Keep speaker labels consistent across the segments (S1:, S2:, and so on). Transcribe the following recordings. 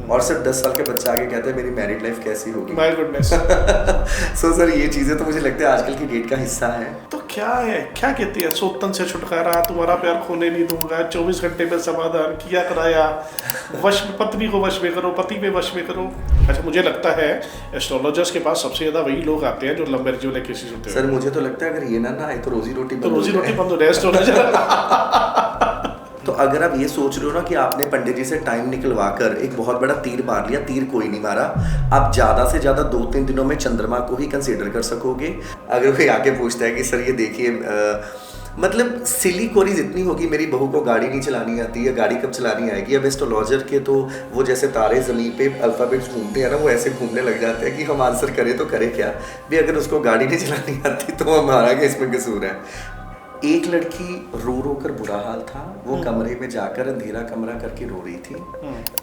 S1: और सिर्फ 10 साल के बच्चा आगे कहते हैं मेरी मैरिड लाइफ कैसी होगी।
S2: My goodness.
S1: सो सर ये चीज़ें तो मुझे लगता है आजकल की डेट का हिस्सा है।
S2: तो क्या है, क्या कहती है, सोतन से छुटकारा, तुम्हारा प्यार खोने नहीं दूंगा, 24 घंटे में समाधान किया कराया, वश में पत्नी को वश में करो, पति में वश में करो। अच्छा मुझे लगता है एस्ट्रोलॉजर्स के पास सबसे ज्यादा वही लोग आते हैं जो लव मैरिज वाले केसेस होते हैं।
S1: सर मुझे तो लगता है अगर ये ना आए तो रोजी रोटी
S2: तो रोजी रोटी बंद हो जाए एस्ट्रोलॉजर।
S1: तो अगर आप ये सोच रहे हो ना कि आपने पंडित जी से टाइम निकलवा कर एक बहुत बड़ा तीर मार लिया, तीर कोई नहीं मारा। आप ज़्यादा से ज़्यादा 2-3 दिनों में चंद्रमा को ही कंसीडर कर सकोगे। अगर कोई आके पूछता है कि सर ये देखिए मतलब सिली कोरीज इतनी होगी मेरी बहू को गाड़ी नहीं चलानी आती है, गाड़ी कब चलानी आएगी। अब एस्ट्रोलॉजर के तो वो जैसे तारे ज़मीन पे अल्फ़ाबेट्स घूमते हैं ना, वो ऐसे घूमने लग जाते हैं कि हम आंसर करें तो करें क्या भी। अगर उसको गाड़ी नहीं चलानी आती तो हमारा क्या इसमें कसूर है। एक लड़की रो रो कर बुरा हाल था, वो कमरे में जाकर अंधेरा कमरा करके रो रही थी।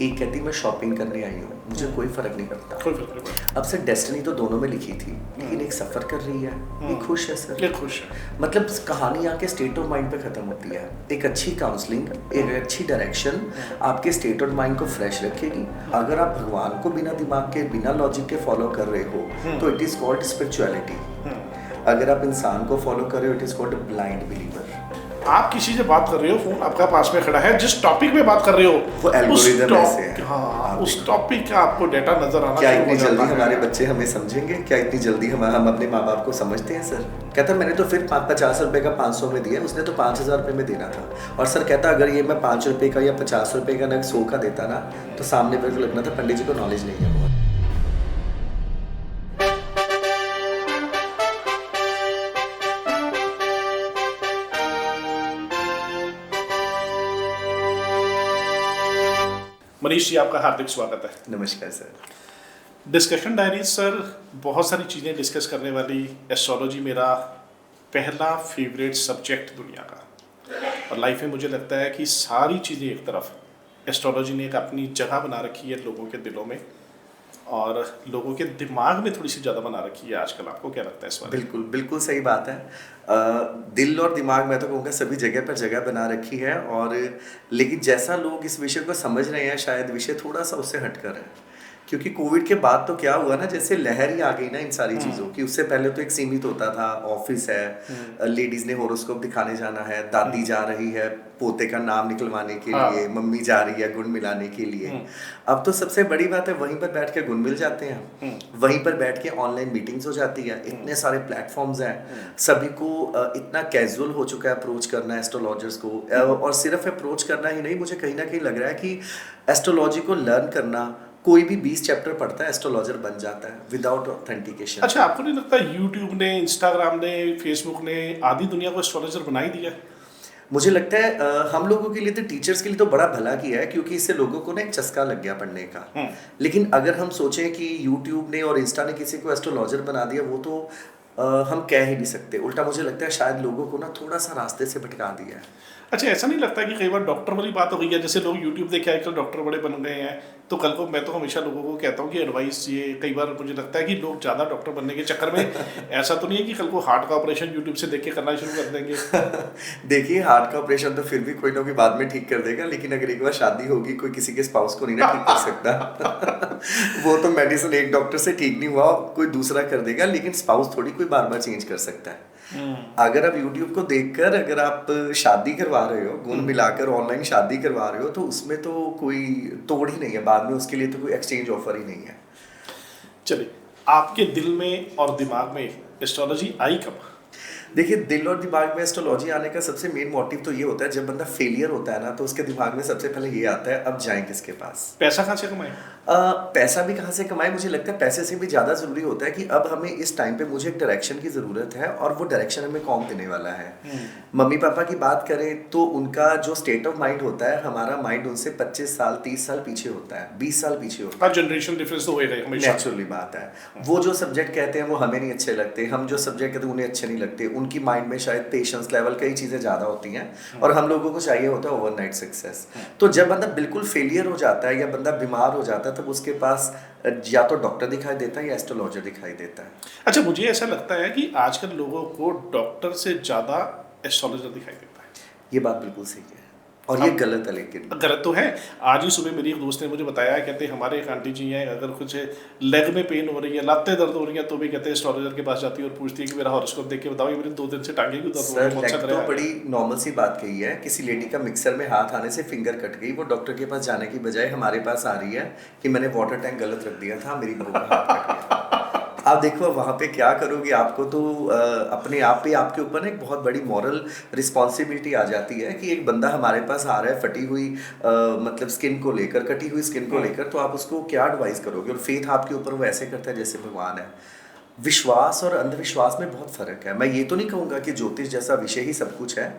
S1: एक कहती मैं शॉपिंग करने आई हूँ, मुझे कोई फर्क नहीं पड़ता।
S2: कोई फर्क नहीं पड़ता।
S1: अब सर डेस्टिनी तो दोनों में लिखी थी, लेकिन एक सफर कर रही है, एक खुश है सर।
S2: ये खुश है।
S1: मतलब कहानी आके स्टेट ऑफ माइंड पे खत्म होती है। एक अच्छी काउंसलिंग, एक अच्छी डायरेक्शन आपके स्टेट ऑफ माइंड को फ्रेश रखेगी। अगर आप भगवान को बिना दिमाग के, बिना लॉजिक के फॉलो कर रहे हो तो इट इज कॉल्ड स्पिरिचुअलिटी। अगर आप इंसान को फॉलो कर रहे हो it is called blind believer.
S2: आप किसी से बात कर रहे हो, फोन आपका पास में खड़ा है, जिस टॉपिक में बात कर रहे हो
S1: वो एल्गोरिदम ऐसे है।
S2: हाँ, उस टॉपिक का आपको डेटा नजर आना।
S1: क्या इतनी जल्दी हमारे बच्चे हमें समझेंगे? क्या इतनी जल्दी हम अपने माँ बाप को समझते हैं? सर कहता मैंने तो फिर 50 रुपए का 500 में दिया, उसने तो 5000 रुपये में देना था। और सर कहता अगर ये मैं 5 रुपए का या 50 रुपए का ना 100 का देता ना तो सामने मेरे को लगना था पंडित जी को नॉलेज नहीं है बहुत।
S2: मनीष जी आपका हार्दिक स्वागत है।
S1: नमस्कार सर।
S2: डिस्कशन डायरी सर, बहुत सारी चीज़ें डिस्कस करने वाली। एस्ट्रोलॉजी मेरा पहला फेवरेट सब्जेक्ट दुनिया का, और लाइफ में मुझे लगता है कि सारी चीज़ें एक तरफ, एस्ट्रोलॉजी ने एक अपनी जगह बना रखी है लोगों के दिलों में और लोगों के दिमाग में थोड़ी सी ज़्यादा बना रखी है आजकल। आपको क्या लगता है इस बारे में?
S1: बिल्कुल बिल्कुल सही बात है। दिल और दिमाग मैं तो कहूँगा सभी जगह पर जगह बना रखी है। और लेकिन जैसा लोग इस विषय को समझ रहे हैं शायद विषय थोड़ा सा उससे हटकर है। क्योंकि कोविड के बाद तो क्या हुआ ना, जैसे लहर ही आ गई ना इन सारी चीज़ों की। उससे पहले तो एक सीमित होता था, ऑफिस है, लेडीज़ ने होरोस्कोप दिखाने जाना है, दादी जा रही है पोते का नाम निकलवाने के लिए, मम्मी जा रही है गुण मिलाने के लिए। अब तो सबसे बड़ी बात है वहीं पर बैठ के गुण मिल जाते हैं, वहीं पर बैठ के ऑनलाइन मीटिंग्स हो जाती है। इतने सारे प्लेटफॉर्म्स हैं, सभी को इतना कैजुअल हो चुका है अप्रोच करना एस्ट्रोलॉजर्स को। और सिर्फ अप्रोच करना ही नहीं, मुझे कहीं ना कहीं लग रहा है कि एस्ट्रोलॉजी को लर्न करना, कोई भी 20 चैप्टर पढ़ता है एस्ट्रोलॉजर बन जाता है विदाउट ऑथेंटिकेशन।
S2: अच्छा आपको नहीं लगता यूट्यूब ने, इंस्टाग्राम ने, फेसबुक ने आधी दुनिया को एस्ट्रोलॉजर बना ही दिया?
S1: मुझे लगता है हम लोगों के लिए तो, टीचर्स के लिए तो बड़ा भला किया है, क्योंकि इससे लोगों को ना एक चस्का लग गया पढ़ने का। लेकिन अगर हम सोचें कि यूट्यूब ने और इंस्टा ने किसी को एस्ट्रोलॉजर बना दिया, वो तो हम कह ही नहीं सकते। उल्टा मुझे लगता है शायद लोगों को ना थोड़ा सा रास्ते से भटका दिया है।
S2: अच्छा ऐसा नहीं लगता कि कई बार डॉक्टर वाली बात हो गई है? जैसे लोग यूट्यूब देखे आजकल डॉक्टर बड़े बन गए हैं, तो कल को मैं तो हमेशा लोगों को कहता हूँ कि एडवाइस ये, कई बार मुझे लगता है कि लोग ज़्यादा डॉक्टर बनने के चक्कर में ऐसा तो नहीं है कि कल को हार्ट का ऑपरेशन यूट्यूब से देख के करना शुरू कर देंगे?
S1: देखिए हार्ट का ऑपरेशन तो फिर भी कोई ना कोई बाद में ठीक कर देगा, लेकिन अगर एक बार शादी होगी कोई किसी के स्पाउस को नहीं ना ठीक कर सकता। वो तो मेडिसिन एक डॉक्टर से ठीक नहीं हुआ कोई दूसरा कर देगा, लेकिन स्पाउस थोड़ी कोई बार बार चेंज कर सकता है। अगर आप YouTube को देखकर अगर आप शादी करवा रहे हो, गुण मिलाकर ऑनलाइन शादी करवा रहे हो, तो उसमें तो कोई तोड़ ही नहीं है, बाद में उसके लिए तो कोई एक्सचेंज ऑफर ही नहीं है।
S2: चलिए, आपके दिल में और दिमाग में एस्ट्रोलॉजी आई कब?
S1: देखिए दिल और दिमाग में एस्ट्रोलॉजी आने का सबसे मेन मोटिव तो ये होता है, जब बंदा फेलियर होता है ना तो उसके दिमाग में सबसे पहले ये आता है अब जाएं किसके पास।
S2: पैसा कहाँ से कमाएं?
S1: पैसा भी कहाँ से कमाएं, मुझे लगता है पैसे से भी ज़्यादा ज़रूरी होता है कि अब हमें इस टाइम पे मुझे एक डायरेक्शन की ज़रूरत है, और वो डायरेक्शन हमें कौन देने वाला है। मम्मी पापा की बात करें तो उनका जो स्टेट ऑफ माइंड होता है, हमारा माइंड उनसे 25 साल 30 साल पीछे होता है, 20 साल पीछे होता है।
S2: जनरेशन डिफरेंस तो होएगा हमेशा,
S1: नेचुरली बात है। वो जो सब्जेक्ट कहते हैं वो हमें नहीं अच्छे लगते, हम जो सब्जेक्ट कहते हैं उन्हें अच्छे नहीं लगते। उनकी माइंड में शायद पेशेंस लेवल कई चीज़ें ज़्यादा होती हैं, और हम लोगों को चाहिए होता है ओवरनाइट सक्सेस। तो जब बंदा बिल्कुल फेलियर हो जाता है या बंदा बीमार हो जाता है, तब उसके पास या तो डॉक्टर दिखाई देता है या एस्ट्रोलॉजर दिखाई देता है।
S2: अच्छा मुझे ऐसा लगता है कि आजकल लोगों को डॉक्टर से ज़्यादा एस्ट्रोलॉजर दिखाई देता है।
S1: ये बात बिल्कुल सही है। और ये गलत है लेकिन।
S2: गलत तो है। आज ही सुबह मेरी एक दोस्त ने मुझे बताया, कहते हमारे एक आंटी जी हैं, अगर कुछ लेग में पेन हो रही है, लातें दर्द हो रही हैं, तो भी कहते हैं एस्ट्रोलॉजर के पास जाती है और पूछती है कि मेरा हॉरोस्कोप देख के बताओ, ये मेरे 2 दिन से टांगे क्यों दर्द हो रही
S1: सर
S2: है, कौन सा
S1: लेग
S2: ग्रह
S1: तो
S2: है?
S1: बड़ी नॉर्मल सी बात कही है। किसी लेडी का मिक्सर में हाथ आने से फिंगर कट गई, वो डॉक्टर के पास जाने की बजाय हमारे पास आ रही है कि मैंने वाटर टैंक गलत रख दिया था, मेरी बहू का हाथ कट गया। आप देखो वहाँ पे क्या करोगे, आपको तो अपने आप पे आपके ऊपर ना एक बहुत बड़ी मॉरल रिस्पॉन्सिबिलिटी आ जाती है कि एक बंदा हमारे पास आ रहा है फटी हुई मतलब स्किन को लेकर, कटी हुई स्किन को लेकर, तो आप उसको क्या एडवाइस करोगे? और फेथ आपके ऊपर वो ऐसे करता है जैसे भगवान है। विश्वास और अंधविश्वास में बहुत फर्क है। मैं ये तो नहीं कहूँगा कि ज्योतिष जैसा विषय ही सब कुछ है,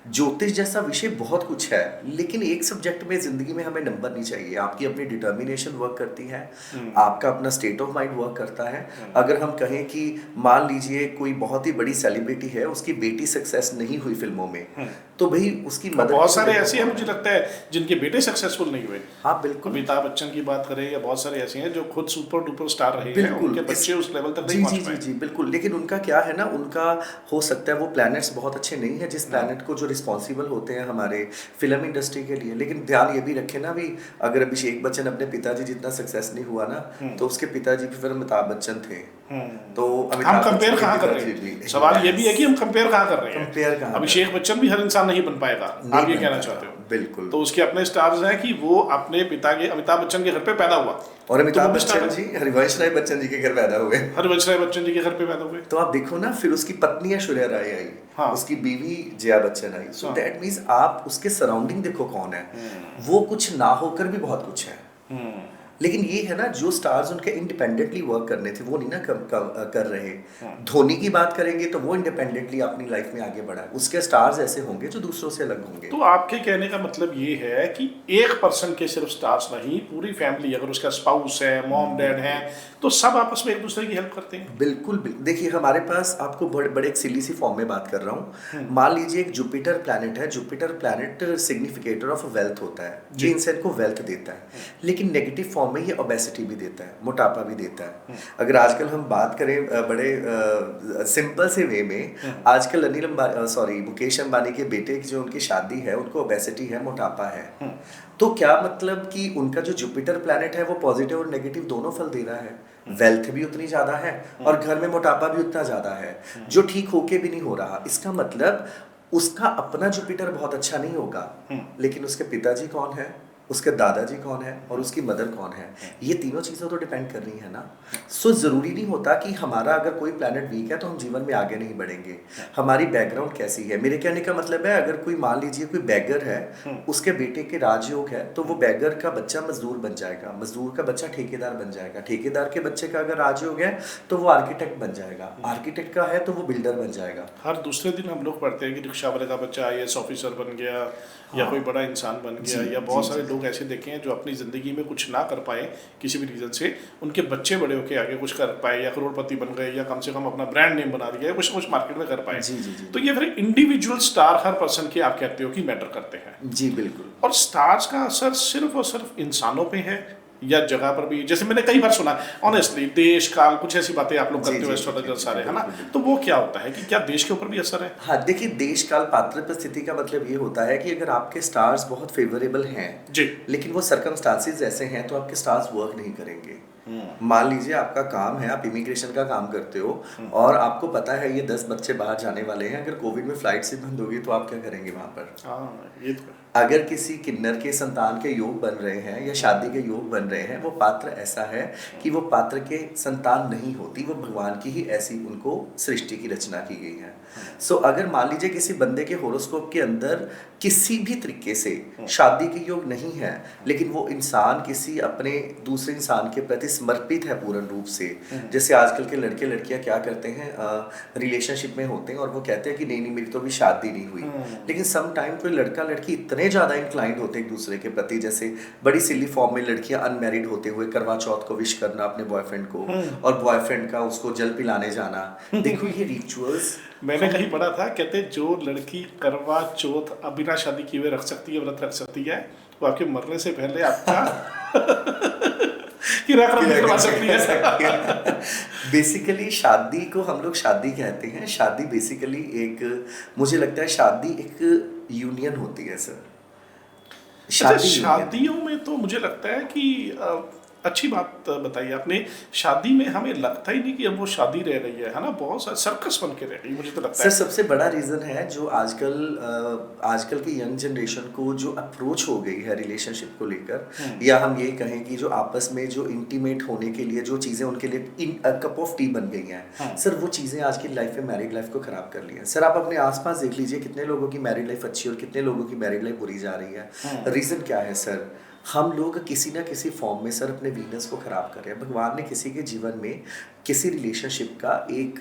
S1: ज्योतिष जैसा विषय बहुत कुछ है, लेकिन एक सब्जेक्ट में ज़िंदगी में हमें नंबर नहीं चाहिए। आपकी अपनी डिटर्मिनेशन वर्क करती है, आपका अपना स्टेट ऑफ माइंड वर्क करता है। अगर हम कहें कि मान लीजिए कोई बहुत ही बड़ी सेलिब्रिटी है, उसकी बेटी सक्सेस नहीं हुई फिल्मों में, तो भाई उसकी मदद
S2: बहुत सारे ऐसे हैं मुझे लगता है जिनके बेटे सक्सेसफुल नहीं हुए।
S1: हाँ बिल्कुल,
S2: अमिताभ बच्चन की बात करें या बहुत सारे ऐसे हैं जो खुद सुपर डुपर स्टार रहे हैं,
S1: बिल्कुल
S2: उनके बच्चे उस लेवल तक नहीं
S1: जी
S2: पहुंच
S1: जी जी
S2: पाए।
S1: जी बिल्कुल। लेकिन उनका क्या है ना, उनका हो सकता है वो प्लैनेट्स बहुत अच्छे नहीं है जिस प्लैनेट को जो रिस्पॉन्सिबल होते हैं हमारे फिल्म इंडस्ट्री के लिए। लेकिन ध्यान ये भी रखें ना भी, अगर अभिषेक बच्चन अपने पिताजी जितना सक्सेस नहीं हुआ ना, तो उसके पिताजी भी फिर अमिताभ बच्चन थे। तो
S2: हम कंपेयर कहाँ कर रहे हैं? सवाल ये भी है कि हम कंपेयर कहाँ कर रहे हैं?
S1: कंपेयर कहाँ?
S2: अभिषेक बच्चन भी हर इंसान नहीं बन पाएगा, आप ये कहना चाहते हो?
S1: बिल्कुल।
S2: तो उसके अपने स्टार्स हैं कि वो अपने पिता के अमिताभ बच्चन के घर पे पैदा हुआ,
S1: और अमिताभ बच्चन जी हरिवंश राय बच्चन जी के घर पैदा हुए।
S2: हरिवंश राय बच्चन जी के घर पे पैदा हुए।
S1: तो आप देखो ना, फिर उसकी पत्नी ऐश्वर्या राय आई,
S2: हाँ।
S1: उसकी बीवी जया बच्चन आई। सो दैट मीन्स आप उसके सराउंडिंग देखो कौन है। वो कुछ ना होकर भी बहुत कुछ है। लेकिन ये है ना, जो स्टार्स उनके इंडिपेंडेंटली वर्क करने थे वो नहीं ना कर रहे। धोनी की बात करेंगे तो वो इंडिपेंडेंटली अपनी लाइफ में आगे बढ़ा है। उसके स्टार्स ऐसे होंगे जो दूसरों से अलग होंगे।
S2: तो आपके कहने का मतलब ये है कि 1% के सिर्फ स्टार्स नहीं, पूरी फैमिली, अगर उसका स्पाउस है, मॉम डैड है, तो सब आपस में एक दूसरे की हेल्प करते हैं।
S1: बिल्कुल बिल्कुल। देखिए हमारे पास, आपको बड़े बड़े एक सिली सी फॉर्म में बात कर रहा हूँ। मान लीजिए एक जुपिटर प्लैनेट है। Jupiter planet significator of wealth होता है, जो इंसान को वेल्थ देता है। लेकिन नेगेटिव फॉर्म में ये ओबेसिटी भी देता है, मोटापा भी देता है। अगर आजकल हम बात करें बड़े सिंपल से वे में, आजकल मुकेश अंबानी के बेटे की जो उनकी शादी है, उनको ओबेसिटी है, मोटापा है। तो क्या मतलब कि उनका जो जुपिटर प्लैनेट है वो पॉजिटिव और नेगेटिव दोनों फल दे रहा है। वेल्थ भी उतनी ज्यादा है और घर में मोटापा भी उतना ज्यादा है, जो ठीक होके भी नहीं हो रहा। इसका मतलब उसका अपना जुपिटर बहुत अच्छा नहीं होगा, लेकिन उसके पिताजी कौन है, उसके दादाजी कौन है और उसकी मदर कौन है, ये तीनों चीज़ें तो डिपेंड कर रही है ना। सो ज़रूरी नहीं होता कि हमारा अगर कोई प्लैनेट वीक है तो हम जीवन में आगे नहीं बढ़ेंगे। हमारी बैकग्राउंड कैसी है, मेरे कहने का मतलब है, अगर कोई मान लीजिए कोई बैगर है, उसके बेटे के राजयोग है, तो वो बैगर का बच्चा मजदूर बन जाएगा, मजदूर का बच्चा ठेकेदार बन जाएगा, ठेकेदार के बच्चे का अगर राजयोग है तो वो आर्किटेक्ट बन जाएगा, आर्किटेक्ट का है तो वो बिल्डर बन जाएगा।
S2: हर दूसरे दिन हम लोग पढ़ते हैं कि रिक्शा वाले का बच्चा IAS ऑफिसर बन गया, या कोई बड़ा इंसान बन गया, या बहुत सारे लोग ऐसे देखे हैं जो अपनी ज़िंदगी में कुछ ना कर पाए किसी भी रीज़न से, उनके बच्चे बड़े होके आगे कुछ कर पाए, या करोड़पति बन गए, या कम से कम अपना ब्रांड नेम बना लिया, कुछ कुछ मार्केट में कर पाए। तो ये फिर इंडिविजुअल स्टार हर पर्सन के आप कहते हो कि मैटर करते हैं।
S1: जी बिल्कुल।
S2: और स्टार्स का असर सिर्फ और सिर्फ इंसानों पे है या जगह पर भी? जैसे मैंने कई बार सुना, ऑनेस्टली, देश काल, कुछ ऐसी बातें आप लोग करते हो एस्ट्रोलॉजर सारे, है ना, तो वो क्या होता है कि क्या देश के ऊपर भी असर है?
S1: हाँ देखिए, देश काल पात्र परिस्थिति का मतलब ये होता है कि अगर आपके स्टार्स बहुत फेवरेबल हैं
S2: जी,
S1: लेकिन वो सर्कमस्टांसिस ऐसे हैं, तो आपके स्टार्स वर्क नहीं करेंगे। मान लीजिए आपका काम है, आप इमिग्रेशन का काम करते हो और आपको पता है ये 10 बच्चे बाहर जाने वाले हैं, अगर कोविड में फ्लाइट से बंद होगी तो आप क्या करेंगे वहाँ पर?
S2: हाँ, ये तो
S1: अगर किसी किन्नर के संतान के योग बन रहे हैं या शादी के योग बन रहे हैं, वो पात्र ऐसा है कि वो पात्र के संतान नहीं होती, वो भगवान की ही ऐसी उनको सृष्टि की रचना की गई है। सो अगर मान लीजिए किसी बंदे के होरोस्कोप के अंदर किसी भी तरीके से शादी के योग नहीं है, लेकिन वो इंसान किसी अपने दूसरे इंसान के प्रति समर्पित है पूर्ण रूप से, जैसे आजकल के लड़के लड़कियां क्या करते हैं, रिलेशनशिप में होते हैं और वो कहते हैं कि नहीं मेरी तो अभी शादी नहीं हुई, लेकिन सम टाइम कोई लड़का लड़की इतने ज़्यादा इंक्लाइंड होते हैं एक दूसरे के प्रति, जैसे बड़ी सिली फॉर्म में लड़कियां अनमैरिड होते हुए करवा चौथ को विश करना अपने बॉयफ्रेंड को, और बॉयफ्रेंड का उसको जल पिलाने जाना। देखो ये रिचुअल्स
S2: मैंने कहीं पढ़ा था, कहते जो लड़की करवा चौथ बिना शादी किए हुए रख सकती है, व्रत रख सकती है, वो आपके मरने से पहले आपका करवा सकती है।
S1: बेसिकली शादी को हम लोग शादी कहते हैं। शादी बेसिकली एक, मुझे लगता है शादी एक यूनियन होती है सर।
S2: अच्छा,
S1: शादी
S2: शादियों में तो मुझे लगता है कि अच्छी बात बताई आपने। शादी में हमें लगता ही नहीं कि अब वो शादी रह रही है ना, बहुत सारा सर्कस बन के रह रही है, मुझे तो लगता
S1: सर
S2: है।
S1: सबसे बड़ा रीज़न है जो आजकल की यंग जनरेशन को जो अप्रोच हो गई है रिलेशनशिप को लेकर, या हम ये कहें कि जो आपस में जो इंटीमेट होने के लिए जो चीज़ें उनके लिए इन कप ऑफ टी बन गई हैं, सर वो चीज़ें आज की लाइफ में मैरिड लाइफ को ख़राब कर लिया है। सर आप अपने आसपास देख लीजिए कितने लोगों की मैरिड लाइफ अच्छी और कितने लोगों की मैरिड लाइफ बुरी जा रही है। रीज़न क्या है सर? हम लोग किसी ना किसी फॉर्म में सर अपने वीकनेस को ख़राब कर रहे हैं। भगवान ने किसी के जीवन में किसी रिलेशनशिप का एक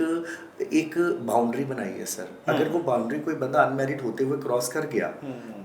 S1: एक बाउंड्री बनाई है सर। अगर वो बाउंड्री कोई बंदा अनमैरिड होते हुए क्रॉस कर गया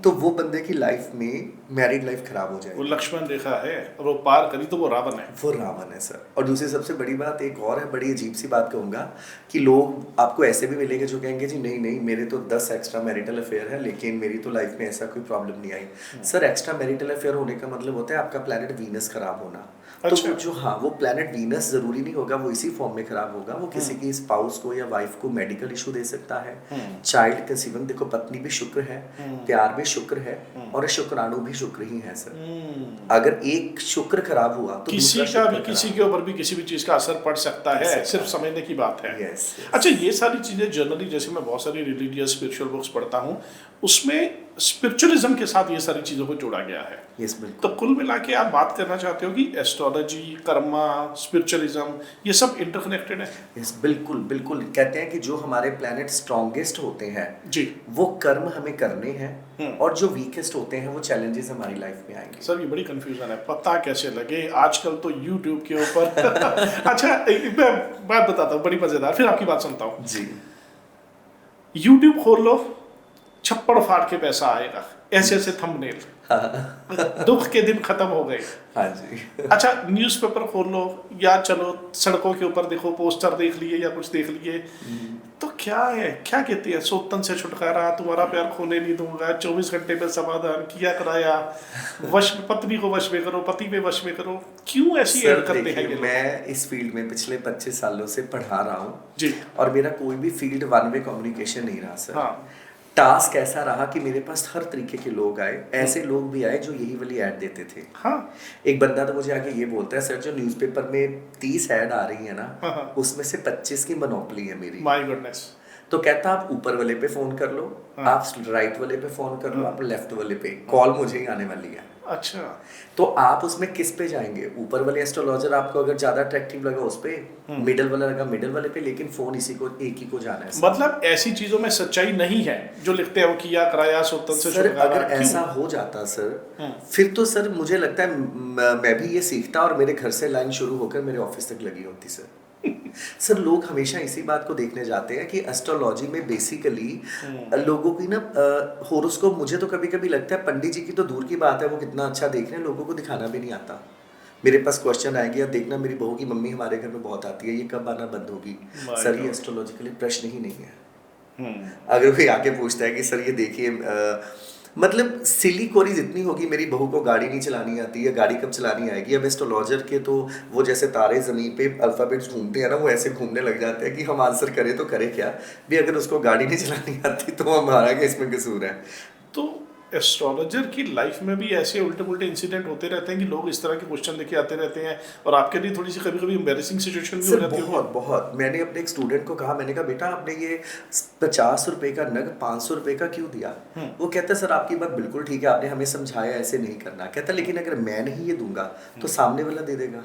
S1: तो वो बंदे की लाइफ में मैरिड लाइफ खराब हो
S2: वो
S1: जाएगी।
S2: लक्ष्मण रेखा है और वो पार करी तो वो रावण है।
S1: वो रावण है सर। और दूसरी सबसे बड़ी बात एक और है, बड़ी अजीब सी बात कहूँगा कि लोग आपको ऐसे भी मिलेंगे जो कहेंगे जी नहीं नहीं मेरे तो 10 एक्स्ट्रा मैरिटल अफेयर है लेकिन मेरी तो लाइफ में ऐसा कोई प्रॉब्लम नहीं आई। सर एक्स्ट्रा मैरिटल अफेयर होने का मतलब होता है आपका प्लैनेट वीनस खराब होना। तो
S2: अच्छा।
S1: वो जो हाँ वो प्लैनेट वीनस जरूरी नहीं होगा वो इसी फॉर्म में खराब होगा, वो किसी की स्पाउस को या वाइफ को मेडिकल इशू दे सकता है। चाइल्ड कंसीविंग, देखो पत्नी भी शुक्र है, प्यार भी शुक्र है और शुक्राणु भी शुक्र ही है सर। अगर एक शुक्र खराब हुआ तो
S2: किसी
S1: दूसरा
S2: का
S1: शुक्र
S2: भी किसी
S1: खराब
S2: के ऊपर भी किसी भी चीज का असर पड़ सकता है,
S1: सकता
S2: सिर्फ
S1: है।
S2: समझने की बात है।
S1: Yes, yes.
S2: अच्छा, ये सारी चीजें जनरली, जैसे मैं बहुत सारी रिलीजियस स्पिरिचुअल बुक्स पढ़ता हूँ, उसमें स्पिरिचुअलिज्म के साथ ये सारी चीजों को जोड़ा गया है।
S1: यस
S2: तो
S1: बिल्कुल।
S2: कुल मिला के आप बात करना चाहते हो कि एस्ट्रोलॉजी, कर्मा, स्पिरिचुअलिज्म ये सब इंटरकनेक्टेड है।
S1: यस बिल्कुल बिल्कुल। कहते हैं कि जो हमारे प्लैनेट स्ट्रॉन्गेस्ट होते हैं
S2: जी
S1: वो कर्म हमें करने हैं और जो वीकेस्ट होते हैं वो चैलेंजेस हमारी लाइफ में आएंगे।
S2: सर, ये बड़ी कंफ्यूजन है, पता कैसे लगे आजकल तो यूट्यूब के ऊपर अच्छा, मैं बात बताता हूँ बड़ी मजेदार, फिर आपकी बात सुनता हूँ।
S1: जी
S2: यूट्यूब खोल लो, छप्पड़ फाड़ के पैसा आएगा, ऐसे ऐसे थंबनेल, दुख के दिन खत्म हो गए।
S1: हाँ जी।
S2: अच्छा, न्यूज़पेपर खोल लो या चलो सड़कों के ऊपर देखो, पोस्टर देख लिए या कुछ देख लिए, तो क्या है, क्या कहते हैं, सोतन से छुटकारा, तुम्हारा प्यार खोने नहीं दूंगा, 24 घंटे में समाधान किया कराया, वश पत्नी को वश में करो, पति में वश में करो। क्यों ऐसी ऐड करते हैं ये लोग?
S1: मैं इस फील्ड में पिछले 25 सालों से पढ़ा रहा हूँ
S2: जी।
S1: और मेरा कोई भी फील्ड वन वे कम्युनिकेशन नहीं रहा सर।
S2: हाँ।
S1: टास्क ऐसा रहा कि मेरे पास हर तरीके के लोग आए, ऐसे लोग भी आए जो यही वाली ऐड देते थे।
S2: हाँ।
S1: एक बंदा तो मुझे आके ये बोलता है सर जो न्यूज़पेपर में 30 ऐड आ रही है ना,
S2: हाँ।
S1: उसमें से 25 की मोनोपोली है मेरी।
S2: My goodness.
S1: तो कहता आप ऊपर वाले पे फोन कर लो,
S2: हाँ।
S1: आप राइट वाले पे फोन कर लो, आप लेफ्ट वाले पे, कॉल मुझे ही आने वाली है।
S2: अच्छा।
S1: तो आप उसमें किस पे जाएंगे? ऊपर वाले एस्ट्रोलॉजर आपको अगर ज्यादा अट्रैक्टिव लगा उस पे, मिडल वाला लगा मिडल वाले पे, लेकिन फोन इसी को एक ही को जाना है।
S2: मतलब ऐसी चीजों में सच्चाई नहीं है जो लिखते हैं वो किया कराया सोतन से
S1: सर
S2: छुटकारा।
S1: अगर ऐसा हो जाता सर, फिर तो सर मुझे लगता है मैं भी ये सीखता और मेरे घर से लाइन शुरू होकर मेरे ऑफिस तक लगी होती सर। सर लोग हमेशा इसी बात को देखने जाते हैं कि एस्ट्रोलॉजी में बेसिकली लोगों की ना होरोस्कोप, मुझे तो कभी कभी लगता है पंडित जी की तो दूर की बात है, वो कितना अच्छा देख रहे हैं, लोगों को दिखाना भी नहीं आता। मेरे पास क्वेश्चन आएगी, अब देखना मेरी बहू की मम्मी हमारे घर में बहुत आती है, ये कब आना बंद होगी? सर ये एस्ट्रोलॉजिकली प्रश्न ही नहीं है। अगर कोई आके पूछता है कि सर ये देखिए, मतलब सिली कोरीज इतनी होगी, मेरी बहू को गाड़ी नहीं चलानी आती है, गाड़ी कब चलानी आएगी? अब एस्ट्रोलॉजर के तो वो जैसे तारे ज़मीन पे अल्फ़ाबेट्स घूमते हैं ना, वो ऐसे घूमने लग जाते हैं कि हम आंसर करें तो करें क्या भी, अगर उसको गाड़ी नहीं चलानी आती तो हमारा क्या इसमें कसूर है?
S2: तो एस्ट्रोलॉजर की लाइफ में भी ऐसे उल्टे पुल्टे इंसिडेंट होते रहते हैं कि लोग इस तरह के क्वेश्चन लेके आते रहते हैं और आपके लिए थोड़ी सी कभी कभी एम्बैरेसिंग सिचुएशन भी हो जाती है।
S1: बहुत बहुत। मैंने अपने एक स्टूडेंट को कहा, मैंने कहा बेटा आपने ये 50 रुपए का नग 500 रुपए का क्यों दिया? वो कहता सर आपकी बात बिल्कुल ठीक है, आपने हमें समझाया ऐसे नहीं करना। कहता लेकिन अगर मैं नहीं ये दूंगा तो सामने वाला दे देगा।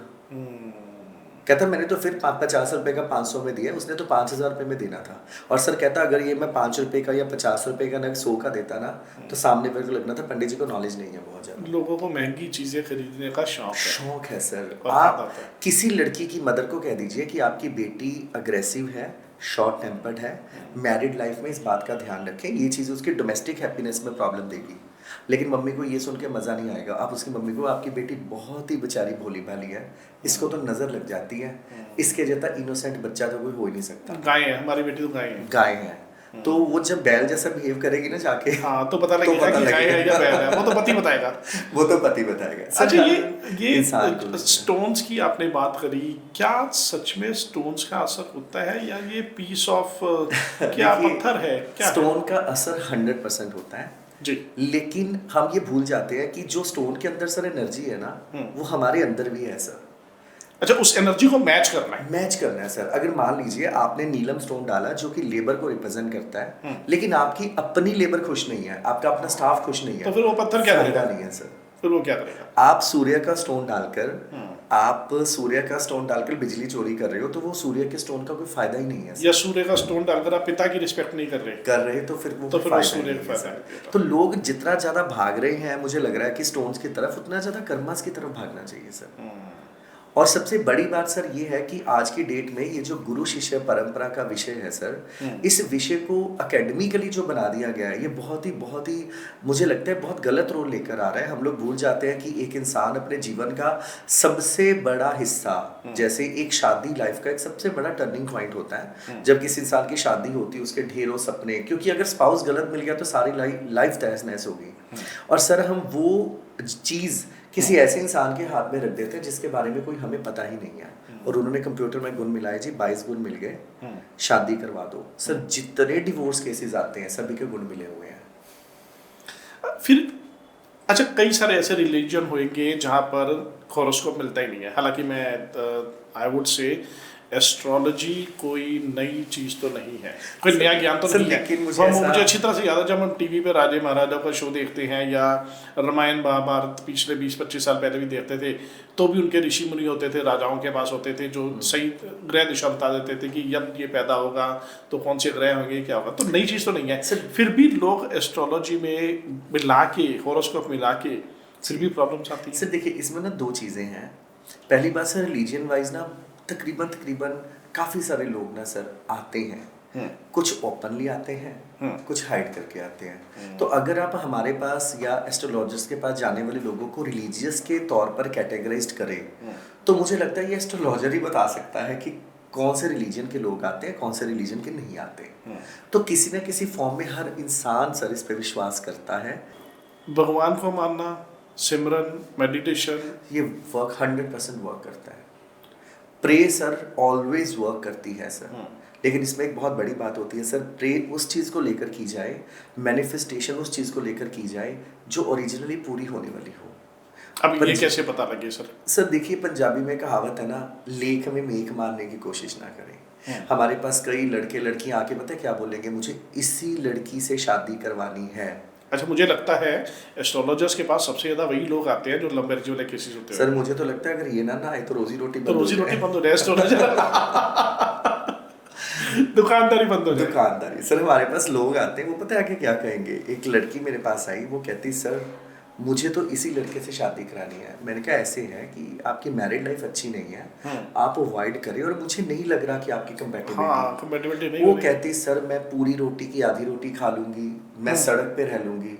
S1: कहता मैंने तो फिर 50 रुपए का 500 में दिया, उसने तो 5000 रुपए में देना था। और सर कहता अगर ये मैं 5 रुपए का या 50 रुपए का नग 100 का देता ना तो सामने वाले को लगना था पंडित जी को नॉलेज नहीं है बहुत ज्यादा।
S2: लोगों को महंगी चीजें खरीदने का शौक
S1: है सर।
S2: आता
S1: आप
S2: है।
S1: किसी लड़की की मदर को कह दीजिए कि आपकी बेटी अग्रेसिव है, शॉर्ट टेम्पर्ड है, मैरिड लाइफ में इस बात का ध्यान रखें, ये चीज़ उसकी डोमेस्टिक हैप्पीनेस में प्रॉब्लम देगी। लेकिन मम्मी को ये सुन के मज़ा नहीं आएगा। आप उसकी मम्मी को आपकी बेटी बहुत ही बेचारी भोली भाली है, इसको तो नज़र लग जाती है, इसके जैसा इनोसेंट बच्चा तो कोई हो ही नहीं सकता।
S2: गाय है हमारी बेटी, तो गाय है।
S1: गाय है तो वो जब बैल जैसा बिहेव करेगी ना जाके,
S2: हाँ तो पता लगेगा कि गाय है या बैल है, वो तो पति बताएगा।
S1: वो तो पति बताएगा।
S2: अच्छा, ये स्टोन्स की आपने बात करी, क्या सच में स्टोन्स का असर होता है या ये पीस ऑफ क्या पत्थर है क्या?
S1: स्टोन का असर 100% होता है।
S2: जी।
S1: लेकिन हम ये भूल जाते हैं कि जो स्टोन के अंदर सर एनर्जी है ना, वो हमारे अंदर भी है सर।
S2: अच्छा, उस एनर्जी को मैच करना है।
S1: मैच करना है सर। अगर मान लीजिए आपने नीलम स्टोन डाला जो कि लेबर को रिप्रेजेंट करता है, लेकिन आपकी अपनी लेबर खुश नहीं है, आपका अपना स्टाफ खुश नहीं है,
S2: तो फिर वो पत्थर क्या
S1: फायदा
S2: करेगा?
S1: नहीं है सर।
S2: फिर वो क्या करेगा?
S1: आप सूर्य का स्टोन डालकर आप सूर्य का स्टोन डालकर बिजली चोरी कर रहे हो, तो वो सूर्य के स्टोन का कोई फायदा ही नहीं है सर।
S2: या सूर्य का स्टोन डालकर आप पिता की रिस्पेक्ट नहीं कर रहे,
S1: तो फिर वो
S2: तो फिर वो
S1: फायदा
S2: सूर्य
S1: नहीं
S2: का
S1: है
S2: फायदा
S1: सर।
S2: नहीं है।
S1: तो लोग जितना ज्यादा भाग रहे हैं, मुझे लग रहा है कि स्टोन्स की तरफ, उतना ज्यादा कर्मास की तरफ भागना चाहिए सर। और सबसे बड़ी बात सर ये है कि आज की डेट में ये जो गुरु शिष्य परंपरा का विषय है सर, इस विषय को एकेडमिकली जो बना दिया गया है, ये बहुत ही मुझे लगता है बहुत गलत रोल लेकर आ रहा है। हम लोग भूल जाते हैं कि एक इंसान अपने जीवन का सबसे बड़ा हिस्सा, जैसे एक शादी लाइफ का एक सबसे बड़ा टर्निंग पॉइंट होता है। जब किसी इंसान की शादी होती है, उसके ढेरों सपने, क्योंकि अगर स्पाउस गलत मिल गया तो सारी लाइफ तहस नहस होगी। और सर हम वो चीज़ किसी ऐसे इंसान के हाथ में रख देते हैं जिसके बारे में कोई हमें पता ही नहीं है, और उन्होंने कंप्यूटर में गुण मिलाए जी, 22 गुण मिल गए, शादी करवा दो। सर जितने डिवोर्स केसेस आते हैं सभी के गुण मिले हुए हैं।
S2: फिर अच्छा, कई सारे ऐसे रिलीजन होंगे जहाँ पर हॉरोस्कोप मिलता ही नहीं है। हालांकि मैं आई वुड से एस्ट्रोलॉजी कोई नई चीज़ तो नहीं है, कोई नया ज्ञान तो नहीं है। मुझे अच्छी तरह से याद है जब हम टीवी पे राजे महाराजा का शो देखते हैं या रामायण महाभारत पिछले 20-25 साल पहले भी देखते थे, तो भी उनके ऋषि मुनि होते थे, राजाओं के पास होते थे, जो सही ग्रह दिशा बता देते थे कि जब ये पैदा होगा तो कौन से ग्रह होंगे, क्या होगा। तो नई चीज़ तो नहीं है। फिर भी लोग एस्ट्रोलॉजी में मिला के, हॉरोस्कोप मिला के, फिर भी प्रॉब्लम्स आती हैं।
S1: सर देखिए, इसमें ना दो चीज़ें हैं। पहली बात सर, रिलीजन वाइज ना तकरीबन काफ़ी सारे लोग ना सर आते हैं, कुछ ओपनली आते हैं, कुछ हाइड करके आते हैं। तो अगर आप हमारे पास या एस्ट्रोलॉजर्स के पास जाने वाले लोगों को रिलीजियस के तौर पर कैटेगराइज करें, तो मुझे लगता है ये एस्ट्रोलॉजर ही बता सकता है कि कौन से रिलीजन के लोग आते हैं, कौन से रिलीजन के नहीं आते। तो किसी न किसी फॉर्म में हर इंसान सर इस पर विश्वास करता है।
S2: भगवान को मानना, सिमरन, मेडिटेशन,
S1: ये वर्क 100% वर्क करता है। प्रे सर ऑलवेज वर्क करती है सर। लेकिन इसमें एक बहुत बड़ी बात होती है सर, प्रे उस चीज़ को लेकर की जाए, मैनिफेस्टेशन उस चीज़ को लेकर की जाए जो ओरिजिनली पूरी होने वाली हो।
S2: अब ये कैसे पता लगे सर?
S1: सर देखिए, पंजाबी में कहावत है ना, लेख में मेख मारने की कोशिश ना करें। हमारे पास कई लड़के लड़कियां आके पता है क्या बोलेंगे, मुझे इसी लड़की से शादी करवानी है।
S2: अच्छा, मुझे लगता है एस्ट्रोलॉजर्स के पास सबसे ज्यादा वही लोग आते हैं जो लव मैरिज वाले केसेस होते हैं।
S1: सर मुझे तो लगता है अगर ये ना आए तो रोजी रोटी
S2: बंद हो जाए, एस्ट्रोलॉजर दुकानदारी बंद हो जाए।
S1: दुकानदारी। सर हमारे पास लोग आते हैं, वो पता है आके क्या कहेंगे। एक लड़की मेरे पास आई, वो कहती सर मुझे तो इसी लड़के से शादी करानी है। मैंने कहा ऐसे है कि आपकी मैरिड लाइफ अच्छी नहीं है, आप अवॉइड करें, और मुझे नहीं लग रहा कि आपकी कंपैटिबिलिटी नहीं। वो कहती सर मैं पूरी रोटी की आधी रोटी खा लूंगी, मैं सड़क पे रह लूंगी।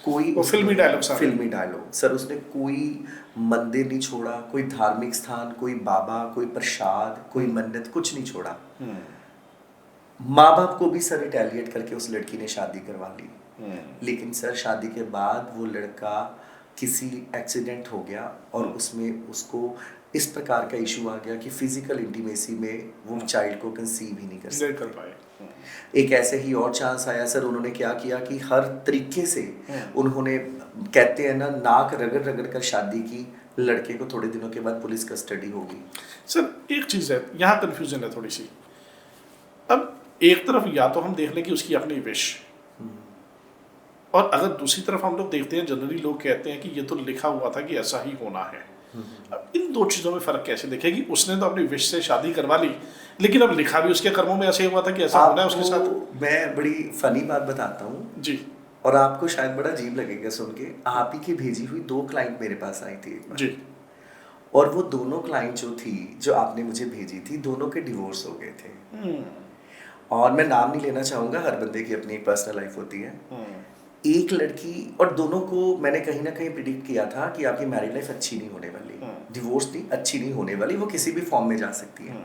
S1: कोई
S2: फिल्मी
S1: डायलॉग सर, उसने कोई मंदिर नहीं छोड़ा, कोई धार्मिक स्थान, कोई बाबा, कोई प्रसाद, कोई मन्नत, कुछ नहीं छोड़ा। माँ बाप को भी सर रिटेलिएट करके उस लड़की ने शादी करवा ली। लेकिन सर शादी के बाद वो लड़का किसी एक्सीडेंट हो गया और उसमें उसको इस प्रकार का इशू आ गया कि फिजिकल इंटीमेसी में वो चाइल्ड को कंसीव ही नहीं कर पाए। एक ऐसे ही और चांस आया सर, उन्होंने क्या किया कि हर तरीके से उन्होंने, कहते हैं ना, नाक रगड़ रगड़ कर शादी की। लड़के को थोड़े दिनों के बाद पुलिस कस्टडी होगी।
S2: सर एक चीज़ है, यहाँ कन्फ्यूजन है थोड़ी सी। अब एक तरफ या तो हम देख लें कि उसकी अपनी विश, और अगर दूसरी तरफ हम लोग देखते हैं जनरली लोग कहते हैं कि ये तो लिखा हुआ था कि ऐसा ही होना है। अब इन दो चीज़ों में फ़र्क कैसे देखें कि उसने तो अपनी विश से शादी करवा ली, लेकिन अब लिखा भी उसके कर्मों में ऐसे ही हुआ था कि ऐसा होना है उसके साथ।
S1: मैं बड़ी फनी बात बताता हूँ
S2: जी,
S1: और आपको शायद बड़ा अजीब लगेगा सुन के। आप ही की भेजी हुई 2 क्लाइंट मेरे पास आई थी एक बार
S2: जी,
S1: और वो दोनों क्लाइंट जो थी, जो आपने मुझे भेजी थी, दोनों के डिवोर्स हो गए थे। और मैं नाम नहीं लेना चाहूँगा, हर बंदे की अपनी पर्सनल लाइफ होती है। एक लड़की, और दोनों को मैंने कहीं ना कहीं प्रिडिक्ट किया था कि आपकी मैरिड लाइफ अच्छी नहीं होने वाली, डिवोर्स नहीं, अच्छी नहीं होने वाली, वो किसी भी फॉर्म में जा सकती है।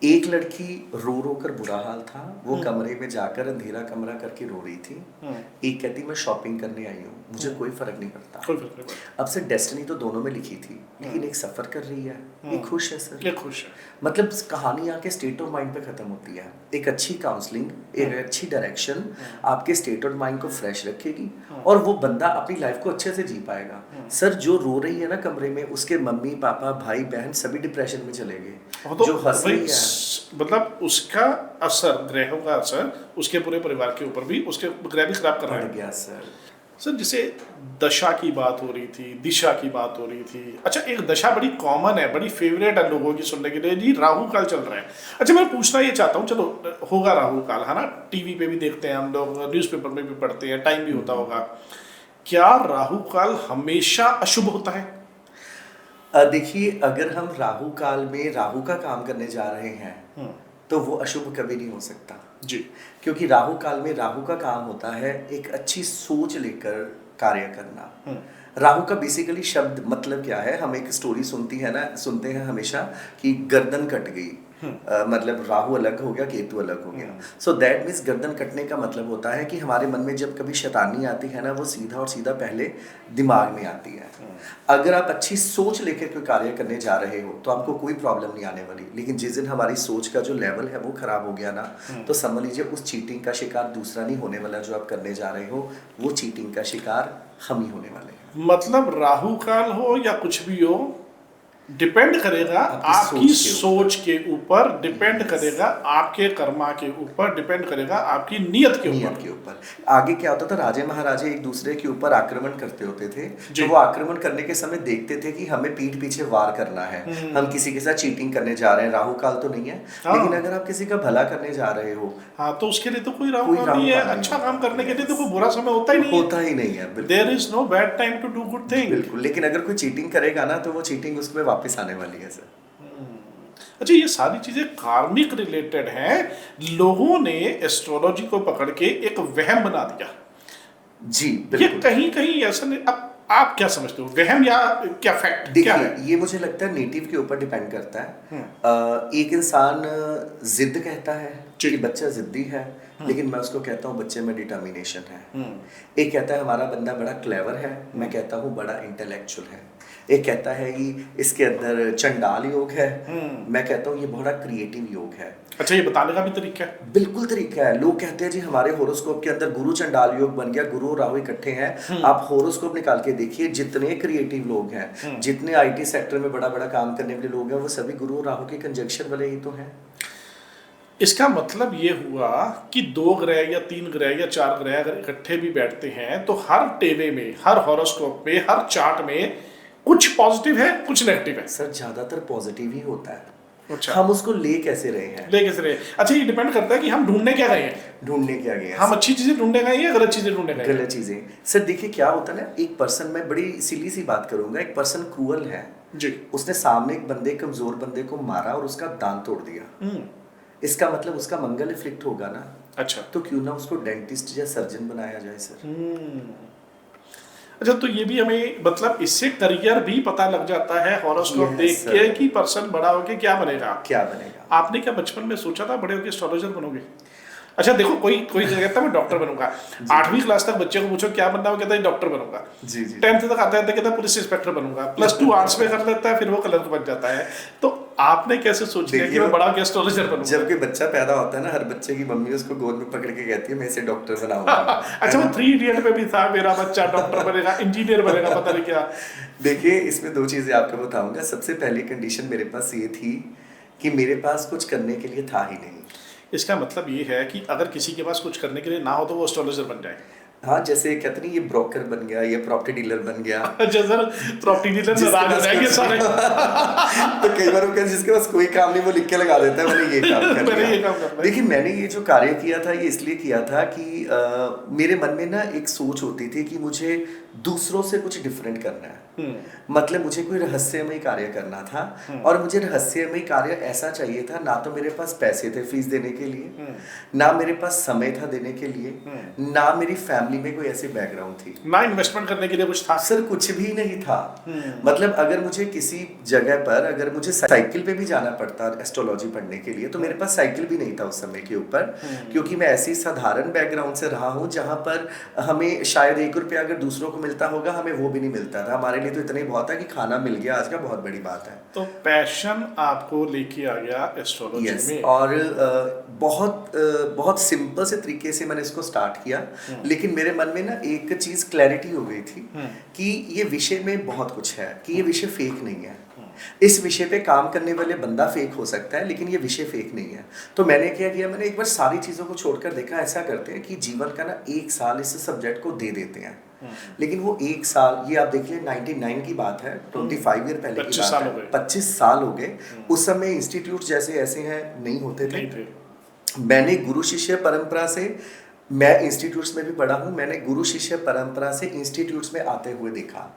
S1: एक लड़की रो रो कर बुरा हाल था, वो कमरे में जाकर अंधेरा कमरा करके रो रही थी। एक कहती मैं शॉपिंग करने आई हूँ, मुझे कोई फर्क नहीं पड़ता।
S2: कोई फर्क नहीं पड़ता।
S1: अब से डेस्टिनी तो दोनों में लिखी थी, लेकिन एक सफर कर रही है, एक खुश है सर।
S2: ये खुश है।
S1: मतलब कहानी आके स्टेट ऑफ माइंड पे खत्म होती है। एक अच्छी काउंसलिंग, एक अच्छी डायरेक्शन आपके स्टेट ऑफ माइंड को फ्रेश रखेगी और वो बंदा अपनी लाइफ को अच्छे से जी पाएगा। सर जो रो रही है ना कमरे में, उसके मम्मी पापा भाई बहन सभी डिप्रेशन में चले गए।
S2: तो
S1: जो हंस रही है,
S2: मतलब उसका असर, ग्रहों का असर उसके पूरे परिवार के ऊपर भी, उसके ग्रह भी खराब कर रहा है।
S1: गया सर।
S2: सर जैसे दशा की बात हो रही थी, दिशा की बात हो रही थी। अच्छा, एक दशा बड़ी कॉमन है, बड़ी फेवरेट है लोगों की सुनने के लिए, जी राहु काल चल रहा है। अच्छा, मैं पूछना ये चाहता हूँ, चलो होगा राहु काल, है ना, टीवी पे भी देखते हैं हम लोग, न्यूज़पेपर में भी पढ़ते हैं, टाइम भी होता होगा। क्या राहु काल हमेशा अशुभ होता है?
S1: देखिए, अगर हम राहु काल में राहु का काम करने जा रहे हैं तो वो अशुभ कभी नहीं हो सकता
S2: जी,
S1: क्योंकि राहु काल में राहु का काम होता है एक अच्छी सोच लेकर कार्य करना। राहु का बेसिकली शब्द मतलब क्या है, हम एक स्टोरी सुनते हैं हमेशा कि गर्दन कट गई। मतलब राहु अलग हो गया, केतु अलग हो गया। सो दैट मीन्स गर्दन कटने का मतलब होता है कि हमारे मन में जब कभी शैतानी आती है ना, वो सीधा और सीधा पहले दिमाग में आती है। अगर आप अच्छी सोच लेकर कोई कार्य करने जा रहे हो तो आपको कोई प्रॉब्लम नहीं आने वाली, लेकिन जिस दिन हमारी सोच का जो लेवल है वो खराब हो गया ना, तो समझ लीजिए उस चीटिंग का शिकार दूसरा नहीं होने वाला जो आप करने जा रहे हो, वो चीटिंग का शिकार हम ही होने वाले हैं।
S2: मतलब राहु काल हो या कुछ भी हो, डिपेंड करेगा आपकी सोच के ऊपर, डिपेंड करेगा आपके कर्मा के ऊपर, डिपेंड करेगा आपकी नीयत के ऊपर।
S1: आगे क्या होता था, राजे महाराजे एक दूसरे के ऊपर आक्रमण करते होते थे, तो वो आक्रमण करने के समय देखते थे कि हमें पीठ पीछे वार करना है, हम किसी के साथ चीटिंग करने जा रहे हैं। राहु काल तो नहीं है, लेकिन अगर आप किसी का भला करने जा रहे हो,
S2: हाँ, तो उसके लिए तो कोई राहु काल नहीं है। अच्छा काम करने के लिए तो कोई बुरा समय होता ही नहीं है। There is no bad time to do good thing.
S1: बिल्कुल, लेकिन अगर कोई चीटिंग करेगा ना, तो वो चीटिंग उसमें वापस आने वाली है सर।
S2: अच्छा, ये सारी चीजें कार्मिक रिलेटेड हैं। लोगों ने एस्ट्रोलॉजी को पकड़ के एक वहम बना दिया।
S1: जी
S2: ये कहीं कहीं ऐसा नहीं। अब आप क्या समझते हो, वहम या क्या फैक्ट क्या है?
S1: ये मुझे लगता है नेटिव के ऊपर डिपेंड करता है। एक इंसान जिद कहता है कि बच्चा जिद्दी है, लेकिन मैं उसको कहता हूँ बच्चे में डिटर्मिनेशन है। एक कहता है हमारा बंदा बड़ा क्लेवर है, मैं कहता हूँ बड़ा इंटेलेक्चुअल है। एक कहता है कि इसके अंदर चंडाल योग है, मैं कहता हूँ ये बड़ा क्रिएटिव योग है।
S2: अच्छा, ये बताने का भी तरीका है?
S1: बिल्कुल तरीका है। लोग कहते हैं जी हमारे होरोस्कोप के अंदर गुरु चंडाल योग बन गया, गुरु और राहु इकट्ठे हैं। आप होरोस्कोप निकाल के देखिए, जितने क्रिएटिव लोग हैं, जितने आईटी सेक्टर में बड़ा बड़ा काम करने वाले लोग हैं, वो सभी गुरु और राहु के कंजंक्शन वाले ही तो हैं।
S2: इसका मतलब ये हुआ कि 2 ग्रह या 3 ग्रह या 4 ग्रह अगर इकट्ठे भी बैठते हैं तो हर टेवे में, हर हॉरोस्कोप में, हर चार्ट में कुछ पॉजिटिव है, कुछ नेगेटिव है।
S1: सर ज्यादातर पॉजिटिव ही होता है।
S2: अच्छा,
S1: हम उसको ले कैसे रहे हैं?
S2: अच्छा, ये डिपेंड करता है कि हम ढूंढने क्या गए हैं। हम अच्छी चीजें ढूंढने गए या गलत चीजें ढूंढने गए?
S1: गलत चीजें। सर देखिए क्या होता है ना, एक पर्सन, मैं बड़ी सीधी सी बात करूंगा, एक पर्सन क्रूअल है
S2: जी,
S1: उसने सामने एक बंदे, कमजोर बंदे को मारा और उसका दांत तोड़ दिया। इसका मतलब उसका मंगल इफेक्ट होगा ना।
S2: अच्छा,
S1: तो क्यों ना उसको डेंटिस्ट या सर्जन बनाया जाए सर।
S2: अच्छा, तो ये भी हमें, मतलब इससे करियर भी पता लग जाता है हॉरोस्कोप देख के कि पर्सन बड़ा होके क्या बनेगा। आपने क्या बचपन में सोचा था बड़े होके एस्ट्रोलॉजर बनोगे? अच्छा देखो, कोई कहता है मैं डॉक्टर बनूंगा। 8वीं क्लास तक बच्चे को पूछो क्या बनना, वो कहता है डॉक्टर बनूंगा। 10th तक आता है कहता है पुलिस इंस्पेक्टर बनूंगा। +2 आर्ट्स में कर लेता है, फिर वो कलर बन जाता है। तो आपने कैसे सोच लिया कि मैं बड़ा होकर एस्ट्रोलॉजर बनूंगा?
S1: जब कोई बच्चा पैदा होता है ना, हर बच्चे की मम्मी उसको गोद में पकड़ के कहती है मैं इसे डॉक्टर बनाऊंगा।
S2: अच्छा, वो 3 इडियट में भी था, मेरा बच्चा डॉक्टर बनेगा, इंजीनियर बनेगा, पता नहीं क्या।
S1: देखिए, इसमें 2 चीजें आपको बताऊंगा। सबसे पहली कंडीशन मेरे पास ये थी कि मेरे पास कुछ करने के लिए था ही नहीं।
S2: इसका मतलब ये है कि अगर किसी के पास कुछ करने के लिए ना हो तो वो एस्ट्रोलॉजर बन जाए।
S1: हाँ, जैसे कहते नहीं, ये ब्रोकर बन गया, ये प्रॉपर्टी डीलर बन गया।
S2: सर प्रॉपर्टी डीलर नाराज हो जाएंगे सारे।
S1: तो कई बार वो जिसके पास कोई काम नहीं वो लिख के लगा देता है मैंने ये काम करना है। देखिए, मैंने ये जो कार्य किया था ये इसलिए किया था कि मेरे मन में ना एक सोच होती थी कि मुझे दूसरों से कुछ डिफरेंट करना है। मतलब मुझे कोई रहस्यमय कार्य करना था, और मुझे रहस्यमय कार्य ऐसा चाहिए था, ना तो मेरे पास पैसे थे फीस देने के लिए, ना मेरे पास समय था देने के लिए, ना मेरी फैमिली में कोई ऐसी बैकग्राउंड थी,
S2: ना इन्वेस्टमेंट करने के लिए कुछ था।
S1: सर कुछ भी नहीं था। मतलब अगर मुझे किसी जगह पर, अगर मुझे साइकिल पे भी जाना पड़ता एस्ट्रोलॉजी पढ़ने के लिए, तो मेरे पास साइकिल भी नहीं था उस समय के ऊपर, क्योंकि मैं ऐसी साधारण बैकग्राउंड से रहा हूँ जहाँ पर हमें शायद 1 रुपया अगर दूसरों को मिलता होगा, हमें वो भी नहीं मिलता था। हमारे लिए तो इतना ही बहुत है कि खाना मिल गया, आज का बहुत बड़ी बात है।
S2: तो पैशन आपको लेके आ गया एस्ट्रोलॉजी में।
S1: और बहुत सिंपल से तरीके से मैंने इसको स्टार्ट किया, लेकिन मेरे मन में ना एक चीज क्लैरिटी हो गई थी कि ये विषय में बहुत कुछ है, कि ये विषय फेक नहीं है। इस विषय पे काम करने वाले बंदा फेक हो सकता है, लेकिन ये विषय फेक नहीं है। तो मैंने क्या किया, मैंने एक बार सारी चीज़ों को छोड़कर देखा, ऐसा करते हैं कि जीवन का ना 1 साल इस सब्जेक्ट को दे देते हैं। लेकिन वो 1 साल, ये आप देख लें 99 की बात है, 25 ईयर पहले की बात है, 25 साल हो गए। उस समय इंस्टीट्यूट जैसे ऐसे हैं नहीं होते थे। मैंने गुरु शिष्य परंपरा से, मैं इंस्टीट्यूट्स में भी पढ़ा हूँ, मैंने गुरु शिष्य परंपरा से इंस्टीट्यूट्स में आते हुए देखा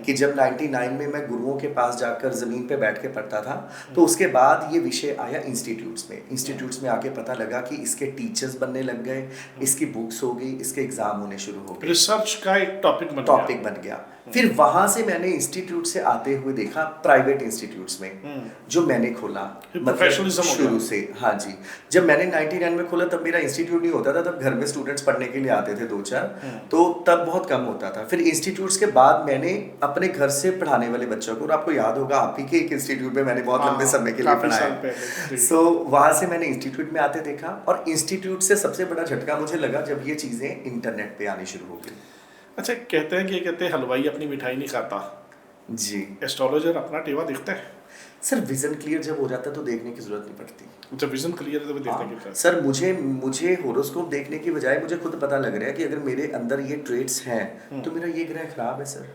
S1: कि जब 99 में मैं गुरुओं के पास जाकर ज़मीन पे बैठ के पढ़ता था, तो उसके बाद ये विषय आया इंस्टीट्यूट्स में। इंस्टीट्यूट्स में आके पता लगा कि इसके टीचर्स बनने लग गए, इसकी बुक्स हो गई, इसके एग्ज़ाम होने शुरू हो गए,
S2: रिसर्च का एक टॉपिक बन गया।
S1: फिर वहां से मैंने इंस्टीट्यूट से आते हुए देखा प्राइवेट इंस्टीट्यूट्स में, जो मैंने खोला मतलब शुरू से। हाँ जी, जब मैंने 99 में खोला तब मेरा इंस्टीट्यूट नहीं होता था, तब घर में स्टूडेंट्स पढ़ने के लिए आते थे 2-4, तो तब बहुत कम होता था। फिर इंस्टीट्यूट्स के बाद मैंने अपने घर से पढ़ाने वाले बच्चों को, और आपको याद होगा आप ही के एक इंस्टीट्यूट में मैंने बहुत लंबे समय के लिए पढ़ाया, सो वहां से मैंने इंस्टीट्यूट में आते देखा। और इंस्टीट्यूट से सबसे बड़ा झटका मुझे लगा जब ये चीजें इंटरनेट पे आनी शुरू हो गई।
S2: अच्छा, कहते हैं हलवाई अपनी मिठाई नहीं खाता
S1: जी,
S2: एस्ट्रोलॉजर अपना टेवा देखता है।
S1: सर विजन क्लियर जब हो जाता है तो देखने की जरूरत नहीं पड़ती।
S2: जब विजन क्लियर है तो देखने की।
S1: सर मुझे होरोस्कोप देखने की बजाय मुझे खुद पता लग रहा है कि अगर मेरे अंदर ये ट्रेट्स हैं तो मेरा ये ग्रह खराब है सर।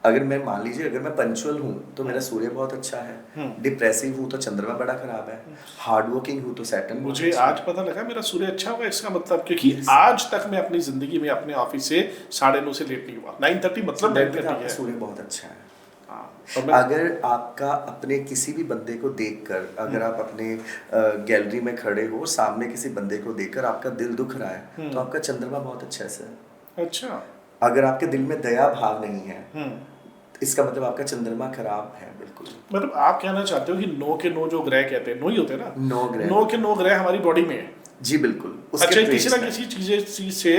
S1: अगर मैं मान लीजिए, अगर मैं पंचुअल हूँ तो मेरा सूर्य बहुत अच्छा है, डिप्रेसिव हूँ तो चंद्रमा बड़ा खराब है, हार्ड वर्किंग हूँ तो सैटर्न।
S2: मुझे आज पता लगा मेरा सूर्य अच्छा हुआ, इसका मतलब क्योंकि आज तक मैं अपनी जिंदगी में अपने ऑफिस से 9:30 से लेट नहीं हुआ। 9:30 मतलब 9:30 है।
S1: सूर्य बहुत अच्छा है। अगर आपका अपने किसी भी बंदे को देखकर, अगर आप अपने गैलरी में खड़े हो, सामने किसी बंदे को देखकर आपका दिल दुख रहा है, तो आपका चंद्रमा बहुत अच्छा है सर।
S2: अच्छा,
S1: अगर आपके दिल में दया भाव नहीं है, इसका मतलब आपका चंद्रमा खराब है। बिल्कुल,
S2: मतलब आप कहना चाहते हो कि 9 के 9 जो ग्रह कहते हैं, 9 ही होते हैं ना, 9 के 9 ग्रह हमारी बॉडी में है।
S1: जी बिल्कुल।
S2: अच्छा, किसी ना किसी चीज से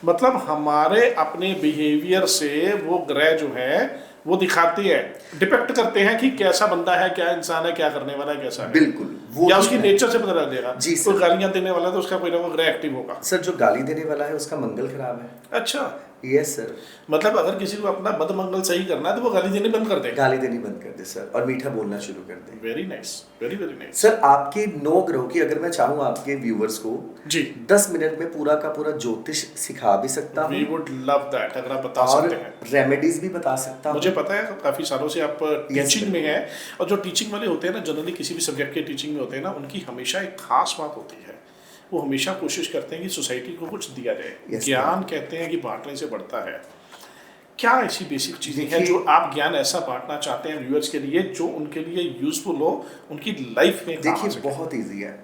S2: मतलब हमारे अपने बिहेवियर से वो ग्रह जो है वो दिखाते हैं, डिपेक्ट करते हैं कि कैसा बंदा है, क्या इंसान है, क्या करने वाला है, कैसा है।
S1: बिल्कुल, वो
S2: या उसकी नेचर से पता लग जाएगा।
S1: जी सर।
S2: कोई गालियां देने वाला है तो उसका कोई ना कोई ग्रह एक्टिव होगा।
S1: सर जो गाली देने वाला है उसका मंगल खराब है।
S2: अच्छा,
S1: यस सर।
S2: मतलब अगर किसी को अपना बद मंगल सही करना है तो वो गाली देनी बंद कर दे।
S1: गाली देनी बंद कर दे सर, और मीठा बोलना शुरू कर दे।
S2: Very nice, very very nice.
S1: Sir आपके 9 ग्रहों की, अगर मैं चाहूँ आपके व्यूअर्स को
S2: जी
S1: 10 मिनट में पूरा का पूरा ज्योतिष सिखा भी सकता हूँ।
S2: वी वुड लव दैट, अगर आप बता सकते हैं।
S1: रेमेडीज भी बता सकता हूँ।
S2: मुझे पता है काफी सालों से आप टीचिंग में हैं, और जो टीचिंग वाले होते हैं ना, जनरली किसी भी सब्जेक्ट के टीचिंग में होते हैं ना, उनकी हमेशा एक खास बात होती है, वो हमेशा कोशिश करते हैं कि सोसाइटी को कुछ दिया जाए। ज्ञान कहते हैं कि बांटने से बढ़ता है। क्या ऐसी बेसिक चीजें हैं जो आप ज्ञान ऐसा बांटना चाहते हैं व्यूअर्स के लिए, जो उनके लिए यूजफुल हो, उनकी लाइफ में?
S1: देखिए बहुत ईजी है,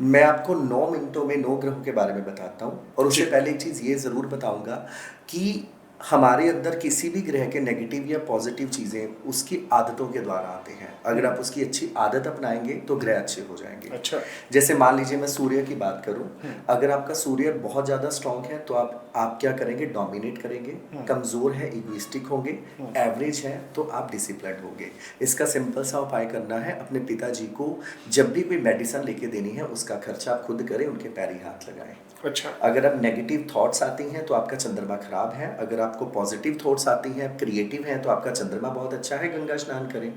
S1: मैं आपको 9 मिनटों में 9 ग्रहों के बारे में बताता हूँ। और उससे पहले एक चीज़ ये ज़रूर बताऊँगा कि हमारे अंदर किसी भी ग्रह के नेगेटिव या पॉजिटिव चीज़ें उसकी आदतों के द्वारा आते हैं। अगर आप उसकी अच्छी आदत अपनाएंगे तो ग्रह अच्छे हो जाएंगे।
S2: अच्छा,
S1: जैसे मान लीजिए मैं सूर्य की बात करूं, अगर आपका सूर्य बहुत ज़्यादा स्ट्रांग है तो आप क्या करेंगे, डोमिनेट करेंगे। कमज़ोर है, इगोइस्टिक होंगे। एवरेज है तो आप डिसिप्लिन्ड होंगे। इसका सिंपल सा उपाय करना है, अपने पिताजी को जब भी कोई मेडिसिन लेके देनी है उसका खर्चा आप खुद करें, उनके पैरी हाथ लगाएं।
S2: अच्छा,
S1: अगर आप नेगेटिव थॉट्स आती हैं तो आपका चंद्रमा खराब है। अगर आपको पॉजिटिव थॉट्स आती हैं, क्रिएटिव हैं, तो आपका चंद्रमा बहुत अच्छा है, गंगा स्नान करें।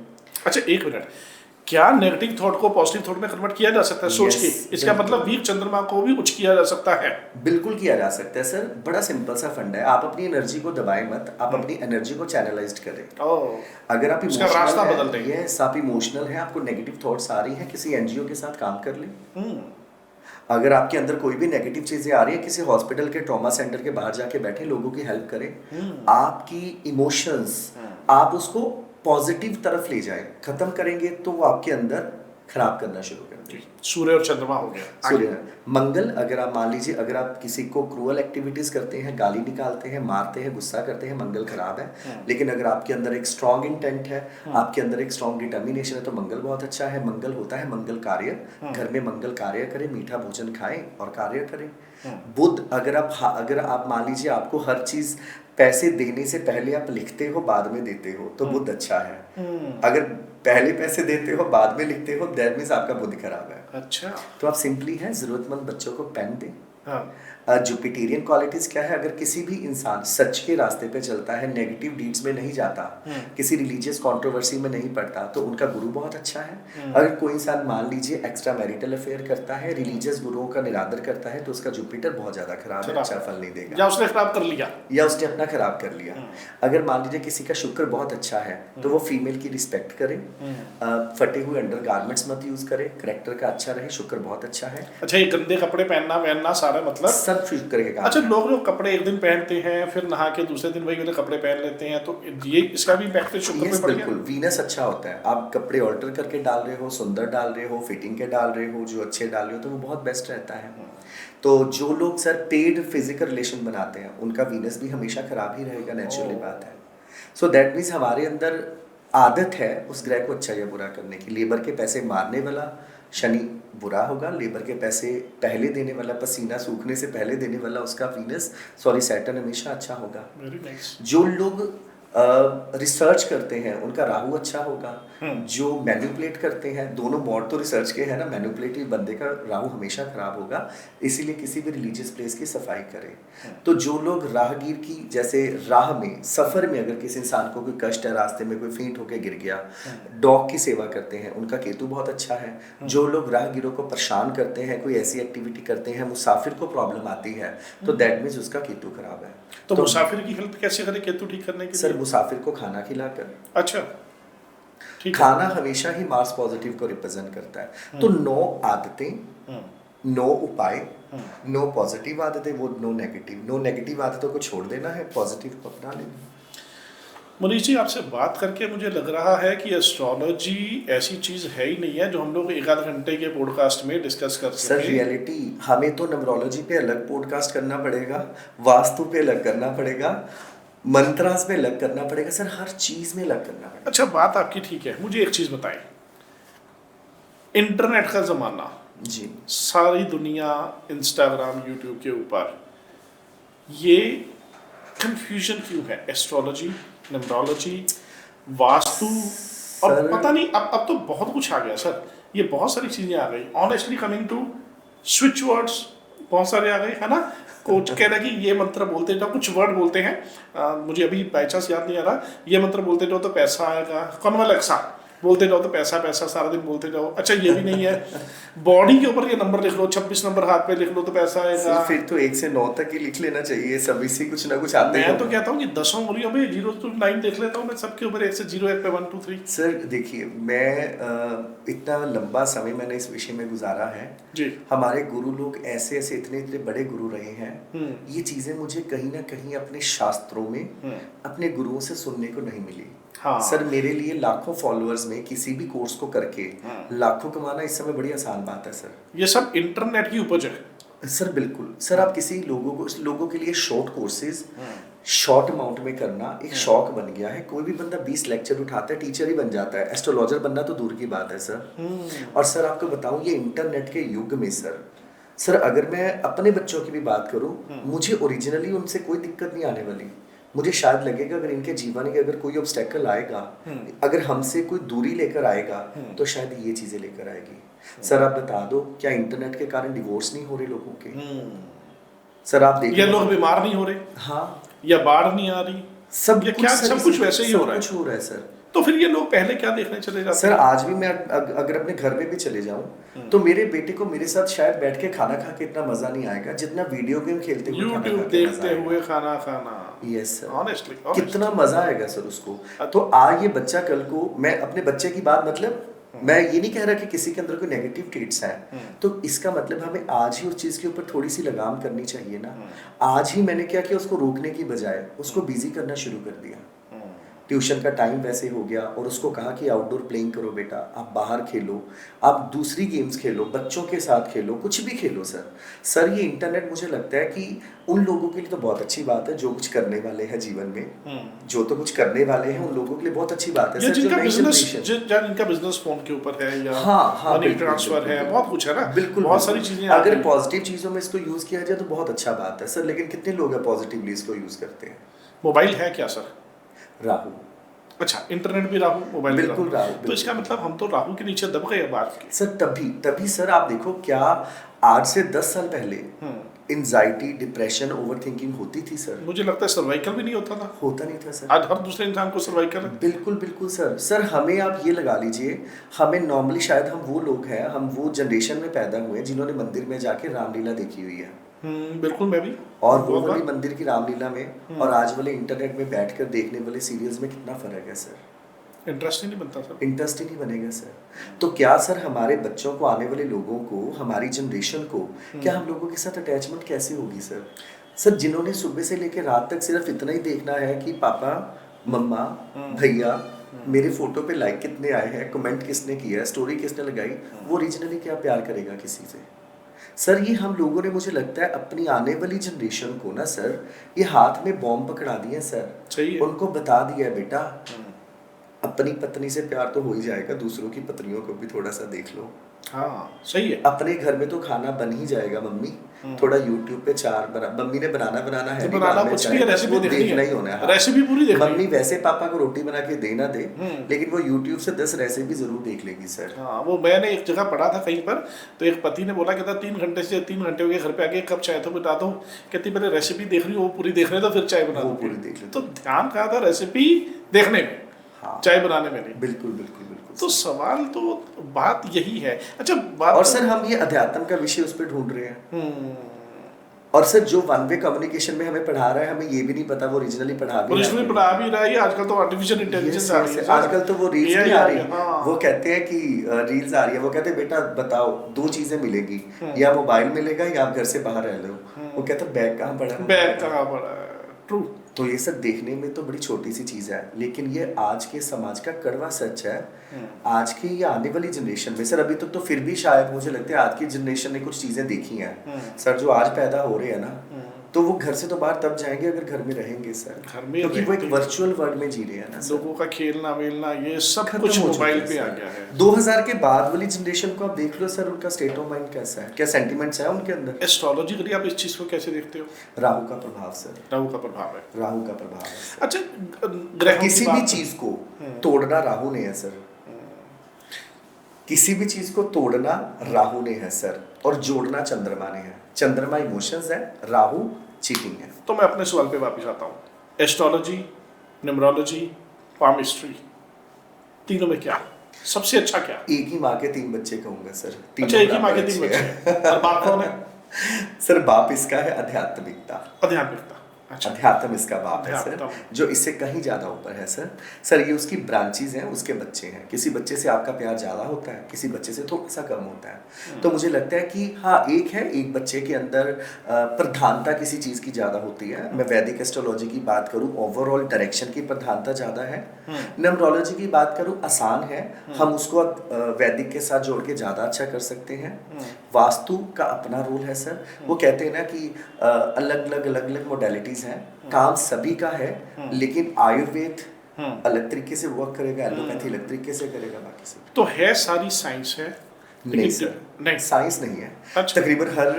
S2: अच्छा एक मिनट, क्या नेगेटिव थॉट को पॉजिटिव थॉट में कन्वर्ट किया जा सकता है सोच के? इसका मतलब वीक चंद्रमा को भी उच्च किया जा सकता है?
S1: बिल्कुल किया जा सकता है सर, बड़ा सिंपल सा फंड है। आप अपनी एनर्जी को दबाएं मत, आप अपनी एनर्जी को चैनलाइज्ड करें। अगर आप
S2: इसका रास्ता बदल दें।
S1: यस, आप इमोशनल हैं, आपको नेगेटिव थॉट्स आ रही हैं, किसी एनजीओ के साथ काम कर लें। अगर आपके अंदर कोई भी नेगेटिव चीज़ें आ रही है, किसी हॉस्पिटल के ट्रॉमा सेंटर के बाहर जाके बैठे लोगों की हेल्प करें। आपकी इमोशंस आप उसको पॉजिटिव तरफ ले जाएं, खत्म करेंगे तो वो आपके अंदर खराब करना शुरू कर देंगे।
S2: सूर्य और चंद्रमा हो गया।
S1: सूर्य, मंगल, अगर आप मान लीजिए अगर आप किसी को क्रूअल एक्टिविटीज करते हैं, गाली निकालते हैं, मारते हैं, गुस्सा करते हैं, मंगल खराब है। लेकिन अगर आपके अंदर एक स्ट्रॉन्ग इंटेंट है, आपके अंदर एक स्ट्रॉन्ग डिटर्मिनेशन है, तो मंगल बहुत अच्छा है। मंगल होता है मंगल कार्य, घर में मंगल कार्य करें, मीठा भोजन खाएं और कार्य करें। बुध, अगर आप मान लीजिए आपको हर चीज पैसे देने से पहले आप लिखते हो बाद में देते हो, तो बुध अच्छा है। अगर पहले पैसे देते हो बाद में लिखते हो, दैट मीन्स आपका बुध खराब है।
S2: अच्छा,
S1: तो आप सिंपली है जरूरतमंद बच्चों को पेन दें।
S2: हाँ,
S1: जुपिटेरियन क्वालिटीज क्या है, अगर किसी भी इंसान सच के रास्ते पे चलता है, नेगेटिव डीड्स में नहीं जाता, किसी रिलीजियस कंट्रोवर्सी में नहीं पड़ता, तो उनका गुरु बहुत अच्छा है। अगर कोई इंसान मान लीजिए एक्स्ट्रा मैरिटल अफेयर करता है, रिलीजियस गुरुओं का निरादर करता है, तो उसका जुपिटर बहुत ज्यादा खराब है, अच्छा फल नहीं देगा।
S2: या उसने खराब कर लिया,
S1: या उसने अपना खराब कर लिया। अगर मान लीजिए किसी का शुक्र बहुत अच्छा है, तो वो फीमेल की रिस्पेक्ट करे, फटे हुए अंडर गारमेंट्स मत यूज करे, करेक्टर का अच्छा रहे, शुक्र बहुत अच्छा है।
S2: अच्छा, ये गंदे कपड़े पहनना सारा मतलब
S1: सब शुक्र के काम।
S2: अच्छा, लोग कपड़े एक दिन पहनते हैं, फिर नहा के दूसरे दिन वही वाले कपड़े पहन लेते हैं, तो ये इसका भी इम्पैक्ट शुक्र पे पड़ गया।
S1: बिल्कुल, वीनस अच्छा होता है। आप कपड़े ऑल्टर करके डाल रहे हो, सुंदर डाल रहे हो, फिटिंग के डाल रहे हो, जो अच्छे डाल रहे हो, तो वो बहुत बेस्ट रहता है। तो जो लोग सर पेड फिजिकल रिलेशन बनाते हैं, उनका वीनस भी हमेशा खराब ही रहेगा, नेचुरली बात है। सो दैट मीन्स हमारे अंदर आदत है उस ग्रह को अच्छा या बुरा करने की। लेबर के पैसे मारने वाला शनि बुरा होगा, लेबर के पैसे पहले देने वाला, पसीना सूखने से पहले देने वाला उसका वीनस सैटर्न हमेशा अच्छा होगा।
S2: Very nice.
S1: जो लोग रिसर्च करते हैं उनका राहु अच्छा होगा। जो मैनिपुलेट करते हैं, दोनों मोड तो रिसर्च के हैं ना, मैनिपुलेटिव बंदे का राहु हमेशा खराब होगा, इसीलिए किसी भी रिलीजियस प्लेस की सफाई करें। तो जो लोग राहगीर की, जैसे राह में सफर में अगर किसी इंसान को कोई कष्ट है, रास्ते में कोई फेंट होकर गिर गया, डॉग की सेवा करते हैं, उनका केतु बहुत अच्छा है। जो लोग राहगीरों को परेशान करते हैं, कोई ऐसी एक्टिविटी करते हैं, मुसाफिर को प्रॉब्लम आती है, तो दैट मीन्स उसका केतु खराब है।
S2: तो मुसाफिर की हेल्प कैसे करें केतु ठीक करने के लिए?
S1: सर मुसाफिर को खाना खिलाकर।
S2: अच्छा, ठीक।
S1: खाना हमेशा ही मार्स पॉजिटिव को रिप्रेजेंट करता है। तो 9 आदतें, 9 उपाय, 9 पॉजिटिव आदतें, वो 9 नेगेटिव। 9 नेगेटिव आदतों को छोड़ देना है, पॉजिटिव को अपना लेना।
S2: मनीष जी, आपसे बात करके मुझे लग रहा है कि एस्ट्रोलॉजी ऐसी चीज़ है ही नहीं है जो हम लोग एक आध घंटे के पॉडकास्ट में डिस्कस कर सकें।
S1: सर रियलिटी, हमें तो न्यूमरोलॉजी पे अलग पॉडकास्ट करना पड़ेगा, वास्तु पे अलग करना पड़ेगा, मंत्रास पे अलग करना पड़ेगा, सर हर चीज में अलग करना पड़ेगा।
S2: अच्छा, बात आपकी ठीक है। मुझे एक चीज़ बताएं, इंटरनेट का ज़माना
S1: जी,
S2: सारी दुनिया इंस्टाग्राम यूट्यूब के ऊपर, ये कंफ्यूजन क्यों है? एस्ट्रोलॉजी, न्यूमरोलॉजी, वास्तु, और पता नहीं अब तो बहुत कुछ आ गया सर, ये बहुत सारी चीज़ें आ गई। Honestly coming to switch words बहुत सारे आ गए, है ना। कोच कह रहा है कि ये मंत्र बोलते जाओ, कुछ वर्ड बोलते हैं, मुझे अभी बाई चांस याद नहीं आ रहा, ये मंत्र बोलते जाओ तो पैसा आएगा, कन्वलेक्सा बोलते जाओ तो पैसा पैसा सारा दिन बोलते जाओ। अच्छा, ये भी नहीं है, बॉडी के ऊपर ये नंबर लिख लो, 26 नंबर हाथ पे लिख लो तो पैसा आएगा।
S1: फिर तो 1 से 9 तक ही लिख लेना चाहिए, सभी से कुछ ना कुछ आते हैं।
S2: मैं तो कहता हूँ कि 10 उंगलियों में 0 to 9 देख लेता हूँ मैं, सबके ऊपर 1 से 0, 1 पे 1 2 3।
S1: सर देखिए, मैं इतना लंबा समय मैंने इस विषय में गुजारा है
S2: जी।
S1: हमारे गुरु लोग ऐसे ऐसे इतने इतने बड़े गुरु रहे हैं, ये चीजें मुझे कहीं ना कहीं अपने शास्त्रों में अपने गुरुओं से सुनने को नहीं मिली।
S2: हाँ।
S1: सर मेरे लिए लाखों फॉलोअर्स में किसी भी कोर्स को करके लाखों कमाना इस समय बड़ी आसान बात है सर।
S2: ये सब इंटरनेट की उपज है
S1: सर, बिल्कुल सर। आप किसी लोगों के लिए शॉर्ट कोर्सेज शॉर्ट अमाउंट में करना एक शौक बन गया है। कोई भी बंदा 20 लेक्चर उठाता है, टीचर ही बन जाता है। एस्ट्रोलॉजर बनना तो दूर की बात है सर। और सर आपको बताऊं, ये इंटरनेट के युग में सर अगर मैं अपने बच्चों की भी बात करूं, मुझे ओरिजिनली उनसे कोई दिक्कत नहीं आने वाली। मुझे शायद लगेगा अगर इनके जीवन के अगर कोई ऑब्स्टेकल आएगा, अगर हमसे कोई दूरी लेकर आएगा, तो शायद ये चीजें लेकर आएगी। सर आप बता दो, क्या इंटरनेट के कारण डिवोर्स नहीं हो रहे लोगों के? सर आप देखिए,
S2: ये लोग बीमार नहीं हो रहे,
S1: हाँ,
S2: या बाढ़ नहीं आ रही,
S1: सब
S2: कुछ वैसे ही हो रहा है।
S1: कुछ हो रहा है सर।
S2: तो फिर ये लोग पहले क्या देखने चले जाते हैं?
S1: सर आज भी मैं अगर अपने घर में भी चले जाऊं, तो मेरे बेटे को मेरे साथ शायद बैठ के खाना खा के इतना मजा नहीं आएगा जितना वीडियो गेम खेलते हुए
S2: यूट्यूब देखते हुए खाना खाना।
S1: यस सर,
S2: ऑनेस्टली
S1: कितना मजा आएगा सर उसको। तो आज ये बच्चा कल को, मैं अपने बच्चे की बात मतलब मैं ये नहीं कह रहा कि किसी के अंदर कोई नेगेटिव ट्रेट्स हैं, तो इसका मतलब हमें आज ही उस चीज़ के ऊपर थोड़ी सी लगाम करनी चाहिए ना। आज ही मैंने क्या किया, उसको रोकने की बजाय उसको बिजी करना शुरू कर दिया। ट्यूशन का टाइम वैसे हो गया और उसको कहा कि आउटडोर प्लेइंग करो बेटा, आप बाहर खेलो, आप दूसरी गेम्स खेलो, बच्चों के साथ खेलो, कुछ भी खेलो सर ये इंटरनेट मुझे लगता है कि उन लोगों के लिए तो बहुत अच्छी बात है जो कुछ करने वाले हैं जीवन में, जो तो कुछ करने वाले हैं उन लोगों के लिए बहुत अच्छी बात है सर।
S2: जिनका बिजनेस फोन के ऊपर है या मनी ट्रांसफर है, बहुत कुछ है ना,
S1: बिल्कुल
S2: बहुत सारी चीजें।
S1: अगर पॉजिटिव चीजों में इसको यूज किया जाए तो बहुत अच्छा बात है सर, लेकिन कितने लोग हैं पॉजिटिवली इसको यूज करते हैं?
S2: मोबाइल है क्या सर?
S1: राहु।
S2: अच्छा, इंटरनेट भी राहु, मोबाइल भी
S1: बिल्कुल राहु।
S2: तो इसका मतलब हम तो राहु के नीचे दब गए बात की।
S1: सर तभी सर आप देखो, क्या आज से 10 साल पहले एंजाइटी, डिप्रेशन, ओवर थिंकिंग होती थी सर?
S2: मुझे लगता है सर्वाइकल भी नहीं होता
S1: नहीं था सर।
S2: आज हर दूसरे इंसान को सर्वाइकल है।
S1: बिल्कुल सर हमें आप ये लगा लीजिए, हमें नॉर्मली शायद हम वो लोग हैं, हम वो जनरेशन में पैदा हुए हैं जिन्होंने मंदिर में जाके रामलीला देखी हुई है।
S2: बिल्कुल, मैं भी।
S1: और वो वाली मंदिर की रामलीला में और आज वाले इंटरनेट में बैठकर देखने वाले सीरियल्स में कितना फर्क है सर।
S2: इंटरेस्ट ही नहीं बनता सर।
S1: इंटरेस्ट ही नहीं बनेगा सर। तो क्या सर हमारे बच्चों को, आने वाले लोगों को, हमारी जनरेशन को क्या हम लोगों के साथ अटैचमेंट कैसे होगी सर? जिन्होंने सुबह से लेकर रात तक सिर्फ इतना ही देखना है कि पापा, मम्मा, भैया मेरे फोटो पे लाइक कितने आए हैं, कमेंट किसने किया, स्टोरी किसने लगाई, वो ओरिजिनली क्या प्यार करेगा किसी से? सर ये हम लोगों ने, मुझे लगता है, अपनी आने वाली जनरेशन को ना सर ये हाथ में बॉम्ब पकड़ा दिए सर।
S2: सही है।
S1: उनको बता दिया बेटा अपनी पत्नी से प्यार तो हो ही जाएगा, दूसरों की पत्नियों को भी थोड़ा सा देख लो।
S2: हाँ सही है।
S1: अपने घर में तो खाना बन ही जाएगा मम्मी, थोड़ा यूट्यूब पे मम्मी ने बनाना है,
S2: तो बनाना कुछ भी है, रेसिपी देखना ही
S1: होना है,
S2: रेसिपी पूरी देखनी है।
S1: मम्मी वैसे पापा को रोटी बना के दे ना दे, लेकिन वो यूट्यूब से 10 रेसिपी जरूर देख लेगी सर।
S2: हाँ, वो मैंने एक जगह पढ़ा था कहीं पर, तो एक पति ने बोला, कहता 3 घंटे से 3 घंटे हो गए, घर पे आके कब चाय तो बता दो, कहती पहले रेसिपी देख रही हो, वो पूरी देख रहे तो फिर चाय बना दो,
S1: पूरी देख ले।
S2: तो ध्यान कहा था रेसिपी देखने में, चाय बनाने में नहीं।
S1: बिल्कुल।
S2: तो सवाल तो बात यही है। अच्छा, बात
S1: और सर हम ये अध्यात्म का विषय उस पर ढूंढ रहे हैं, और सर जो वन वे कम्युनिकेशन में हमें पढ़ा रहा है, हमें ये भी नहीं पता वो ओरिजिनली पढ़ा भी
S2: रहा है। आजकल तो आर्टिफिशियल इंटेलिजेंस आ रही है,
S1: आजकल तो वो रील्स नहीं आ रही। वो कहते हैं कि रील्स आ रही है, वो कहते हैं बेटा बताओ 2 चीजें मिलेगी, या मोबाइल मिलेगा या आप घर से बाहर रह लो। वो कहते हैं बैग कहाँ पड़ा है। ट्रू। तो ये सब देखने में तो बड़ी छोटी सी चीज़ है, लेकिन ये आज के समाज का कड़वा सच है। आज की या आने वाली जनरेशन में सर, अभी तक तो फिर भी शायद मुझे लगता है आज की जनरेशन ने कुछ चीज़ें देखी हैं सर, जो आज पैदा हो रहे हैं ना, तो वो घर से तो बाहर तब जाएंगे अगर घर में रहेंगे सर, क्योंकि वो एक वर्चुअल वर्ल्ड में जी रहे हैं ना।
S2: लोगों का खेलना वेलना ये सब कुछ मोबाइल पे आ गया है।
S1: 2000 के बाद वाली जनरेशन को आप देख लो सर, उनका स्टेट ऑफ माइंड कैसा है, क्या सेंटिमेंट्स है उनके अंदर?
S2: एस्ट्रोलॉजिकली आप इस चीज को कैसे देखते हो?
S1: राहु का प्रभाव सर,
S2: राहु का प्रभाव है,
S1: राहु का प्रभाव है।
S2: अच्छा,
S1: किसी भी चीज को तोड़ना राहु ने है सर, किसी भी चीज को तोड़ना राहु ने है सर, और जोड़ना चंद्रमा ने है। चंद्रमा इमोशंस है, राहु चीटिंग है।
S2: तो मैं अपने सवाल पे वापस आता हूँ, एस्ट्रोलॉजी, न्यूमरोलॉजी, पामिस्ट्री, तीनों में क्या सबसे अच्छा क्या?
S1: एक ही माँ के 3 बच्चे कहूंगा सर।
S2: अच्छा, एक ही माँ के 3 बच्चे। और बाप कौन है?
S1: सर बाप इसका है आध्यात्मिकता।
S2: अच्छा।
S1: अध्यात्म इसका बाप है सर, जो इससे कहीं ज्यादा ऊपर है सर ये उसकी ब्रांचेज हैं, उसके बच्चे हैं। किसी बच्चे से आपका प्यार ज्यादा होता है, किसी बच्चे से थोड़ा सा कम होता है। तो मुझे लगता है कि हाँ, एक बच्चे के अंदर प्रधानता किसी चीज की ज्यादा होती है। मैं वैदिक एस्ट्रोलॉजी की बात करूँ, ओवरऑल डायरेक्शन की प्रधानता ज्यादा है। न्यूमरोलॉजी की बात करूँ, आसान है, हम उसको वैदिक के साथ जोड़ के ज्यादा अच्छा कर सकते हैं। वास्तु का अपना रोल है सर। वो कहते हैं ना कि अलग अलग मोडेलिटीज हैं, काम सभी का है, लेकिन आयुर्वेद अलग तरीके से वर्क करेगा, एलोपैथी अलग तरीके से करेगा, बाकी सब
S2: तो है सारी साइंस है।
S1: नहीं सर, नहीं साइंस नहीं है।
S2: अच्छा।
S1: तकरीबन हर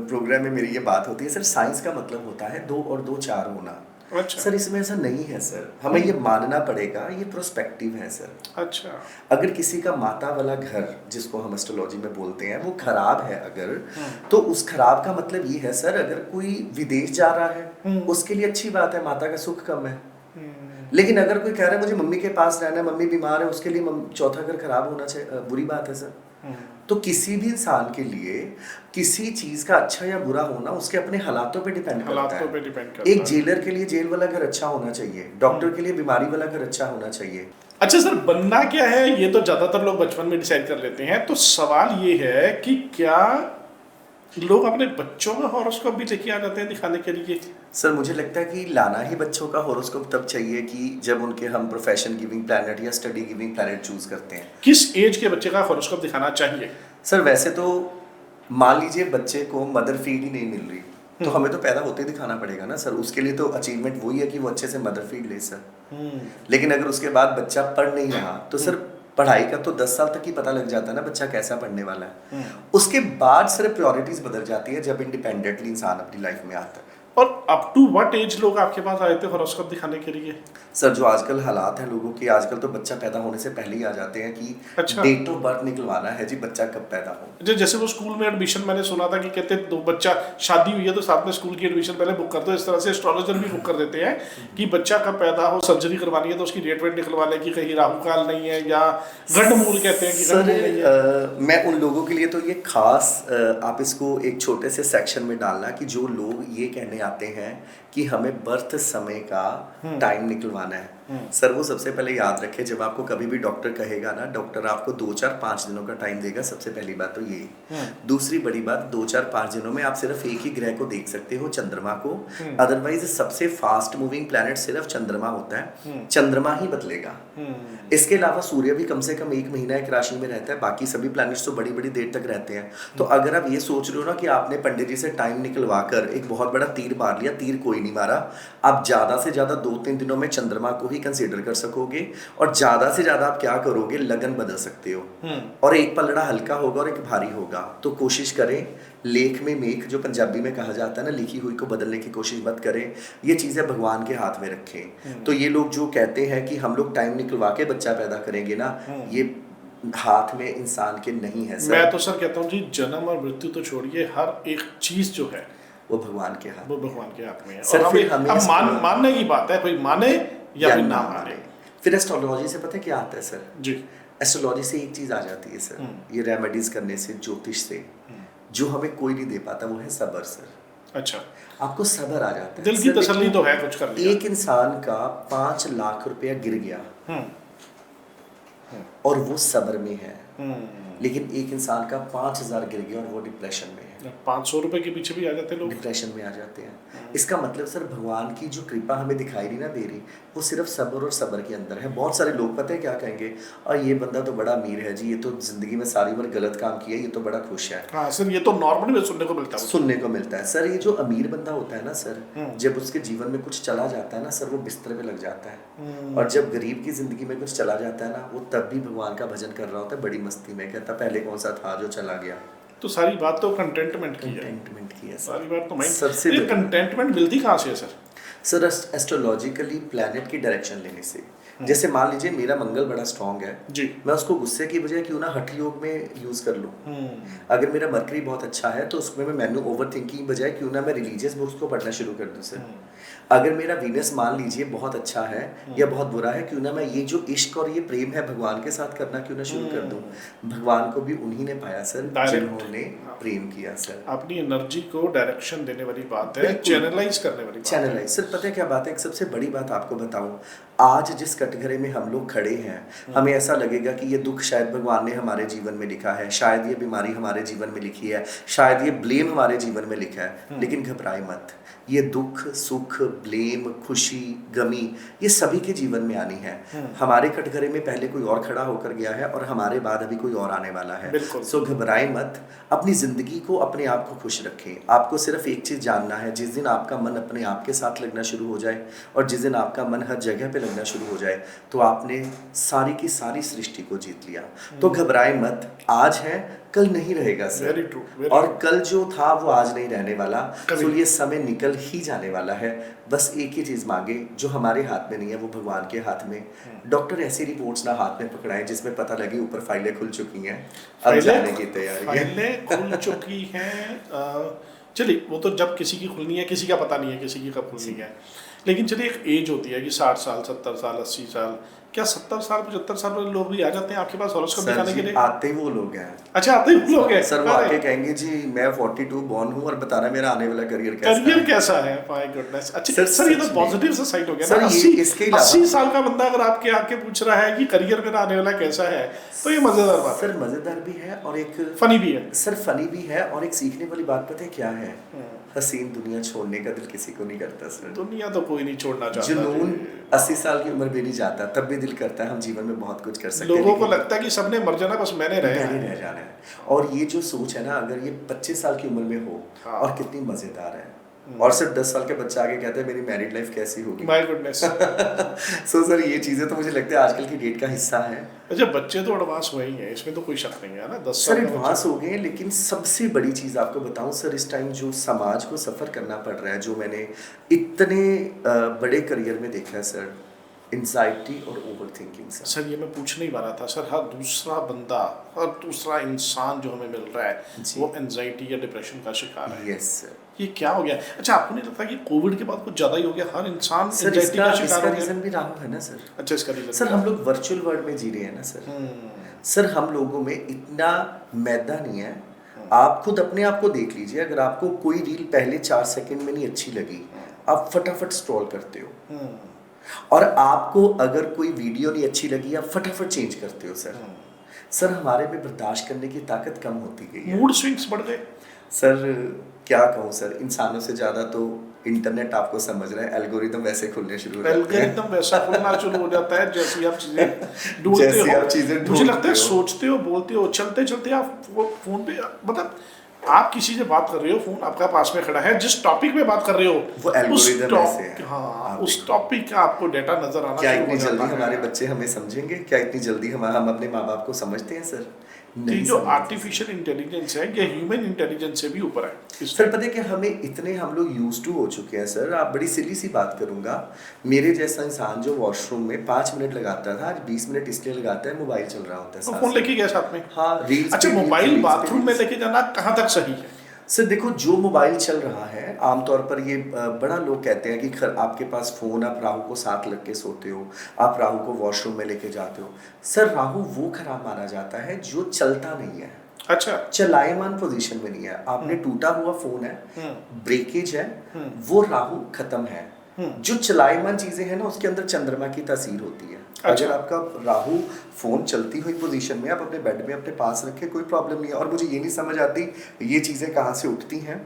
S1: प्रोग्राम में मेरी ये बात होती है सर, साइंस का मतलब होता है 2 और 2 4 होना।
S2: अच्छा।
S1: सर इसमें ऐसा नहीं है सर, हमें ये मानना पड़ेगा, ये प्रोस्पेक्टिव है सर।
S2: अच्छा।
S1: अगर किसी का माता वाला घर, जिसको हम एस्ट्रोलॉजी में बोलते हैं, वो खराब है अगर, तो उस खराब का मतलब ये है सर, अगर कोई विदेश जा रहा है उसके लिए अच्छी बात है, माता का सुख कम है। लेकिन अगर कोई कह रहा है मुझे मम्मी के पास रहना है, मम्मी बीमार है, उसके लिए चौथा घर खराब होना चाहिए, बुरी बात है सर। तो किसी भी इंसान के लिए किसी चीज का अच्छा या बुरा होना उसके अपने हालातों पे डिपेंड करता
S2: हालातों
S1: है।
S2: पे डिपेंड करता
S1: एक
S2: है।
S1: जेलर के लिए जेल वाला घर अच्छा होना चाहिए, डॉक्टर के लिए बीमारी वाला घर अच्छा होना चाहिए।
S2: अच्छा सर, बनना क्या है ये तो ज्यादातर लोग बचपन में डिसाइड कर लेते हैं, तो सवाल ये है कि क्या लोग अपने बच्चों का हॉरोस्कोप भी लेके आ जाते हैं दिखाने के लिए?
S1: सर मुझे लगता है कि लाना ही बच्चों का हॉरोस्कोप तब चाहिए कि जब उनके हम प्रोफेशन गिविंग प्लैनेट या स्टडी गिविंग प्लैनेट चूज करते हैं।
S2: किस एज के बच्चे का हॉरोस्कोप दिखाना चाहिए?
S1: सर वैसे तो मान लीजिए बच्चे को मदर फीड ही नहीं मिल रही, तो हमें तो पैदा होते ही दिखाना पड़ेगा ना सर। उसके लिए तो अचीवमेंट वही है कि वो अच्छे से मदर फीड ले सर। लेकिन अगर उसके बाद बच्चा पढ़ नहीं रहा तो सर पढ़ाई का तो 10 साल तक ही पता लग जाता है ना बच्चा कैसा पढ़ने वाला है। उसके बाद सर प्रायोरिटीज बदल जाती है जब इंडिपेंडेंटली इंसान अपनी लाइफ में आता है।
S2: और अप टू व्हाट एज लोग आपके पास आए थे हॉरोस्कोप दिखाने के लिए?
S1: सर जो आजकल हालात हैं लोगों के, आजकल तो बच्चा पैदा होने से पहले ही आ जाते हैं कि
S2: अच्छा।
S1: डेट ऑफ बर्थ निकलवाना है जी, बच्चा कब पैदा हो।
S2: जैसे वो स्कूल में एडमिशन मैंने सुना था कि कहते दो बच्चा शादी हुई है तो साथ में स्कूल की एडमिशन पहले बुक कर दो, इस तरह से एस्ट्रोलॉजर भी बुक कर देते हैं कि बच्चा कब पैदा हो, सर्जरी करवानी है तो उसकी डेट वेट निकलवा ले कि कहीं राहु काल नहीं है, या गंडमूल कहते हैं कि
S1: सर
S2: गंडमूल नहीं है।
S1: मैं उन लोगों के लिए तो ये खास आप इसको एक छोटे से सेक्शन में डालना कि जो लोग ये कहने आते हैं कि हमें बर्थ समय का टाइम निकलवाना है। सर वो सबसे पहले याद रखें, जब आपको कभी भी डॉक्टर कहेगा ना, डॉक्टर आपको 2-4-5 दिनों का टाइम देगा। सबसे पहली बात तो ये। दूसरी बड़ी बात, 2-4-5 दिनों में आप सिर्फ एक ही ग्रह को देख सकते हो, चंद्रमा को। अदरवाइज सबसे फास्ट मूविंग प्लैनेट सिर्फ चंद्रमा होता है, चंद्रमा ही बदलेगा। इसके अलावा सूर्य भी कम से कम 1 महीना एक राशि में रहता है, बाकी सभी प्लैनेट्स तो बड़ी बड़ी देर तक रहते हैं। तो अगर आप ये सोच रहे हो ना कि आपने पंडित जी से टाइम निकलवा कर एक बहुत बड़ा तीर मार लिया, तीर कोई नहीं मारा। आप ज्यादा से ज्यादा 2-3 दिनों में चंद्रमा को ही कंसीडर कर सकोगे, और ज्यादा से ज्यादा आप क्या करोगे, लगन बदल सकते हो। और एक पलड़ा हल्का होगा और एक भारी होगा। तो कोशिश करें, लेख में मेख जो पंजाबी में कहा जाता है ना, लिखी हुई को बदलने की कोशिश मत करें। ये चीज़ें भगवान के हाथ में रखें। तो ये लोग जो कहते हैं कि हम लोग टाइम निकलवा के बच्चा पैदा करेंगे ना, ये हाथ में इंसान के नहीं है सर।
S2: मैं तो सर कहता हूँ जी, जन्म और मृत्यु तो छोड़िए, हर एक चीज जो है
S1: वो भगवान के हाथ,
S2: वो भगवान के हाथ में है।
S1: सर
S2: और
S1: फिर हमें
S2: अब मानने की बात है, कोई माने या फिर ना माने।
S1: फिर एस्ट्रोलॉजी से पता है क्या आता है सर
S2: जी?
S1: एस्ट्रोलॉजी से एक चीज़ आ जाती है सर, ये रेमेडीज करने से, ज्योतिष से, जो हमें कोई नहीं दे पाता, वो है सब्र सर।
S2: अच्छा,
S1: आपको सब्र आ जाता है।
S2: दिल की तसल्ली तो है कुछ कर लिया।
S1: एक इंसान का 5 लाख रुपया गिर गया और वो सब्र में है, लेकिन एक इंसान का 5,000 गिर गया और वो डिप्रेशन में है।
S2: 500 रुपए के पीछे भी आ जाते लोग,
S1: डिप्रेशन में आ जाते हैं। इसका मतलब सर भगवान की जो कृपा हमें दिखाई नहीं ना दे रही, वो सिर्फ सब्र और सब्र के अंदर है। बहुत सारे लोग पता है क्या कहेंगे, और ये बंदा तो बड़ा अमीर है जी, ये तो जिंदगी में सारी उम्र गलत काम किया, ये तो बड़ा खुश है।
S2: हाँ सर, ये तो नॉर्मली में सुनने को मिलता है।
S1: सुनने को मिलता है सर। ये जो अमीर बंदा होता है ना सर, जब उसके जीवन में कुछ चला जाता है ना सर, वो बिस्तर पे लग जाता है। और जब गरीब की जिंदगी में कुछ चला जाता है ना, वो तब भी भगवान का भजन कर रहा होता है बड़ी मस्ती में, कहता पहले कौन सा था जो चला गया।
S2: तो सारी बात तो कंटेंटमेंट की है।
S1: कंटेंटमेंट की है सर।
S2: सारी बात तो माइंड
S1: सबसे
S2: ये कंटेंटमेंट मिलती कहाँ से है सर?
S1: सर एस्ट्रोलॉजिकली प्लैनेट की डायरेक्शन लेने से। जैसे मान लीजिए मेरा मंगल बड़ा स्ट्रांग है
S2: जी,
S1: मैं उसको गुस्से की बजाय क्यों ना हठ योग में यूज कर लूँ। अगर मेरा मरकरी बहुत अच्छा है तो उसमें मैं मैनू ओवर थिंकिंग बजाय क्यों ना मैं रिलीजियस बुक्स को पढ़ना शुरू कर दूँ सर। अगर मेरा वीनस मान लीजिए बहुत अच्छा है या बहुत बुरा है, क्यों ना मैं ये जो इश्क और ये प्रेम है भगवान के साथ करना क्यों ना शुरू कर दूँ। भगवान को भी उन्हीं ने पाया सर जिन्होंने प्रेम किया सर।
S2: अपनी एनर्जी को डायरेक्शन देने वाली बात है, चैनलाइज करने वाली बात है।
S1: चैनलाइज सर, पता है क्या बात है, एक सबसे बड़ी बात आपको बताऊं, आज जिस कटघरे में हम लोग खड़े हैं, हमें ऐसा लगेगा कि ये दुख शायद भगवान ने हमारे जीवन में लिखा है, शायद ये बीमारी हमारे जीवन में लिखी है, शायद ये ब्लेम हमारे जीवन में लिखा है। लेकिन घबराए मत, ये दुख सुख ब्लेम खुशी गमी ये सभी के जीवन में आनी है। हमारे कटघरे में पहले कोई और खड़ा होकर गया है और हमारे बाद अभी कोई और आने वाला है। सो घबराए मत, अपनी जिंदगी को अपने आप को खुश रखें। आपको सिर्फ एक चीज जानना है, जिस दिन आपका मन अपने आप के साथ लगना शुरू हो जाए और जिस दिन आपका मन हर जगह पे लगना शुरू हो जाए, तो आपने सारी की सारी सृष्टि को जीत लिया। तो घबराए मत, आज है कल नहीं रहेगा सर।
S2: Very true, very
S1: और
S2: true.
S1: कल जो था वो आज नहीं रहने वाला। तो ये समय निकल ही जाने वाला है। बस एक ही चीज मांगे जो हमारे हाथ में नहीं है, वो भगवान के हाथ में। डॉक्टर ऐसी रिपोर्ट्स ना हाथ में पकड़ाएं जिसमें पता लगे ऊपर फाइलें खुल चुकी हैं, अब जाने की तैयारी है।
S2: फाइलें खुल चुकी हैं। चलिए, वो तो जब किसी की खुलनी है, किसी का पता नहीं है किसी की कब खुलनी है। लेकिन चलिए एक एज होती है कि 60 साल, 70 साल, 80 साल, क्या 70 साल, 75 साल वाले लोग भी आ जाते हैं आपके पास हॉरोस्कोप
S1: सर
S2: दिखाने के
S1: जी
S2: लिए?
S1: आते ही वो लोग हैं।
S2: अच्छा, आते ही लोग हैं।
S1: सर वो
S2: अरे,
S1: आके कहेंगे जी मैं 42 बॉर्न हूँ और बताना मेरा आने वाला करियर कैसा
S2: करियर
S1: है।
S2: कैसा है? My goodness. अच्छा
S1: सर
S2: सर, ये तो
S1: सच में।
S2: पॉजिटिव सा साइड हो गया
S1: सर
S2: ना।
S1: ये
S2: 80
S1: इसके अलावा
S2: 80 साल का बंदा अगर आपके आके पूछ रहा है कि करियर मेरा आने वाला कैसा है, तो ये मजेदार बात
S1: सर
S2: है,
S1: मजेदार भी है और एक
S2: फनी भी है।
S1: सर फनी भी है और एक सीखने वाली बात पता है क्या है? हसीन दुनिया छोड़ने का दिल किसी को नहीं करता सर।
S2: दुनिया तो कोई नहीं छोड़ना चाहता
S1: जुनून
S2: जी।
S1: 80 साल की उम्र भी नहीं जाता, तब भी दिल करता है हम जीवन में बहुत कुछ कर सकते हैं,
S2: लोगों को
S1: लेकिन
S2: लगता है कि सबने मर जाना, बस मैंने रहना
S1: मैंने
S2: है।
S1: रह जाना है। और ये जो सोच है ना, अगर ये 25 साल की उम्र में हो
S2: हाँ।
S1: और कितनी मजेदार है, और सिर्फ 10 साल के बच्चा आगे कहता है मेरी मैरिड लाइफ कैसी होगी।
S2: My goodness.
S1: सो सर ये चीज़ें तो मुझे लगता है आजकल की डेट का हिस्सा है।
S2: अच्छा, बच्चे तो एडवांस हुए ही हैं, इसमें तो कोई शक नहीं है ना। 10
S1: सर
S2: साल का
S1: एडवांस
S2: बच्चा।
S1: हो गए हैं, लेकिन सबसे बड़ी चीज़ आपको बताऊं सर, इस टाइम जो समाज को सफ़र करना पड़ रहा है, जो मैंने इतने बड़े करियर में देखा है सर, एंजाइटी और ओवर थिंकिंग सर।
S2: सर ये मैं पूछने ही वाला था सर, हर दूसरा बंदा, हर दूसरा इंसान जो हमें मिल रहा है
S1: जी।
S2: वो एंजाइटी या डिप्रेशन का शिकार है।
S1: Yes sir.
S2: ये क्या हो गया? अच्छा, आपको नहीं लगता कि कोविड के बाद कुछ ज़्यादा ही हो गया, हर इंसान
S1: सर
S2: एंजाइटी
S1: इसका
S2: का शिकार
S1: इसका
S2: हो गया?
S1: रीज़न भी राहु है ना सर।
S2: अच्छा, इसका रीज़न
S1: सर हम लोग वर्चुअल वर्ल्ड में जी रहे हैं ना सर। सर हम लोगों में इतना मैदा नहीं है। आप खुद अपने आप को देख लीजिए, अगर आपको कोई रील पहले 4 सेकंड में नहीं अच्छी लगी, आप फटाफट स्क्रॉल करते हो। और आपको अगर कोई वीडियो नहीं अच्छी लगी, आप फटाफट चेंज करते हो सर। सर हमारे में बर्दाश्त करने की ताकत कम होती गई है।
S2: मूड स्विंग्स बढ़ गए।
S1: सर क्या कहूँ सर, इंसानों से ज़्यादा तो इंटरनेट आपको समझ रहा है, एल्गोरिदम वैसे खुलने शुरू हो जाते हैं।
S2: एल्गोरिथम वैसा खुलना शुरू हो जाता है जैसी आप चीजें ढूंढते
S1: जैसी
S2: हो।
S1: आप चीजें
S2: मुझे
S1: ढूंढते
S2: लगता है
S1: हो।
S2: सोचते हो, बोलते हो, चलते चलते आप फोन पे, मतलब आप किसी से बात कर रहे हो, फोन आपका पास में खड़ा है, जिस टॉपिक में बात कर रहे हो
S1: वो एल्गोरिदम ऐसे है।
S2: हाँ,
S1: आप
S2: उस
S1: देखो।
S2: टॉपिक का आपको डेटा नजर आना
S1: क्या
S2: शुरू
S1: इतनी
S2: हो
S1: जल्दी
S2: जाता
S1: हमारे
S2: है।
S1: बच्चे हमें समझेंगे? क्या इतनी जल्दी हम अपने माँ बाप को समझते हैं सर?
S2: ये
S1: नहीं
S2: जो
S1: समझते।
S2: आर्टिफिशियल इंटेलिजेंस है, ये ह्यूमन इंटेलिजेंस से भी ऊपर है इस
S1: सर पता है कि हमें इतने हम लोग यूज टू हो चुके हैं सर। आप बड़ी सिली सी बात करूंगा, मेरे जैसा इंसान जो वॉशरूम में 5 मिनट लगाता था, आज 20 मिनट इसलिए लगाता है मोबाइल चल रहा होता है
S2: तो
S1: साथ
S2: फोन
S1: साथ।
S2: लेके गया साथ में।
S1: हाँ रील्स
S2: अच्छा,
S1: पे रील्स,
S2: मोबाइल
S1: रील्स पे
S2: बाथरूम में
S1: रील्स।
S2: लेके जाना कहाँ तक सही है?
S1: सर देखो जो मोबाइल चल रहा है, आमतौर पर ये बड़ा लोग कहते हैं कि आपके पास फ़ोन, आप राहु को साथ लग के सोते हो, आप राहु को वॉशरूम में लेके जाते हो। सर राहु वो खराब माना जाता है जो चलता नहीं है,
S2: अच्छा,
S1: चलायमान पोजीशन में नहीं है। आपने टूटा हुआ फोन है, ब्रेकेज है, वो राहु खत्म है। जो चलायमान चीजें हैं ना, उसके अंदर चंद्रमा की तासीर होती है।
S2: अच्छा।
S1: अगर आपका राहु फोन चलती हुई पोजीशन में, आप अपने बेड में अपने पास रखे, कोई प्रॉब्लम नहीं है। और मुझे ये नहीं समझ आती ये चीजें कहाँ से उठती हैं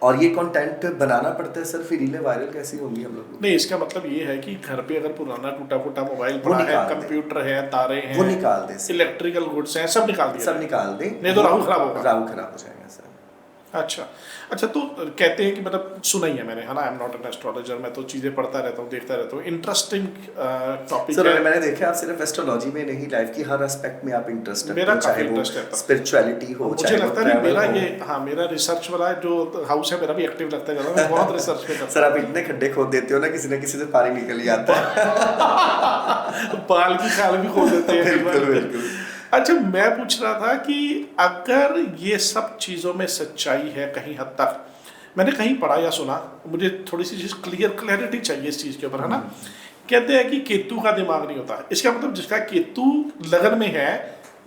S1: और ये कंटेंट बनाना पड़ता है सर, फिर रीलें वायरल कैसी होंगी हम लोग?
S2: नहीं, इसका मतलब ये है कि घर पे अगर पुराना टूटा फूटा मोबाइल
S1: वो
S2: पड़ा है,
S1: निकाल दें।
S2: कंप्यूटर है, तारे हैं,
S1: वो निकाल दें सर।
S2: इलेक्ट्रिकल गुड्स हैं, सब निकाल दिया
S1: सब
S2: जाए।
S1: निकाल दें,
S2: नहीं तो राहु खराब होगा।
S1: राहु खराब हो जाएगा सर।
S2: अच्छा अच्छा, तो कहते हैं कि, मतलब सुना ही है मैंने, है ना, I am not an astrologer, मैं तो चीज़ें पढ़ता रहता हूँ, देखता रहता हूँ। इंटरेस्टिंग टॉपिक
S1: सर
S2: है।
S1: मैंने देखा आप सिर्फ एस्ट्रोलॉजी में नहीं, लाइफ की हर एस्पेक्ट में आप इंटरेस्ट रखते
S2: मेरा
S1: हो,
S2: काफी
S1: चाहे वो
S2: इंटरेस्ट है।
S1: स्पिरिचुअलिटी हो,
S2: मुझे
S1: चाहे वो
S2: लगता है कि मेरा
S1: travel हो।
S2: ये, हाँ, मेरा रिसर्च वाला जो हाउस है मेरा भी एक्टिव लगता है ज़्यादा। मैं बहुत रिसर्च पे करता
S1: सर आप इतने खड्डे खोद देते हो ना, किसी न किसी से पानी निकल ही आता है।
S2: हूँ। बाल की खाल भी खोल देते हैं कई बार।
S1: बिल्कुल बिल्कुल।
S2: अच्छा, मैं पूछ रहा था कि अगर ये सब चीज़ों में सच्चाई है कहीं हद तक, मैंने कहीं पढ़ा या सुना, मुझे थोड़ी सी चीज़ क्लैरिटी चाहिए इस चीज़ के ऊपर, है ना। कहते हैं कि केतु का दिमाग नहीं होता। इसका मतलब जिसका केतु लगन में है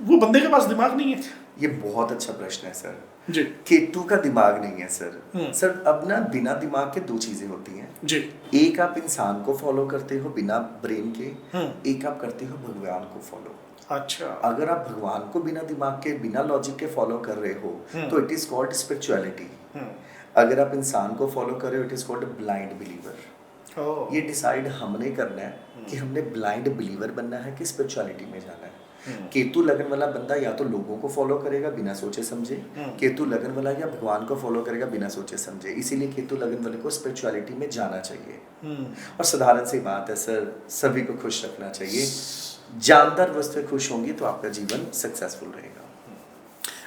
S2: वो बंदे के पास दिमाग नहीं है।
S1: ये बहुत अच्छा प्रश्न है सर।
S2: जी
S1: केतु का दिमाग नहीं है सर। सर अब ना बिना दिमाग के दो चीजें होती हैं
S2: जी।
S1: एक आप इंसान को फॉलो करते हो बिना ब्रेन के, एक आप करते हो भगवान को फॉलो।
S2: अच्छा,
S1: अगर आप भगवान को बिना दिमाग के, बिना लॉजिक के फॉलो कर रहे हो तो इट इज कॉल्ड स्पिरिचुअलिटी। अगर आप इंसान को फॉलो कर रहे हो, it is called blind believer. ये डिसाइड हमने करना है कि हमने ब्लाइंड बिलीवर बनना है कि स्पिरिचुअलिटी में जाना है। केतु लगन वाला बंदा या तो लोगों को फॉलो करेगा बिना सोचे समझे, केतु लगन वाला या भगवान को फॉलो करेगा बिना सोचे समझे। इसीलिए केतु लगन वाले को स्पिरिचुअलिटी में जाना चाहिए। और साधारण सी बात है सर, सभी को खुश रखना चाहिए। जानदार वस्तुएं खुश होंगी तो आपका जीवन सक्सेसफुल रहेगा।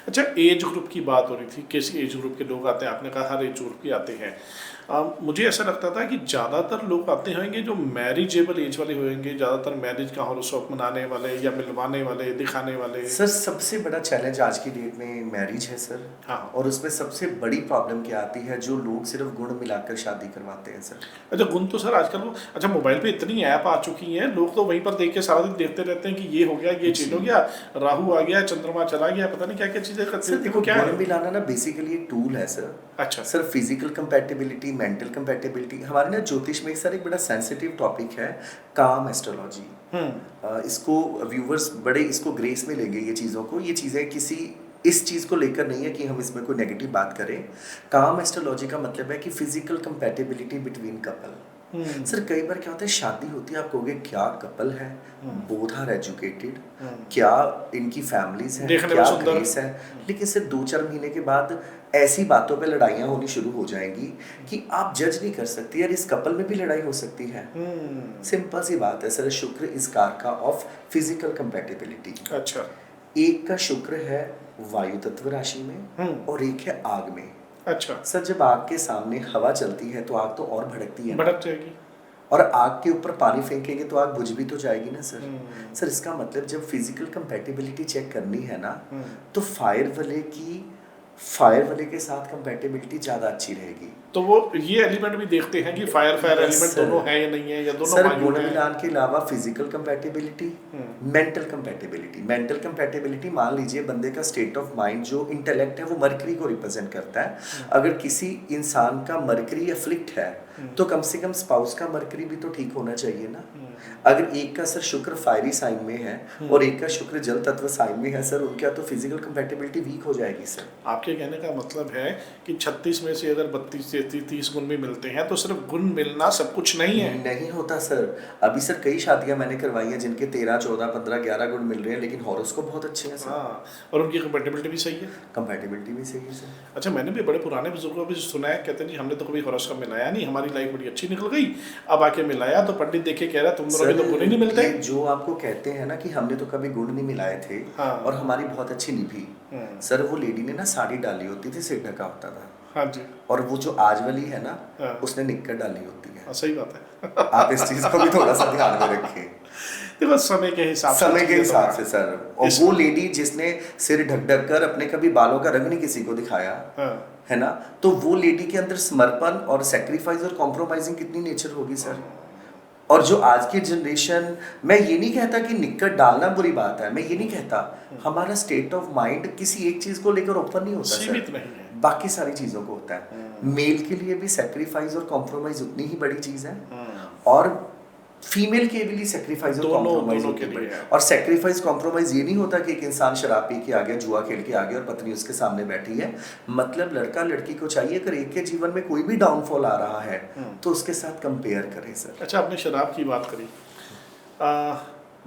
S2: अच्छा, एज ग्रुप की बात हो रही थी, किस एज ग्रुप के लोग आते हैं? आपने कहा हर एज ग्रुप के आते हैं। मुझे ऐसा लगता था कि ज़्यादातर लोग आते होंगे जो मैरिजेबल एज वाले होंगे, ज़्यादातर मैरिज का हॉरोस्कोप मनाने वाले या मिलवाने वाले, दिखाने वाले।
S1: सर सबसे बड़ा चैलेंज आज की डेट में मैरिज है सर।
S2: हाँ।
S1: और उसमें सबसे बड़ी प्रॉब्लम क्या आती है, जो लोग सिर्फ गुण मिलाकर शादी करवाते हैं सर।
S2: अच्छा, गुण तो सर आजकल वो, अच्छा मोबाइल पे इतनी ऐप आ चुकी हैं, लोग तो वहीं पर देख के सारा दिन देखते रहते हैं कि ये हो गया, ये चीज हो गया, राहु आ गया, चंद्रमा चला गया, पता नहीं क्या क्या चीजें करते
S1: सर
S2: हैं।
S1: देखो,
S2: क्या
S1: गुण
S2: है?
S1: मिलाना ना बेसिकली एक टूल है सर।
S2: अच्छा
S1: sir physical compatibility, mental compatibility, हमारे ना ज्योतिष में सर एक बड़ा सेंसिटिव टॉपिक है, काम एस्ट्रोलॉजी। इसको व्यूवर्स बड़े इसको ग्रेस में लेंगे, ये चीज़ों को, ये चीज़ें किसी इस चीज़ को लेकर नहीं है कि हम इसमें कोई नेगेटिव बात करें। काम एस्ट्रोलॉजी का मतलब है कि physical compatibility between couple. Sir कई बार क्या होता है, शादी होती है, आप कहोगे क्या कपल है, बोथ आर एजुकेटेड, क्या इनकी फैमिलीज हैं,
S2: देखने में
S1: क्या
S2: सुंदर।
S1: ग्रेस है, लेकिन सिर्फ 2-4 महीने के बाद ऐसी बातों पे लड़ाइयाँ होनी शुरू हो जाएंगी कि आप जज नहीं कर सकती यार, इस कपल में भी लड़ाई हो सकती है। सिंपल सी बात है सर, शुक्र इस कारका ऑफ फिजिकल कंपैटिबिलिटी।
S2: अच्छा
S1: एक का शुक्र है वायु तत्व राशि में और एक है आग में।
S2: अच्छा,
S1: सर जब आग के सामने हवा चलती है तो आग तो और भड़कती है ना।
S2: भड़क जाएगी।
S1: और आग के ऊपर पानी फेंकेंगे तो आग बुझ भी तो जाएगी ना सर। सर इसका मतलब जब फिजिकल कंपैटिबिलिटी चेक करनी है ना, तो फायर वाले के साथ कंपैटिबिलिटी ज़्यादा अच्छी रहेगी।
S2: तो वो ये एलिमेंट भी देखते हैं कि फायर
S1: Yes,
S2: एलिमेंट
S1: sir.
S2: दोनों है या नहीं है, या दोनों
S1: सर
S2: वायु
S1: गुण
S2: है।
S1: मिलान के अलावा फिजिकल कंपैटिबिलिटी, मेंटल कंपैटिबिलिटी मान लीजिए बंदे का स्टेट ऑफ माइंड जो इंटेलेक्ट है वो मरकरी को रिप्रेजेंट करता है। अगर किसी इंसान का मरकरी अफ्लिक्ट है तो कम से कम स्पाउस का मरकरी भी तो ठीक होना चाहिए ना। अगर एक का सर शुक्र फायरी साइन में है और एक का शुक्र जल तत्व साइन में है सर, उनका तो फिजिकल कंपैटिबिलिटी वीक हो जाएगी सर।
S2: आपके कहने का मतलब है कि 36 में से अगर 32 से 30 गुण भी मिलते हैं तो सिर्फ गुण मिलना सब कुछ नहीं है।
S1: नहीं होता सर। अभी सर कई शादियां मैंने करवाई हैं जिनके 13, 14, 15, 11 गुण मिल रहे हैं, लेकिन हॉरोस्कोप बहुत अच्छे हैं सर।
S2: हाँ, और उनकी कंपैटिबिलिटी भी सही है।
S1: कंपैटिबिलिटी भी सही है सर।
S2: अच्छा, मैंने भी बड़े पुराने बुजुर्गों भी सुना है, कहते हैं जी हमने तो कभी हॉरोस्कोप मिलाया नहीं, हमारी लाइफ बड़ी अच्छी निकल गई, अब आके मिलाया तो पंडित देखे कह रहा तुम दोनों के तो गुण ही नहीं मिलते।
S1: ये जो आपको कहते हैं ना कि हमने तो कभी गुण नहीं मिलाए थे
S2: हाँ।
S1: और हमारी बहुत अच्छी निभी, सर वो लेडी ने ना साड़ी डाली होती थी, सिर ढका होता था।
S2: हाँ जी।
S1: और वो जो आज वाली है ना,
S2: हाँ।
S1: उसने निक्कर डाली होती है।
S2: सही बात है।
S1: आप इस चीज को भी थोड़ा सा ध्यान में रखें।
S2: देखो समय के हिसाब से,
S1: समय के हिसाब से सर। और वो लेडी जिसने सिर ढक ढक कर अपने कभी बालों का रंग नहीं किसी को दिखाया, है ना, तो वो लेडी के अंदर समर्पण और सेक्रीफाइस और कॉम्प्रोमाइजिंग कितनी नेचर होगी सर। और जो आज की जनरेशन, मैं ये नहीं कहता कि निक्कर डालना बुरी बात है, मैं ये नहीं कहता, हमारा स्टेट ऑफ माइंड किसी एक चीज को लेकर ओपन नहीं होता
S2: सीमित
S1: सर,
S2: नहीं है,
S1: बाकी सारी चीजों को होता है। मेल के लिए भी सेक्रीफाइस और कॉम्प्रोमाइज उतनी ही बड़ी चीज है, और फीमेल के लिए सेक्रीफाइस और कॉम्प्रोमाइज
S2: दोनों के लिए है।
S1: और सेक्रीफाइस कॉम्प्रोमाइज ये नहीं होता कि एक इंसान शराब पी के आ गया, जुआ खेल के आ गया और पत्नी उसके सामने बैठी है। मतलब लड़का लड़की को चाहिए अगर एक के जीवन में कोई भी डाउनफॉल आ रहा है तो उसके साथ कंपेयर करें सर।
S2: अच्छा, आपने शराब की बात करी,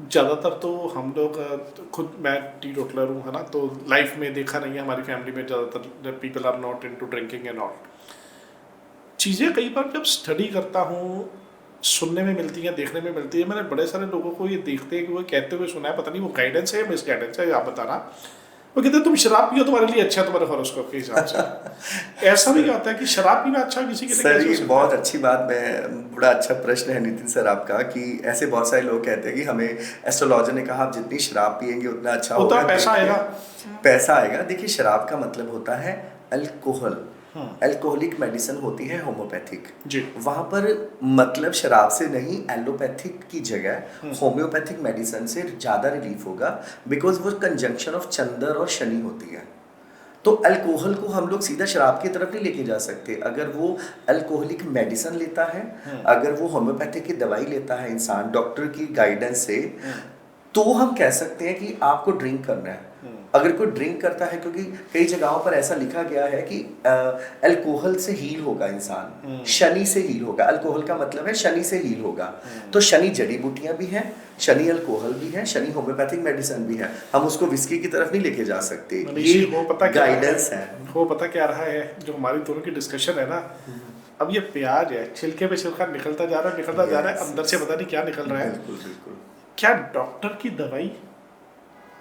S2: ज़्यादातर तो हम लोग, खुद मैं टी टोटलर हूँ, है ना, तो लाइफ में देखा नहीं है, हमारी फैमिली में ज़्यादातर people are not into drinking and all. चीज़ें कई बार जब स्टडी करता हूँ, सुनने में मिलती हैं, देखने में मिलती है, मैंने बड़े सारे लोगों को ये देखते हैं कि वो कहते हुए सुना है, पता नहीं वो गाइडेंस है या मिस गाइडेंस है, आप बताना, वो कहते हैं तुम शराब पियो तुम्हारे लिए अच्छा है, तुम्हारे हॉरोस्कोप के हिसाब से। ऐसा भी होता है कि शराब पीना अच्छा किसी के लिए?
S1: सर ये बहुत अच्छी बात, मैं बड़ा अच्छा प्रश्न है नितिन सर आपका, कि ऐसे बहुत सारे लोग कहते हैं कि हमें एस्ट्रोलॉजर ने कहा आप जितनी शराब पिएंगे उतना अच्छा होगा,
S2: पैसा आएगा।
S1: पैसा आएगा। देखिए शराब का मतलब होता है अल्कोहल, एल्कोहलिक मेडिसिन होती है होम्योपैथिक
S2: जी।
S1: वहाँ पर मतलब शराब से नहीं, एलोपैथिक की जगह होम्योपैथिक मेडिसिन से ज़्यादा रिलीफ होगा, बिकॉज वो कंजंक्शन ऑफ चंद्र और शनि होती है। तो अल्कोहल को हम लोग सीधा शराब की तरफ नहीं लेके जा सकते। अगर वो अल्कोहलिक मेडिसिन लेता है, अगर वो होम्योपैथिक की दवाई लेता है इंसान डॉक्टर की गाइडेंस से, तो हम कह सकते हैं कि आपको ड्रिंक करना है। अगर कोई ड्रिंक करता है, क्योंकि कई जगहों पर ऐसा लिखा गया है कि अल्कोहल से हील होगा इंसान, शनि से हील होगा। अल्कोहल का मतलब है शनि से हील होगा। तो शनि जड़ी बूटियां भी हैं, शनि अल्कोहल भी है, शनि होम्योपैथिक मेडिसिन भी है। हम उसको विस्की की तरफ नहीं लेके जा सकते, ये गाइडेंस है।
S2: वो पता क्या रहा है, जो हमारी दोनों की डिस्कशन है ना, अब ये प्याज है, छिलके पे छिलका निकलता जा रहा है, अंदर से पता नहीं क्या निकल रहा है।
S1: बिल्कुल बिल्कुल।
S2: क्या डॉक्टर की दवाई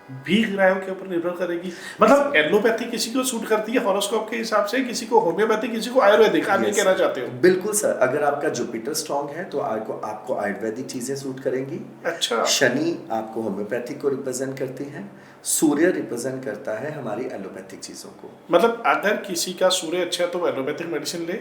S2: भी ग्रहों के ऊपर निर्भर करेगी? मतलब एलोपैथी किसी को सूट करती है हॉरोस्कोप के हिसाब से, किसी को होम्योपैथी, किसी को आयुर्वेदिक, आप ये
S1: Yes,
S2: कहना
S1: sir.
S2: चाहते हो?
S1: बिल्कुल सर, अगर आपका जुपिटर स्ट्रांग है तो आपको आपको आयुर्वेदिक चीजें सूट करेंगी।
S2: अच्छा।
S1: शनि आपको होम्योपैथिक को रिप्रेजेंट करती हैं। सूर्य रिप्रेजेंट करता है हमारी एलोपैथिक चीजों को।
S2: मतलब अगर किसी का सूर्य अच्छा है तो वो एलोपैथिक मेडिसिन ले,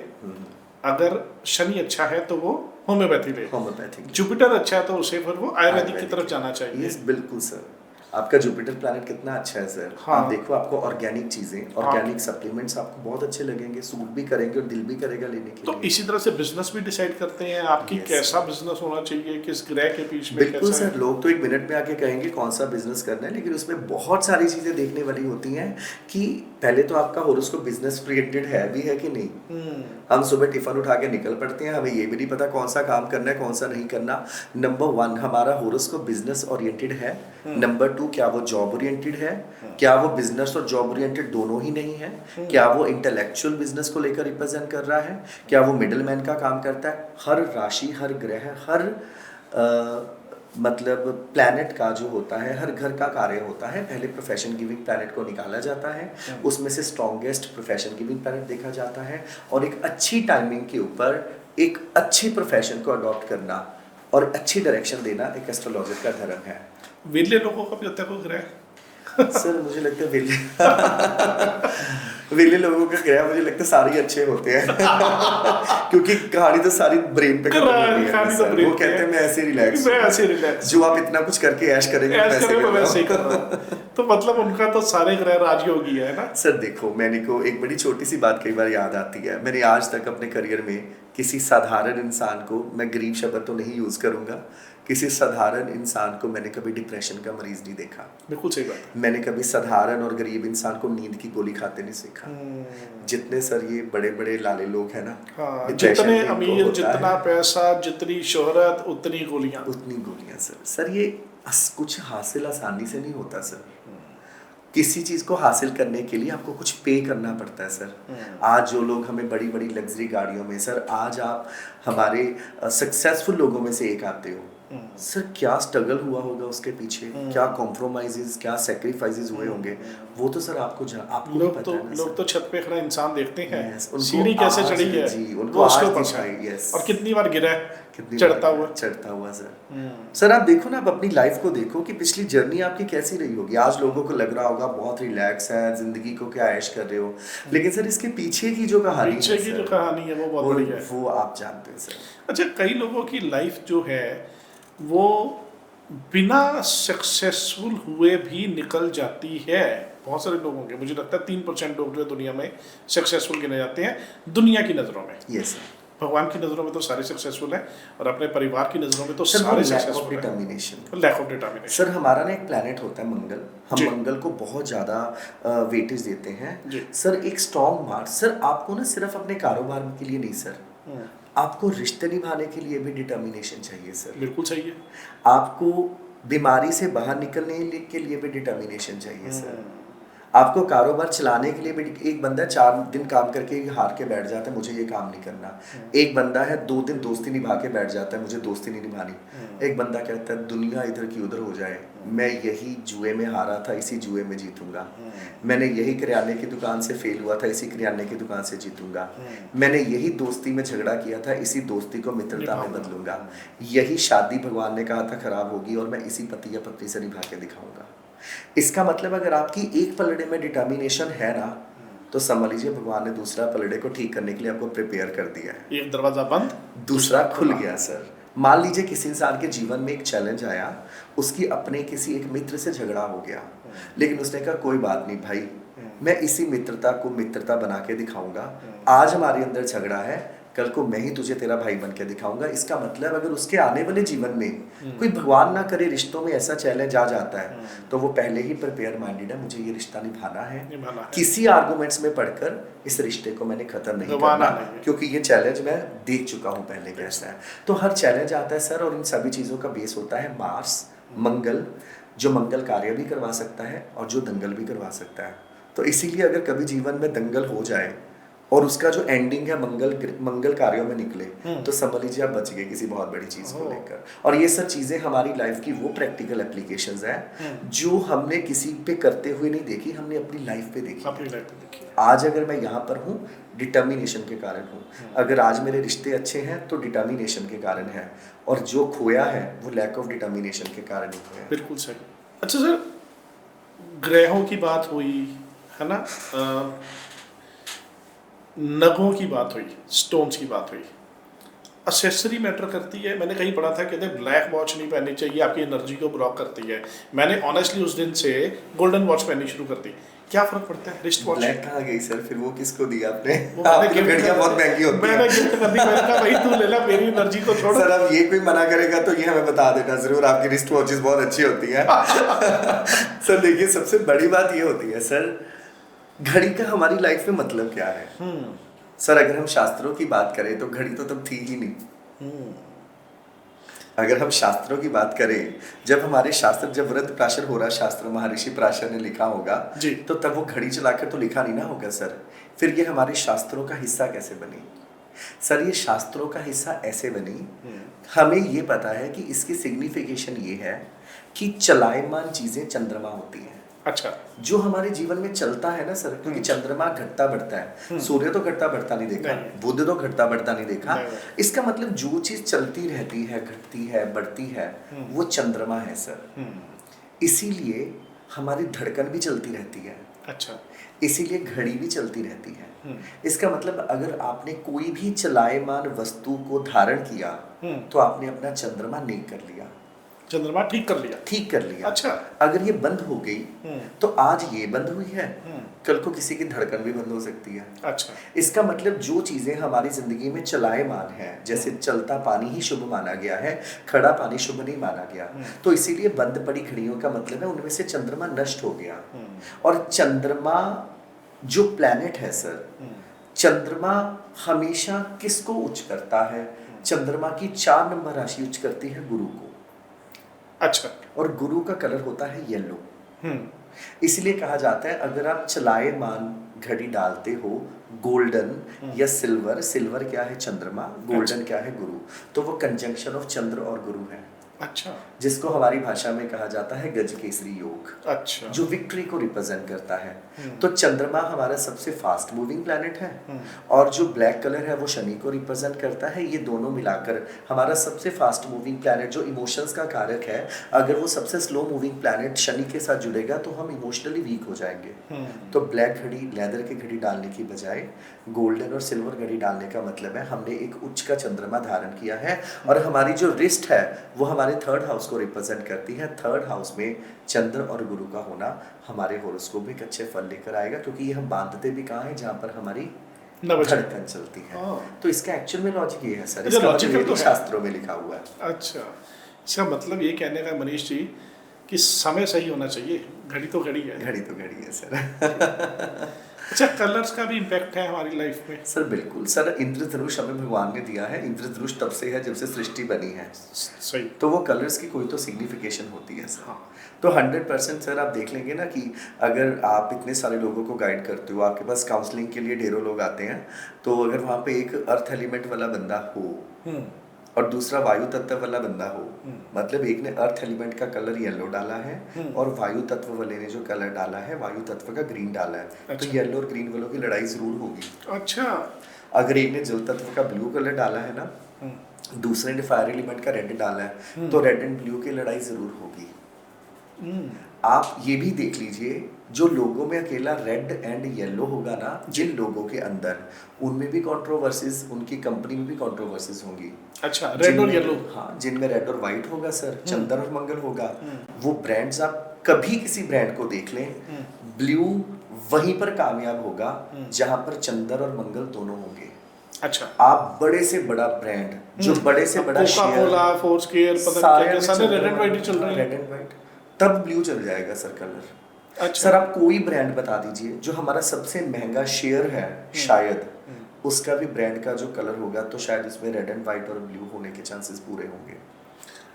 S2: अगर शनि अच्छा है तो वो होम्योपैथी ले,
S1: होम्योपैथिक
S2: जुपिटर अच्छा है तो उसे फिर वो आयुर्वेदिक की
S1: आयुर्वेदिक
S2: तरफ जाना चाहिए।
S1: यस बिल्कुल सर। आपका जुपिटर प्लैनेट कितना अच्छा है सर।
S2: हाँ।
S1: आप देखो, आपको ऑर्गेनिक चीजें,
S2: हाँ।
S1: ऑर्गेनिक सप्लीमेंट्स आपको बहुत अच्छे लगेंगे, सूट भी करेंगे और दिल भी करेगा लेने के
S2: तो
S1: लिए।
S2: इसी तरह से बिजनेस भी डिसाइड करते हैं आपकी
S1: Yes,
S2: कैसा
S1: sir.
S2: बिजनेस होना चाहिए, किस ग्रह के बीच में
S1: बिल्कुल
S2: कैसा
S1: सर,
S2: है।
S1: लोग तो एक मिनट में आके कहेंगे कौन सा बिजनेस करना है, लेकिन उसमें बहुत सारी चीजें देखने वाली होती हैं कि पहले तो आपका हॉरोस्कोप बिजनेस ओरिएंटेड है भी है कि नहीं। हम सुबह टिफिन उठा के निकल पड़ते हैं, हमें ये भी नहीं पता कौन सा काम करना है कौन सा नहीं करना। नंबर 1 हमारा हॉरोस्कोप बिजनेस ओरिएंटेड है। नंबर 2 क्या वो जॉब ओरिएंटेड है, क्या वो बिजनेस और जॉब ओरिएंटेड दोनों ही नहीं है, क्या वो इंटेलेक्चुअल बिजनेस को लेकर रिप्रेजेंट कर रहा है, क्या वो मिडलमैन का काम करता है। हर राशि, हर ग्रह, हर मतलब प्लैनेट का जो होता है, हर घर का कार्य होता है। पहले प्रोफेशन गिविंग प्लैनेट को निकाला जाता है, उसमें से स्ट्रॉन्गेस्ट प्रोफेशन गिविंग प्लैनेट देखा जाता है, और एक अच्छी टाइमिंग के ऊपर एक अच्छी प्रोफेशन को अडॉप्ट करना और अच्छी डायरेक्शन देना एक एस्ट्रोलॉजर का धर्म है।
S2: विरले लोगों का भी होता है कोई ग्रह?
S1: सर मुझे लगता है विले लोगों का ग्रह मुझे लगता है सारे ही अच्छे होते हैं क्योंकि कहानी तो सारी ब्रेन पे खत्म होती है
S2: कहानी तो
S1: सर।
S2: brain
S1: वो
S2: पे
S1: कहते हैं
S2: है।
S1: मैं ऐसे रिलैक्स
S2: मैं ऐसे relax
S1: जो आप इतना कुछ करके ऐश करेंगे मैं
S2: ऐश
S1: वैसे
S2: करे
S1: कर
S2: मैं
S1: रहा
S2: वैसे ही
S1: हूँ।
S2: कर रहा हूँ। तो मतलब उनका तो सारे ग्रह राजयोगी है ना?
S1: सर देखो, मैंने को एक बड़ी छोटी सी बात कई बार याद आती है। मैंने आज तक अपने करियर में किसी साधारण इंसान को, मैं गरीब शब्द तो नहीं यूज़ करूँगा, किसी साधारण इंसान को मैंने कभी डिप्रेशन का मरीज नहीं देखा।
S2: बिल्कुल सही बात है।
S1: मैंने कभी साधारण और गरीब इंसान को नींद की गोली खाते नहीं सीखा। जितने सर ये बड़े बड़े लाले लोग हैं ना,
S2: हाँ,
S1: depression
S2: जितने
S1: में इनको
S2: अमीर,
S1: होता
S2: जितना
S1: है,
S2: पैसा, जितनी शोहरत, उतनी गोलियां।
S1: उतनी गोलियां सर ये कुछ हासिल आसानी से नहीं होता सर। किसी चीज़ को हासिल करने के लिए आपको कुछ पे करना पड़ता है सर। आज जो लोग हमें बड़ी बड़ी लग्जरी गाड़ियों में, सर आज आप हमारे सक्सेसफुल लोगों में से एक आते हो सर, क्या स्ट्रगल हुआ होगा उसके पीछे, क्या कॉम्प्रोमाइजेस, क्या सेक्रीफाइसेस हुए होंगे, वो तो सर आपको भी
S2: लोग
S1: पता
S2: तो
S1: है ना
S2: लोग तो छत पे खड़ा इंसान देखते हैं,
S1: Yes, उनको
S2: सीढ़ी कैसे
S1: आज-
S2: चढ़ी है
S1: जी, उनको
S2: वो उसके
S1: आज
S2: ऊपर
S1: दिखाई,
S2: है।
S1: yes।
S2: और कितनी बार गिरा है
S1: कितनी
S2: चढ़ता
S1: बार
S2: हुआ।
S1: चढ़ता हुआ सर। सर आप देखो ना, आप अपनी लाइफ को देखो कि पिछली जर्नी आपकी कैसी रही होगी। आज लोगों को लग रहा होगा बहुत रिलैक्स है, जिंदगी को क्या ऐश कर रहे हो, लेकिन सर इसके पीछे की जो कहानी
S2: पीछे की जो कहानी है वो बहुत बड़ी है।
S1: वो आप जानते हैं सर।
S2: अच्छा, कई लोगों की लाइफ जो है वो बिना सक्सेसफुल हुए भी निकल जाती है। बहुत सारे लोग होंगे, मुझे लगता है 3% लोग जो दुनिया में सक्सेसफुल गिने जाते हैं दुनिया की नज़रों में।
S1: यस
S2: भगवान की नज़रों में तो सारे सक्सेसफुल हैं और अपने परिवार की नज़रों में तो
S1: सर,
S2: सारे
S1: लैक ऑफ
S2: सक्सेसफुल हैं।
S1: Determination.
S2: Lack of determination.
S1: Sir हमारा ना एक प्लैनेट होता है मंगल,
S2: जी।
S1: हम मंगल को बहुत ज़्यादा वेटेज देते हैं
S2: जी।
S1: सर। एक स्ट्रॉन्ग मार्च सर, आपको ना सिर्फ अपने कारोबार के लिए नहीं सर, आपको रिश्ते निभाने के लिए भी डिटर्मिनेशन चाहिए सर।
S2: बिल्कुल सही है।
S1: आपको बीमारी से बाहर निकलने के लिए भी डिटर्मिनेशन चाहिए सर। आपको कारोबार चलाने के लिए भी, एक बंदा 4 दिन काम करके हार के बैठ जाता है मुझे ये काम नहीं करना, एक बंदा है 2 दिन दोस्ती निभा के बैठ जाता है मुझे दोस्ती नहीं निभानी, एक बंदा कहता है दुनिया इधर की उधर हो जाए, मैं यही जुए में हारा था इसी जुए में जीतूंगा, मैंने यही किराने की दुकान से फेल हुआ था इसी किराने की दुकान से जीतूंगा, मैंने यही दोस्ती में झगड़ा किया था इसी दोस्ती को मित्रता में बदलूंगा, यही शादी भगवान ने कहा था खराब होगी और मैं इसी पति या पत्नी से निभा के दिखाऊंगा। इसका मतलब अगर आपकी एक पलड़े में डिटर्मिनेशन है ना, तो समझ लीजिए भगवान ने दूसरा पलड़े को ठीक करने के लिए आपको प्रिपेयर कर दिया है।
S2: एक दरवाजा बंद
S1: दूसरा खुल गया सर। मान लीजिए किसी इंसान के जीवन में एक चैलेंज आया, उसकी अपने किसी एक मित्र से झगड़ा हो गया, लेकिन उसने कहा कोई बात नहीं भाई, मैं इसी मित्रता को मित्रता बना के दिखाऊंगा, आज हमारे अंदर झगड़ा है, कल को मैं ही तुझे तेरा भाई बन के दिखाऊंगा। इसका मतलब अगर उसके आने वाले जीवन में कोई भगवान ना करे रिश्तों में ऐसा चैलेंज आ जाता है, तो वो पहले ही प्रिपेयर माइंडेड है, मुझे ये रिश्ता निभाना है, किसी आर्गुमेंट्स में पढ़कर इस रिश्ते को मैंने खत्म नहीं करना, क्योंकि ये चैलेंज मैं देख चुका हूँ पहले कैसा है। तो हर चैलेंज आता है सर, और इन सभी चीज़ों का बेस होता है मार्स, मंगल, जो मंगल कार्य भी करवा सकता है और जो दंगल भी करवा सकता है। तो इसीलिए अगर कभी जीवन में दंगल हो जाए और उसका जो एंडिंग है मंगल कार्यों में निकले, तो समझ लीजिए आप बच गए किसी बहुत बड़ी चीज को लेकर। और ये सब चीजें हमारी लाइफ की वो प्रैक्टिकल एप्लीकेशंस हैं जो हमने किसी पे करते हुए नहीं देखी, हमने अपनी लाइफ पे देखी।
S2: अपनी लाइफ पे देखी।
S1: आज अगर मैं यहाँ पर हूँ, डिटर्मिनेशन के कारण हूँ। अगर आज मेरे रिश्ते अच्छे हैं तो डिटर्मिनेशन के कारण है, और जो खोया है वो लैक ऑफ डिटर्मिनेशन के कारण ही खोया है।
S2: बिल्कुल सही। अच्छा सर, ग्रहों की बात हुई है ना, नगों की बात हुई, स्टोन्स की बात हुई, असेसरी मैटर करती है। मैंने कहीं पढ़ा था, कहते हैं ब्लैक वॉच नहीं पहननी चाहिए, आपकी एनर्जी को ब्लॉक करती है। मैंने ऑनेस्टली उस दिन से गोल्डन वॉच पहननी शुरू कर दी। क्या फर्क पड़ता है रिस्ट वॉच?
S1: ब्लैक कहाँ गई सर? फिर वो किसको दी आपने?
S2: वो मैंने
S1: आपकी घड़ियाँ बहुत महंगी होती हैं।
S2: मैंने गिफ्ट कर दी, मैंने कहा भाई तू ले ला, मेरी एनर्जी को छोड़।
S1: सर अब ये कोई मना करेगा तो ये हमें बता देना जरूर, आपकी रिस्ट वॉचेस बहुत अच्छी होती हैं। सर देखिए, सबसे बड़ी बात ये होती है सर, घड़ी का हमारी लाइफ में मतलब क्या है? सर अगर हम शास्त्रों की बात करें तो घड़ी तो तब थी ही नहीं। अगर हम शास्त्रों की बात करें, जब हमारे शास्त्र, जब व्रत प्राशर हो रहा शास्त्र महर्षि प्राशर ने लिखा होगा
S2: जी,
S1: तो तब वो घड़ी चलाकर तो लिखा नहीं ना होगा सर। फिर ये हमारे शास्त्रों का हिस्सा कैसे बनी? सर ये शास्त्रों का हिस्सा ऐसे बनी, हमें ये पता है कि इसकी सिग्निफिकेशन ये है कि चलायमान चीजें चंद्रमा होती हैं।
S2: अच्छा,
S1: जो हमारे जीवन में चलता है ना सर, क्योंकि चंद्रमा घटता बढ़ता है, सूर्य तो घटता बढ़ता नहीं देखा, बुध तो घटता बढ़ता नहीं देखा। इसका मतलब जो चीज चलती रहती है, घटती है, बढ़ती है, वो चंद्रमा है सर। इसीलिए हमारी धड़कन भी चलती रहती है।
S2: अच्छा,
S1: इसीलिए घड़ी भी चलती रहती है। इसका मतलब अगर आपने कोई भी चलायमान वस्तु को धारण किया तो आपने अपना चंद्रमा नेक कर लिया,
S2: चंद्रमा ठीक कर लिया,
S1: ठीक कर लिया।
S2: अच्छा,
S1: अगर ये बंद हो गई तो आज ये बंद हुई है, कल को किसी की धड़कन भी बंद हो सकती है।
S2: अच्छा,
S1: इसका मतलब जो चीजें हमारी जिंदगी में चलायमान है, जैसे चलता पानी ही शुभ माना गया है, खड़ा पानी शुभ नहीं माना गया, तो इसीलिए बंद पड़ी घड़ियों का मतलब है उनमें से चंद्रमा नष्ट हो गया। और चंद्रमा जो प्लैनेट है सर, चंद्रमा हमेशा किसको उच्च करता है? चंद्रमा की 4 नंबर राशि उच्च करती है गुरु को।
S2: अच्छा,
S1: और गुरु का कलर होता है येलो। इसलिए कहा जाता है अगर आप चलायमान घड़ी डालते हो गोल्डन या सिल्वर, सिल्वर क्या है? चंद्रमा, गोल्डन क्या है? गुरु, तो वो कंजंक्शन ऑफ चंद्र और गुरु है।
S2: अच्छा,
S1: जिसको हमारी भाषा में कहा जाता है गज केसरी योग।
S2: अच्छा,
S1: जो विक्ट्री को रिप्रेजेंट करता है। तो चंद्रमा हमारा सबसे फास्ट मूविंग प्लैनेट है, और जो ब्लैक कलर है वो शनि को रिप्रेजेंट करता है। ये दोनों मिलाकर हमारा सबसे फास्ट मूविंग प्लैनेट, जो इमोशंस का कारक है, अगर वो सबसे स्लो मूविंग प्लैनेट शनि के साथ जुड़ेगा तो हम इमोशनली वीक हो जाएंगे। तो ब्लैक घड़ी, लेदर की घड़ी डालने की बजाय गोल्डन और सिल्वर घड़ी डालने का मतलब है हमने एक उच्च का चंद्रमा धारण किया है। और हमारी जो रिस्ट है वो हमारे 3rd हाउस को रिप्रेजेंट करती है। 3rd हाउस में चंद्र और गुरु का होना हमारे होरोस्कोप में अच्छे फल लेकर आएगा, क्योंकि ये हम बांधते भी कहाँ है? जहाँ पर हमारी धड़कन चलती है। तो इसका एक्चुअल में लॉजिक ये है सर, इसका मतलब तो शास्त्रों में लिखा हुआ है।
S2: अच्छा, इसका मतलब ये कहने का मनीष जी कि समय सही होना चाहिए, घड़ी तो घड़ी है।
S1: घड़ी तो घड़ी है सर।
S2: अच्छा, कलर्स का भी इम्पैक्ट है हमारी लाइफ में?
S1: सर बिल्कुल सर, इंद्रधनुष हमें भगवान ने दिया है। इंद्रधनुष तब से है जब से सृष्टि बनी है।
S2: सही।
S1: तो वो कलर्स की कोई तो सिग्निफिकेशन होती है सर। हाँ। तो 100% सर आप देख लेंगे ना कि अगर आप इतने सारे लोगों को गाइड करते हो, आपके पास काउंसलिंग के लिए ढेरों लोग आते हैं, तो अगर वहाँ पे एक अर्थ एलिमेंट वाला बंदा हो और दूसरा वायु तत्व वाला बंदा हो, मतलब एक ने अर्थ एलिमेंट का कलर येलो डाला है और वायु तत्व वाले ने जो कलर डाला है वायु तत्व का ग्रीन डाला है,
S2: अच्छा।
S1: तो येलो और ग्रीन वालों की लड़ाई जरूर होगी।
S2: अच्छा,
S1: अगर एक ने जल तत्व का ब्लू कलर डाला है ना, दूसरे ने फायर एलिमेंट का रेड डाला है, तो रेड एंड ब्लू की लड़ाई जरूर होगी। आप ये भी देख लीजिए, जो लोगों में अकेला रेड एंड येलो होगा ना, जिन लोगों के अंदर, उनमें भी कंट्रोवर्सीज, उनकी कंपनी में भी कंट्रोवर्सीज होंगी।
S2: अच्छा, रेड और येलो।
S1: हाँ, जिनमें रेड और वाइट होगा सर, चंद्र और मंगल होगा, वो ब्रांड्स आप कभी किसी ब्रांड को देख लें, ब्लू वहीं पर कामयाब होगा जहां पर चंद्र और मंगल दोनों होंगे।
S2: अच्छा,
S1: आप बड़े से बड़ा ब्रांड, जो बड़े से बड़ा शेयर,
S2: कोका-कोला, फोर्सकेयर, पता नहीं क्या-क्या, सारे रेड एंड व्हाइट ही चल रहे हैं।
S1: रेड एंड व्हाइट, तब ब्लू चल जाएगा सर कलर।
S2: अच्छा,
S1: सर आप कोई ब्रांड बता दीजिए जो हमारा सबसे महंगा शेयर है, शायद उसका भी ब्रांड का जो कलर होगा तो शायद इसमें रेड एंड व्हाइट और ब्लू होने के चांसेस पूरे होंगे।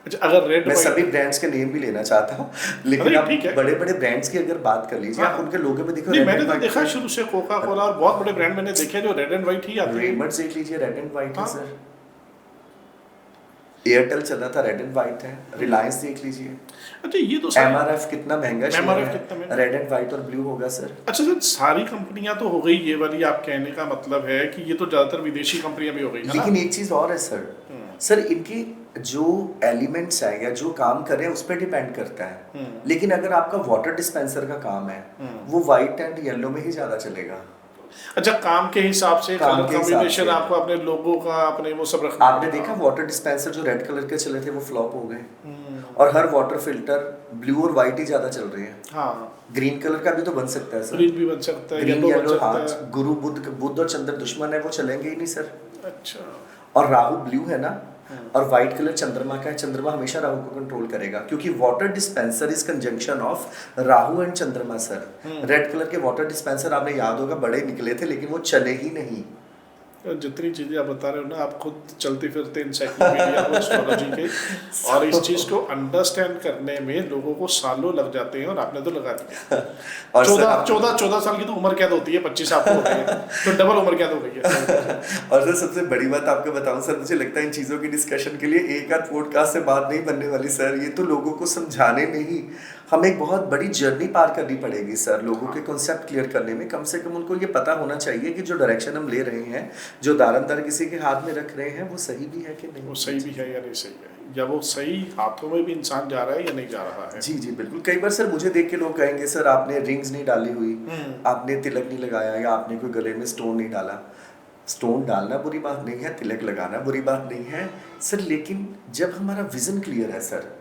S2: अच्छा, अगर रेड
S1: मैं सभी
S2: वाइट,
S1: ब्रांड्स के नेम भी लेना चाहता हूँ, लेकिन
S2: अरे
S1: आप
S2: ठीक है।
S1: बड़े बड़े ब्रांड्स की अगर बात कर लीजिए,
S2: हाँ
S1: आप
S2: हाँ,
S1: उनके लोगो में देखो
S2: नहीं
S1: रेड
S2: मैंने
S1: एंड
S2: तो
S1: व्हाइट
S2: देखा
S1: है।
S2: शुरू से कोका कोला और बहुत बड़े ब्रांड मैंने देखे जो रेड एंड व्हाइट ही आती है।
S1: रेमंड्स देख लीजिए, रेड एंड व्हाइट है
S2: हाँ।
S1: सर। एयरटेल चला था, रेड एंड व्हाइट है। रिलायंस देख लीजिए।
S2: अच्छा ये तो सारी,
S1: एमआरएफ कितना महंगा शेयर
S2: MRF
S1: है,
S2: कितना महंगा?
S1: रेड एंड व्हाइट और ब्लू होगा सर।
S2: अच्छा सर, सारी कंपनियां तो हो गई ये वाली, आप कहने का मतलब है कि ये तो ज्यादातर विदेशी कंपनियां भी हो गई है ना?
S1: लेकिन एक चीज और है सर, सर इनकी जो एलिमेंट्स है या जो काम कर रहे हैं उस पर डिपेंड करता है। लेकिन अगर आपका वाटर डिस्पेंसर का काम है, वो वाइट एंड येलो में ही ज्यादा चलेगा।
S2: अच्छा, काम के हिसाब से
S1: काम
S2: कलर
S1: के हिसाब
S2: कॉम्बिनेशन
S1: से।
S2: आपको अपने लोगों का अपने वो सब रखना
S1: आपने
S2: होगा।
S1: देखा वाटर डिस्पेंसर जो रेड कलर के चले थे वो फ्लॉप हो गए, और हर वाटर फिल्टर ब्लू और व्हाइट ही ज्यादा चल रहे हैं।
S2: हाँ,
S1: ग्रीन कलर का भी तो बन सकता है सर।
S2: ग्रीन भी बन सकता है,
S1: ग्रीन
S2: येलो बन
S1: येलो,
S2: सकता
S1: हाँ,
S2: है।
S1: गुरु बुध बुध और चंद्र दुश्मन है, वो चलेंगे ही नहीं सर।
S2: अच्छा।
S1: और राहु ब्लू है ना, और व्हाइट कलर चंद्रमा का है। चंद्रमा हमेशा राहु को कंट्रोल करेगा, क्योंकि water dispenser is conjunction of Rahu and चंद्रमा सर। रेड कलर के वाटर डिस्पेंसर आपने याद होगा बड़े निकले थे, लेकिन वो चले ही नहीं।
S2: जितनी चीजें आप बता रहे हो ना, आप खुद चलते फिरते इंसाइक्लोपीडिया हो एस्ट्रोलॉजी के, और इस चीज को अंडरस्टैंड करने में लोगों को सालों लग जाते हैं, और आपने तो लगा दिया।
S1: और
S2: 14 साल की तो उम्र कैद होती है, 25 आपको हो गई है तो डबल उम्र कैद हो गई है।
S1: और सर सबसे बड़ी बात आपको बताऊं सर, मुझे लगता है इन चीज़ों की डिस्कशन के लिए एक आध पॉडकास्ट से बात नहीं बनने वाली सर। ये तो लोगों को समझाने में ही हमें एक बहुत बड़ी जर्नी पार करनी पड़ेगी सर, लोगों के कॉन्सेप्ट क्लियर करने में। कम से कम उनको ये पता होना चाहिए कि जो डायरेक्शन हम ले रहे हैं, जो दारंदार किसी के हाथ में रख रहे हैं, वो सही भी है कि नहीं।
S2: वो सही भी है या नहीं सही है, या वो सही हाथों में भी इंसान जा रहा है या नहीं जा रहा है।
S1: जी जी बिल्कुल। कई बार सर मुझे देख के लोग कहेंगे सर आपने रिंग्स नहीं डाली हुई, आपने तिलक नहीं लगाया, या आपने कोई गले में स्टोन नहीं डाला। स्टोन डालना बुरी बात नहीं है, तिलक लगाना बुरी बात नहीं है सर, लेकिन जब हमारा विजन क्लियर है सर,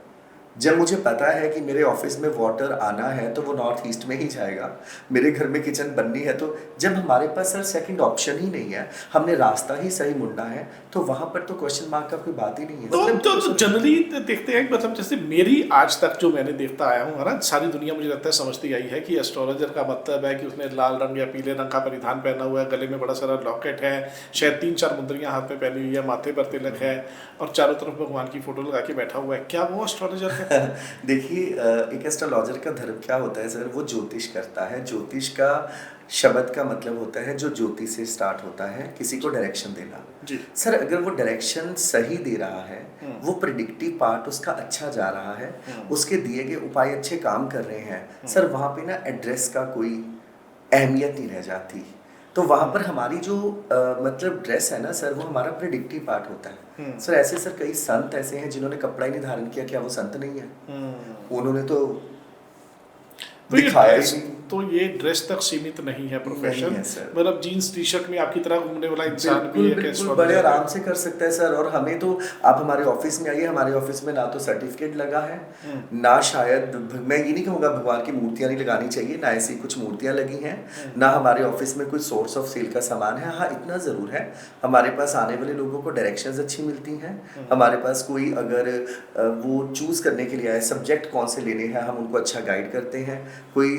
S1: जब मुझे पता है कि मेरे ऑफिस में वाटर आना है तो वो नॉर्थ ईस्ट में ही जाएगा, मेरे घर में किचन बननी है, तो जब हमारे पास सर सेकंड ऑप्शन ही नहीं है, हमने रास्ता ही सही मुड़ना है, तो वहां पर तो क्वेश्चन मार्क का कोई बात ही नहीं है।
S2: तो जनरली देखते हैं, मतलब जैसे मेरी आज तक जो मैंने देखता आया हूँ ना, सारी दुनिया मुझे लगता है समझती आई है कि एस्ट्रोलॉजर का मतलब है कि उसने लाल रंग या पीले रंग का परिधान पहना हुआ है, गले में बड़ा सारा लॉकेट है, शायद 3-4 मुंदरियां हाथ में पहनी हुई है, माथे पर तिलक है, और चारों तरफ भगवान की फोटो लगा के बैठा हुआ है। क्या वो एस्ट्रोलॉजर है?
S1: देखिए एक एस्ट्रोलॉजर का धर्म क्या होता है सर, वो ज्योतिष करता है। ज्योतिष का शब्द का मतलब होता है जो ज्योति से स्टार्ट होता है, किसी को डायरेक्शन देना।
S2: जी
S1: सर अगर वो डायरेक्शन सही दे रहा है, वो प्रिडिक्टिव पार्ट उसका अच्छा जा रहा है, उसके दिए गए उपाय अच्छे काम कर रहे हैं सर, वहाँ पे ना एड्रेस का कोई अहमियत नहीं रह जाती। तो वहाँ पर हमारी जो मतलब ड्रेस है ना सर, वो हमारा प्रिडिक्टिव पार्ट होता है सर। ऐसे सर कई संत ऐसे हैं जिन्होंने कपड़ा ही नहीं धारण किया, क्या वो संत नहीं है? उन्होंने तो दिखाया ही नहीं।
S2: तो ये ड्रेस तक सीमित नहीं है प्रोफेशन,
S1: है सर।
S2: मतलब जीन्स टी शर्ट में आपकी तरह घूमने वाला इंसान भी
S1: बिल्कुल
S2: है
S1: बिल्कुल बड़े आराम से कर सकता है सर। और हमें तो आप हमारे ऑफिस में आइए, हमारे ऑफिस में ना तो सर्टिफिकेट लगा है, ना शायद मैं ये नहीं कहूँगा भगवान की मूर्तियाँ नहीं लगानी चाहिए, ना ऐसी कुछ मूर्तियाँ लगी हैं, ना हमारे ऑफिस में कोई सोर्स ऑफ सेल का सामान है। हाँ इतना ज़रूर है, हमारे पास आने वाले लोगों को डायरेक्शंस अच्छी मिलती हैं। हमारे पास कोई अगर वो चूज़ करने के लिए आए सब्जेक्ट कौन से लेने हैं, हम उनको अच्छा गाइड करते हैं। कोई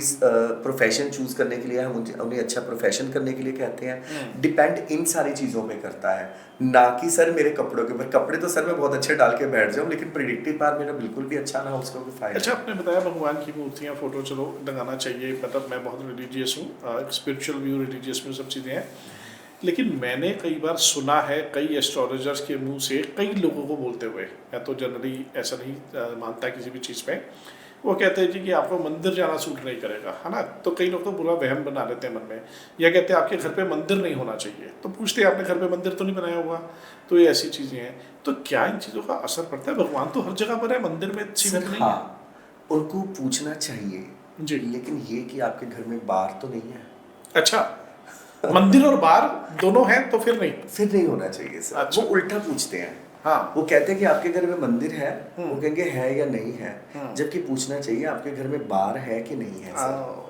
S1: प्रोफेशन चूज करने के लिए हम उन्हें अच्छा प्रोफेशन करने के लिए कहते हैं। डिपेंड इन सारी चीज़ों पे करता है, ना कि सर मेरे कपड़ों के ऊपर। कपड़े तो सर मैं बहुत अच्छे डाल के बैठ जाऊँ, लेकिन प्रिडिक्टिव पार मेरा बिल्कुल भी अच्छा ना हो, उसका कोई फायदा।
S2: अच्छा, आपने बताया भगवान की मूर्तियाँ फोटो चलो लगाना चाहिए, मतलब मैं बहुत रिलीजियस हूँ, स्पिरिचुअल व्यू रिलीजियस व्यू सब चीज़ें हैं, लेकिन मैंने कई बार सुना है कई एस्ट्रोलॉजर्स के मुंह से कई लोगों को बोलते हुए, मैं तो जनरली ऐसा नहीं मानता किसी भी चीज़ पे, वो कहते हैं जी कि आपको मंदिर जाना सूट नहीं करेगा, है ना। तो कई लोग तो बुरा वहम बना लेते हैं मन में, या कहते हैं आपके घर पे मंदिर नहीं होना चाहिए। तो पूछते हैं आपने घर पे मंदिर तो नहीं बनाया हुआ? तो ये ऐसी चीज़ें हैं। तो क्या इन चीज़ों का असर पड़ता है? भगवान तो हर जगह पर है, मंदिर में सीमित नहीं है।
S1: हाँ, उनको पूछना चाहिए
S2: जी,
S1: लेकिन ये कि आपके घर में बार तो नहीं है।
S2: अच्छा, मंदिर और बार दोनों हैं तो फिर नहीं
S1: होना चाहिए सर।
S2: अच्छा।
S1: वो उल्टा पूछते हैं।
S2: हाँ,
S1: वो कहते हैं कि आपके घर में मंदिर है, वो कहेंगे है या नहीं है, जबकि पूछना चाहिए आपके घर में बार है कि नहीं है सर।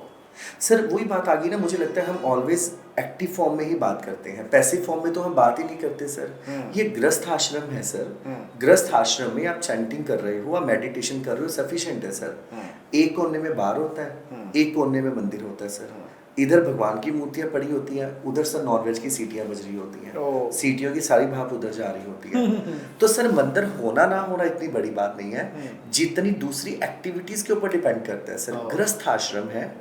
S1: सर वही बात आ गई ना, मुझे लगता है हम ऑलवेज एक्टिव फॉर्म में ही बात करते हैं, पैसिव फॉर्म में तो हम बात ही नहीं करते सर। ये गृहस्थ आश्रम है सर, गृहस्थ आश्रम में आप चैंटिंग कर रहे हो, आप मेडिटेशन कर रहे हो, सफिशिएंट है सर। एक कोने में बार होता है, एक कोने में मंदिर होता है सर। इधर भगवान की मूर्तियां पड़ी होती हैं, उधर सर नॉनवेज की सीटियां बज रही होती हैं,
S2: ओह।
S1: सीटियों की सारी भाप उधर जा रही होती है। तो सर मंदिर होना ना होना इतनी बड़ी बात नहीं है, जितनी दूसरी एक्टिविटीज के ऊपर डिपेंड करता है सर। गृहस्थ आश्रम है,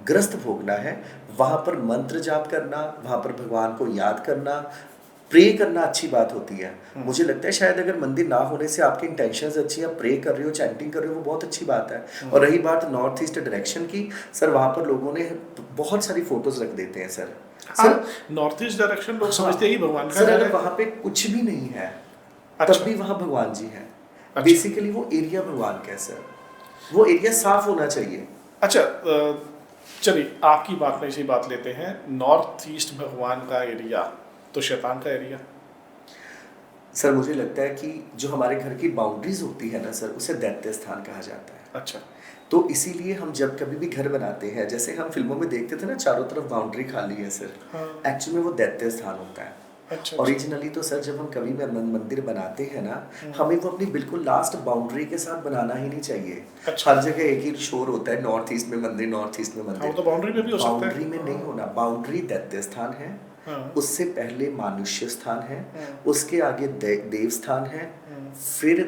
S1: गृहस्थ भोगना है, वहां पर मंत्र जाप करना, वहां पर भगवान को याद करना, प्रे करना अच्छी बात होती है। मुझे लगता है शायद अगर मंदिर ना होने से आपकी इंटेंशंस अच्छी है, प्रे कर रहे हो, चैंटिंग कर रहे हो, वो बहुत अच्छी बात है। और रही बात नॉर्थ ईस्ट डायरेक्शन की, सर वहाँ पर लोगों ने बहुत सारी फोटोज रख देते हैं sir.
S2: Sir north east direction लोग समझते हैं कि भगवान का
S1: सर
S2: घर
S1: अगर
S2: है।
S1: वहाँ पे कुछ भी नहीं है
S2: अच्छा।
S1: तब भी वहाँ भगवान जी हैं।
S2: अच्छा।
S1: बेसिकली वो एरिया भगवान का है सर, वो एरिया साफ होना चाहिए।
S2: अच्छा, चलिए आपकी बात में इसी बात लेते हैं। नॉर्थ ईस्ट भगवान का एरिया तो शैतान का एरिया।
S1: सर मुझे लगता है कि जो हमारे घर की बाउंड्रीज होती है ना सर, उसे दैत्य स्थान कहा जाता है।
S2: अच्छा।
S1: तो इसीलिए हम जब कभी भी घर बनाते हैं, जैसे हम फिल्मों में देखते थे ना, चारों तरफ बाउंड्री खाली है सर,
S2: हाँ।
S1: एक्चुअली में वो दैत्य स्थान होता है।
S2: अच्छा।
S1: ओरिजिनली तो सर जब हम कभी भी मंदिर बनाते हैं ना, हमें वो अपनी बिल्कुल लास्ट बाउंड्री के साथ बनाना ही नहीं चाहिए।
S2: अच्छा।
S1: हर जगह एक ही शोर होता है, नॉर्थ ईस्ट में मंदिर, नॉर्थ ईस्ट में
S2: हाँ,
S1: मंदिर।
S2: वो तो बाउंड्री में भी हो सकता है।
S1: बाउंड्री में नहीं होना, बाउंड्री दैत्य स्थान है,
S2: हाँ।
S1: उससे पहले मानुष्य स्थान है,
S2: हाँ।
S1: उसके आगे देव स्थान है, फिर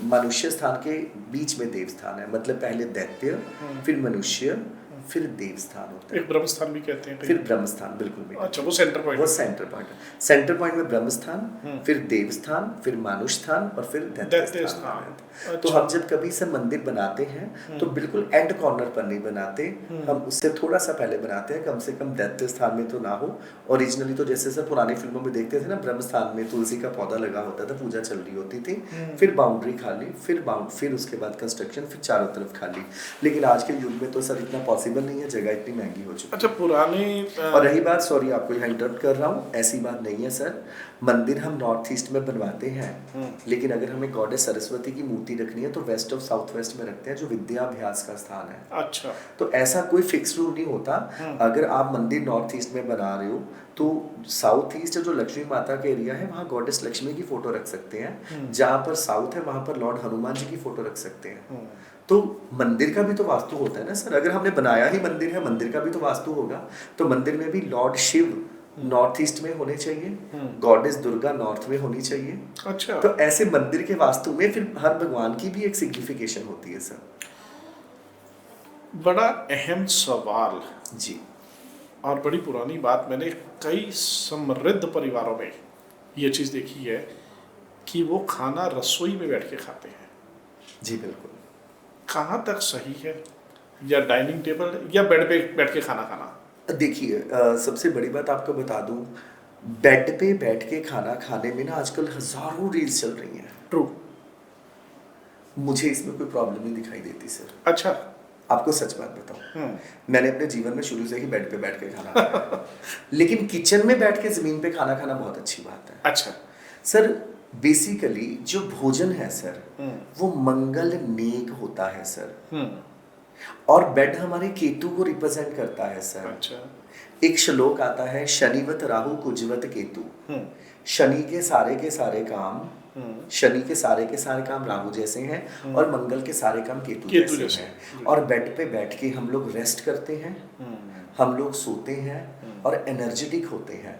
S1: मनुष्य स्थान के बीच में देव स्थान है। मतलब पहले दैत्य, फिर मनुष्य, फिर देव स्थान होता है,
S2: एक ब्रह्म स्थान भी कहते हैं
S1: फिर ब्रह्म स्थान। बिल्कुल भी।
S2: अच्छा, वो सेंटर पॉइंट।
S1: वो सेंटर पॉइंट है। सेंटर पॉइंट में ब्रह्म स्थान, फिर देव स्थान, फिर मानुष स्थान और फिर दैत्य स्थान। तो हम जब कभी से मंदिर बनाते हैं तो बिल्कुल एंड कॉर्नर पर नहीं बनाते, हम उससे थोड़ा सा पहले बनाते हैं, कम से कम दैत्य स्थान में तो ना हो। ओरिजिनली तो जैसे सर पुरानी फिल्मों में देखते थे ना, ब्रह्म स्थान में तुलसी का पौधा लगा होता था, पूजा चल रही होती थी, फिर बाउंड्री खाली, फिर उसके बाद कंस्ट्रक्शन, फिर चारों तरफ खाली। लेकिन आज के युग में तो सर इतना पॉसिबल नहीं है, जगह इतनी महंगी हो चुकी है।
S2: अच्छा, पुराने
S1: और रही बात, सॉरी आपको यहाँ इंटरप्ट कर रहा हूँ, ऐसी बात नहीं है सर। मंदिर हम नॉर्थ ईस्ट में बनवाते हैं, लेकिन अगर हमें गॉडेस सरस्वती की मूर्ति रखनी है तो वेस्ट और साउथ वेस्ट में रखते हैं, जो विद्याभ्यास का स्थान है।
S2: अच्छा।
S1: तो ऐसा कोई फिक्स रूल नहीं होता। अगर आप मंदिर नॉर्थ ईस्ट में बना रहे हो तो साउथ ईस्ट जो लक्ष्मी माता का एरिया है, वहाँ गॉडेस लक्ष्मी की फोटो रख सकते हैं। जहाँ पर साउथ है वहाँ पर लॉर्ड हनुमान जी की फोटो रख सकते हैं। तो मंदिर का भी तो वास्तु होता है ना सर। अगर हमने बनाया ही मंदिर है, मंदिर का भी तो वास्तु होगा। तो मंदिर में भी लॉर्ड शिव नॉर्थ ईस्ट में होने चाहिए, गॉडेस दुर्गा नॉर्थ में होनी चाहिए।
S2: अच्छा।
S1: तो ऐसे मंदिर के वास्तु में फिर हर भगवान की भी एक सिग्निफिकेशन होती है सर।
S2: बड़ा अहम सवाल
S1: जी।
S2: और बड़ी पुरानी बात, मैंने कई समृद्ध परिवारों में ये चीज़ देखी है कि वो खाना रसोई में बैठ के खाते हैं।
S1: जी बिल्कुल।
S2: कहाँ तक सही है, या डाइनिंग टेबल या बेड पे बैठ के खाना खाना?
S1: देखिए, सबसे बड़ी बात आपको बता दूं, बेड पे बैठ के खाना खाने में ना आजकल हजारों रील्स चल रही हैं।
S2: ट्रू।
S1: मुझे इसमें कोई प्रॉब्लम नहीं दिखाई देती सर।
S2: अच्छा।
S1: आपको सच बात बताऊं, मैंने अपने जीवन में शुरू से ही बेड पे बैठ के खाना खाया लेकिन किचन में बैठ के जमीन पे खाना खाना बहुत अच्छी बात है।
S2: अच्छा
S1: सर, बेसिकली जो भोजन है सर, वो मंगल नेक होता है सर। और बेड हमारे केतु को रिप्रेजेंट करता है सर।
S2: अच्छा।
S1: एक श्लोक आता है, शनिवत राहु कुजवत केतु। शनि के सारे काम शनि के सारे काम राहु जैसे हैं और मंगल के सारे काम केतु जैसे हैं। और बेड पे बैठ के हम लोग रेस्ट करते हैं, हम लोग सोते हैं और एनर्जेटिक होते हैं।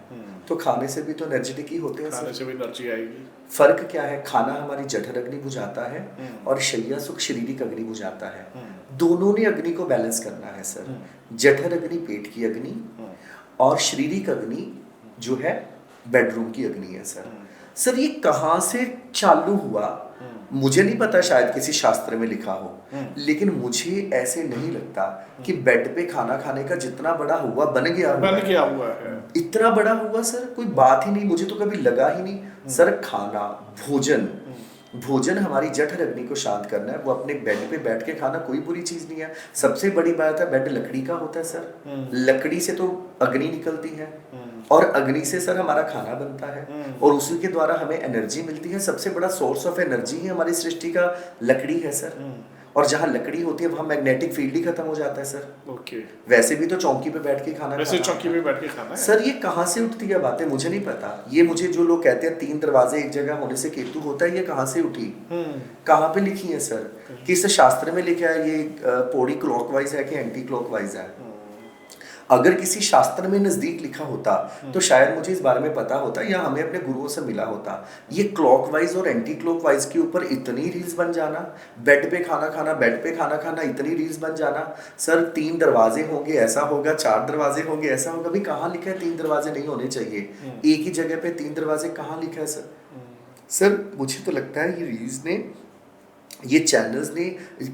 S1: तो खाने से भी तो एनर्जेटिक ही होते हैं।
S2: खाने से भी एनर्जी आएगी।
S1: फर्क क्या है, खाना हमारी जठर अग्नि बुझाता है और शैया सुख शारीरिक अग्नि बुझाता है। दोनों ने अग्नि को बैलेंस करना है सर। जठर अग्नि पेट की अग्नि और शारीरिक अग्नि जो है बेडरूम की अग्नि है सर। सर ये कहाँ से चालू हुआ मुझे नहीं पता, शायद किसी शास्त्र में लिखा हो, लेकिन मुझे ऐसे नहीं लगता कि बेड पे खाना खाने का जितना बड़ा हुआ बन गया
S2: हुआ है।
S1: इतना बड़ा हुआ सर, कोई बात ही नहीं, मुझे तो कभी लगा ही नहीं सर। खाना भोजन हमारी जठर अग्नि को शांत करना है, वो अपने बेड पे बैठ के खाना कोई बुरी चीज नहीं है। सबसे बड़ी बात है, बेड लकड़ी का होता है सर। लकड़ी से तो अग्नि निकलती है और अग्नि से सर हमारा खाना बनता है और उसी के द्वारा हमें एनर्जी मिलती है। सबसे बड़ा सोर्स ऑफ एनर्जी ही हमारी सृष्टि का लकड़ी है सर। और जहाँ लकड़ी होती है वहाँ मैग्नेटिक फील्ड ही खत्म हो जाता है सर।
S2: ओके।
S1: वैसे भी तो चौकी पे बैठ के खाना
S2: वैसे
S1: खाना
S2: चौकी पे बैठ के खाना है
S1: सर। ये कहाँ से उठती है बातें, मुझे नहीं पता। ये मुझे जो लोग कहते हैं 3 दरवाजे एक जगह होने से केतु होता है, ये कहाँ से उठी, कहाँ पे लिखी है सर? किस शास्त्र में लिखा है ये पौड़ी क्लॉकवाइज है कि एंटी क्लॉकवाइज है? अगर किसी शास्त्र में नज़दीक लिखा होता तो शायद मुझे इस बारे में पता होता या हमें अपने गुरुओं से मिला होता। ये क्लॉकवाइज और एंटी क्लॉकवाइज के ऊपर इतनी रील्स बन जाना, बेड पे खाना खाना, बेड पे खाना खाना, इतनी रील्स बन जाना। सर 3 दरवाजे होंगे ऐसा होगा, 4 दरवाजे होंगे ऐसा होगा। भाई कहाँ लिखा है 3 दरवाजे नहीं होने चाहिए? एक ही जगह पे 3 दरवाजे कहाँ लिखा है सर? सर मुझे तो लगता है ये रील्स ने, ये चैनल्स ने,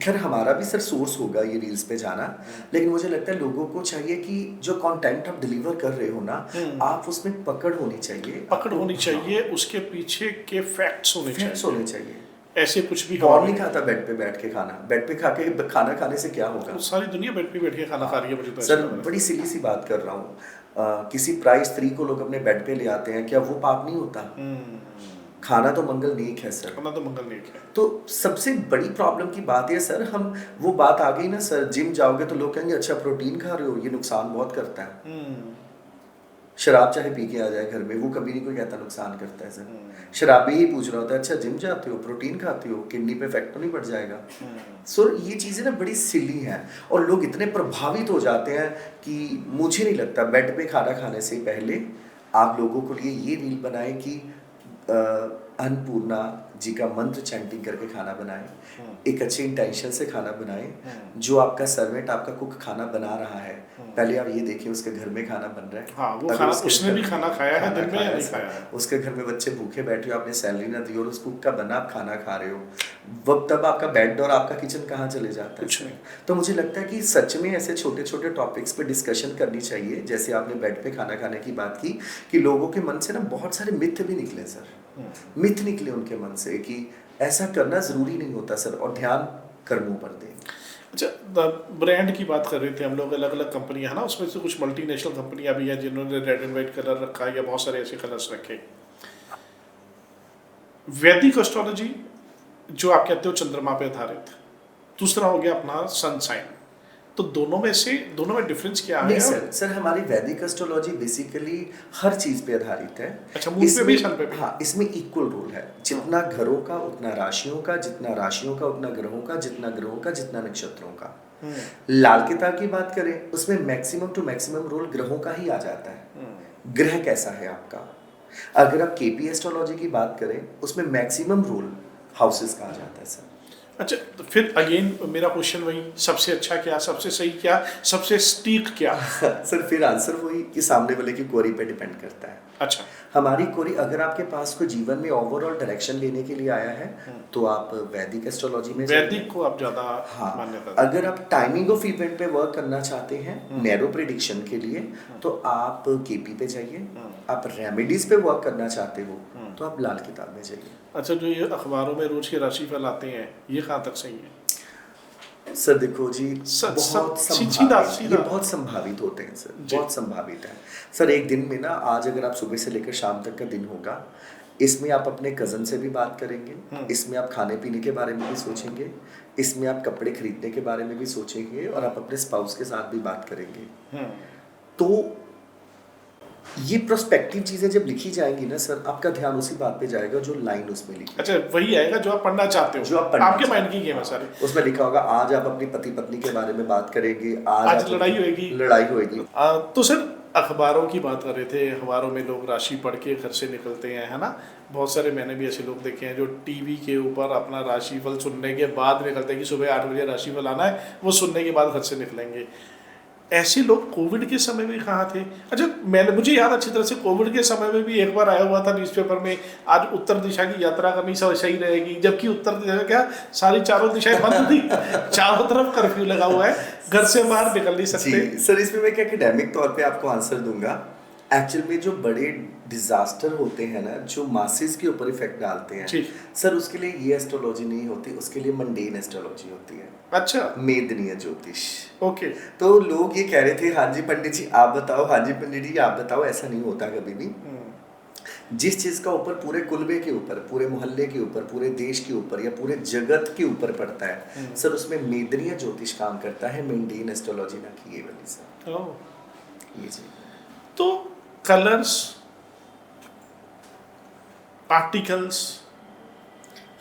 S1: खैर हमारा भी सर सोर्स होगा ये रील्स पे जाना, लेकिन मुझे लगता है लोगों को चाहिए कि जो कंटेंट आप डिलीवर कर रहे हो ना, आप उसमें पकड़ होनी चाहिए,
S2: पकड़ होनी चाहिए, उसके पीछे के फैक्ट्स होने
S1: चाहिए।
S2: ऐसे कुछ भी
S1: कौन नहीं खाता बेड पे बैठ के खाना? बेड पे खा के खाना खाने से क्या होगा?
S2: तो सारी दुनिया बेड पे बैठ के खाना खा रही है। मुझे तो
S1: सर बड़ी सिली सी बात कर रहा हूँ, किसी प्राय स्त्री को लोग अपने बेड पे ले आते हैं, क्या वो पाप नहीं होता? खाना तो मंगल नीक है सर।
S2: खाना तो मंगल नीक है।
S1: तो सबसे बड़ी प्रॉब्लम की बात है सर, हम वो बात आ गई ना सर, जिम जाओगे तो लोग कहेंगे अच्छा प्रोटीन खा रहे हो, ये नुकसान बहुत करता है। शराब चाहे पी के आ जाए घर में, वो कभी नहीं कोई कहता नुकसान करता है सर। शराबी ही पूछ रहा होता है अच्छा जिम जाते हो, प्रोटीन खाते हो, किडनी पे इफेक्ट तो नहीं पड़ जाएगा? सो ये चीज़ें ना बड़ी सिली हैं और लोग इतने प्रभावित हो जाते हैं कि मुझे नहीं लगता बेड पे खाना खाने से पहले आप लोगों को लिए ये रील बनाए कि अन्नपूर्णा जी का मंत्र चैंटिंग करके खाना बनाएं, एक अच्छे इंटेंशन से खाना बनाएं। जो आपका सर्वेंट, आपका कुक खाना बना रहा है, पहले आप ये देखिए उसके घर में खाना बन रहा है।
S2: हाँ, वो खाना उसने भी खाना खाया है दिन में या नहीं खाया है?
S1: उसके घर में बच्चे भूखे बैठे हो, आपने सैलरी ना दी और उस कुक का बना आप खाना खा रहे हो, वो तब आपका बेड और आपका किचन कहाँ चले जाता है?
S2: कुछ नहीं।
S1: तो मुझे लगता है कि सच में ऐसे छोटे छोटे टॉपिक्स पे डिस्कशन करनी चाहिए, जैसे आपने बेड पे खाना खाने की बात की, कि लोगों के मन से ना बहुत सारे मिथ भी निकले सर, मिथ निकले उनके मन से कि ऐसा करना ज़रूरी नहीं होता सर, और ध्यान कर्मों पर दें।
S2: अच्छा, ब्रांड की बात कर रहे थे हम लोग, अलग अलग कंपनियां है ना, उसमें से कुछ मल्टीनेशनल कंपनियां भी हैं जिन्होंने रेड एंड वाइट कलर रखा है या बहुत सारे ऐसे कलर्स रखे। वैदिक एस्ट्रोलॉजी जो आप कहते हो चंद्रमा पे आधारित, दूसरा हो गया अपना सन साइन, तो दोनों में डिफरेंस क्या है?
S1: नहीं सर हमारी वैदिक एस्ट्रोलॉजी बेसिकली हर चीज पे आधारित है।
S2: अच्छा, मून पे भी, सन पे भी?
S1: हाँ, इसमें इक्वल रोल है, जितना घरों का उतना राशियों का, जितना राशियों का उतना ग्रहों का, जितना ग्रहों का जितना नक्षत्रों का। लाल किताब की बात करें उसमें मैक्सिमम टू मैक्सिमम रोल ग्रहों का ही आ जाता है। ग्रह कैसा है आपका। अगर आप केपी एस्ट्रोलॉजी की बात करें उसमें मैक्सिमम रोल हाउसेस का आ जाता है सर।
S2: अच्छा, तो फिर अगेन मेरा क्वेश्चन वही, सबसे अच्छा क्या, सबसे सही क्या, सबसे स्टीक क्या?
S1: सर फिर आंसर वही कि सामने वाले की क्वेरी पे डिपेंड करता है।
S2: अच्छा,
S1: हमारी क्वेरी, अगर आपके पास कोई जीवन में ओवरऑल डायरेक्शन लेने के लिए आया है तो आप वैदिक एस्ट्रोलॉजी में
S2: वैदिक को आप ज़्यादा मान्यता देते हैं।
S1: अगर आप टाइमिंग ऑफ इवेंट पे वर्क करना चाहते हैं नैरो प्रेडिक्शन के लिए तो आप केपी पे जाइए। आप रेमेडीज पे वर्क करना चाहते हो तो आप लाल किताब में जाइए।
S2: अच्छा, जो ये अखबारों में रोज के राशिफल आते हैं, ये कहाँ तक सही है?
S1: सर देखो जी, बहुत संभावित होते हैं सर, बहुत संभावित है सर। एक दिन में ना, आज अगर आप सुबह से लेकर शाम तक का दिन होगा, इसमें आप अपने कज़न से भी बात करेंगे, इसमें आप खाने पीने के बारे में भी सोचेंगे, इसमें आप कपड़े खरीदने के बारे में भी सोचेंगे, और आप अपने स्पाउस के साथ भी बात करेंगे। तो ये प्रोस्पेक्टिव चीजें जब लिखी जाएंगी ना सर, आपका ध्यान उसी बात पे जाएगा जो लाइन उसमें लिखी।
S2: अच्छा, वही आएगा जो आप पढ़ना चाहते हो,
S1: जो आप
S2: आपके माइंड की गेम है सारी।
S1: उसमें लिखा होगा आज आप अपनी पति पत्नी के बारे में बात करेंगे,
S2: आज लड़ाई होएगी।
S1: तो
S2: सर अखबारों की बात कर रहे थे, अखबारों में लोग राशि पढ़ के घर से निकलते हैं, है ना। बहुत सारे मैंने भी ऐसे लोग देखे हैं जो टीवी के ऊपर अपना राशिफल सुनने के बाद निकलते हैं कि सुबह 8 बजे राशिफल आना है, वो सुनने के बाद घर से निकलेंगे। ऐसे लोग कोविड के समय में कहाँ थे? अच्छा, मुझे याद अच्छी तरह से कोविड के समय में भी एक बार आया हुआ था न्यूज़पेपर में, आज उत्तर दिशा की यात्रा करनी सही रहेगी, जबकि उत्तर दिशा क्या सारी चारों दिशाएं बंद थी, चारों तरफ कर्फ्यू लगा हुआ है, घर से बाहर निकल नहीं सकते।
S1: सर इसमें मैं क्या एकेडमिक तौर पे आपको आंसर दूंगा। एक्चुअल में जो बड़े डिजास्टर होते हैं ना, जो मासेस के ऊपर इफेक्ट डालते हैं सर, उसके लिए ये एस्ट्रोलॉजी नहीं होती, उसके लिए मंडेन एस्ट्रोलॉजी होती है।
S2: अच्छा,
S1: मेदनीय ज्योतिष।
S2: ओके।
S1: तो लोग ये कह रहे थे हाँ जी पंडित जी आप बताओ, हाँ जी पंडित जी आप बताओ, ऐसा नहीं होता कभी भी। जिस चीज़ का ऊपर पूरे कुलबे के ऊपर, पूरे मोहल्ले के ऊपर, पूरे देश के ऊपर या पूरे जगत के ऊपर पड़ता है सर, उसमें मेदनीय ज्योतिष काम करता है, मेंडेन एस्ट्रोलॉजी ना की ये वाली सर।
S2: ओह।
S1: ये जी।
S2: तो कलर्स, पार्टिकल्स,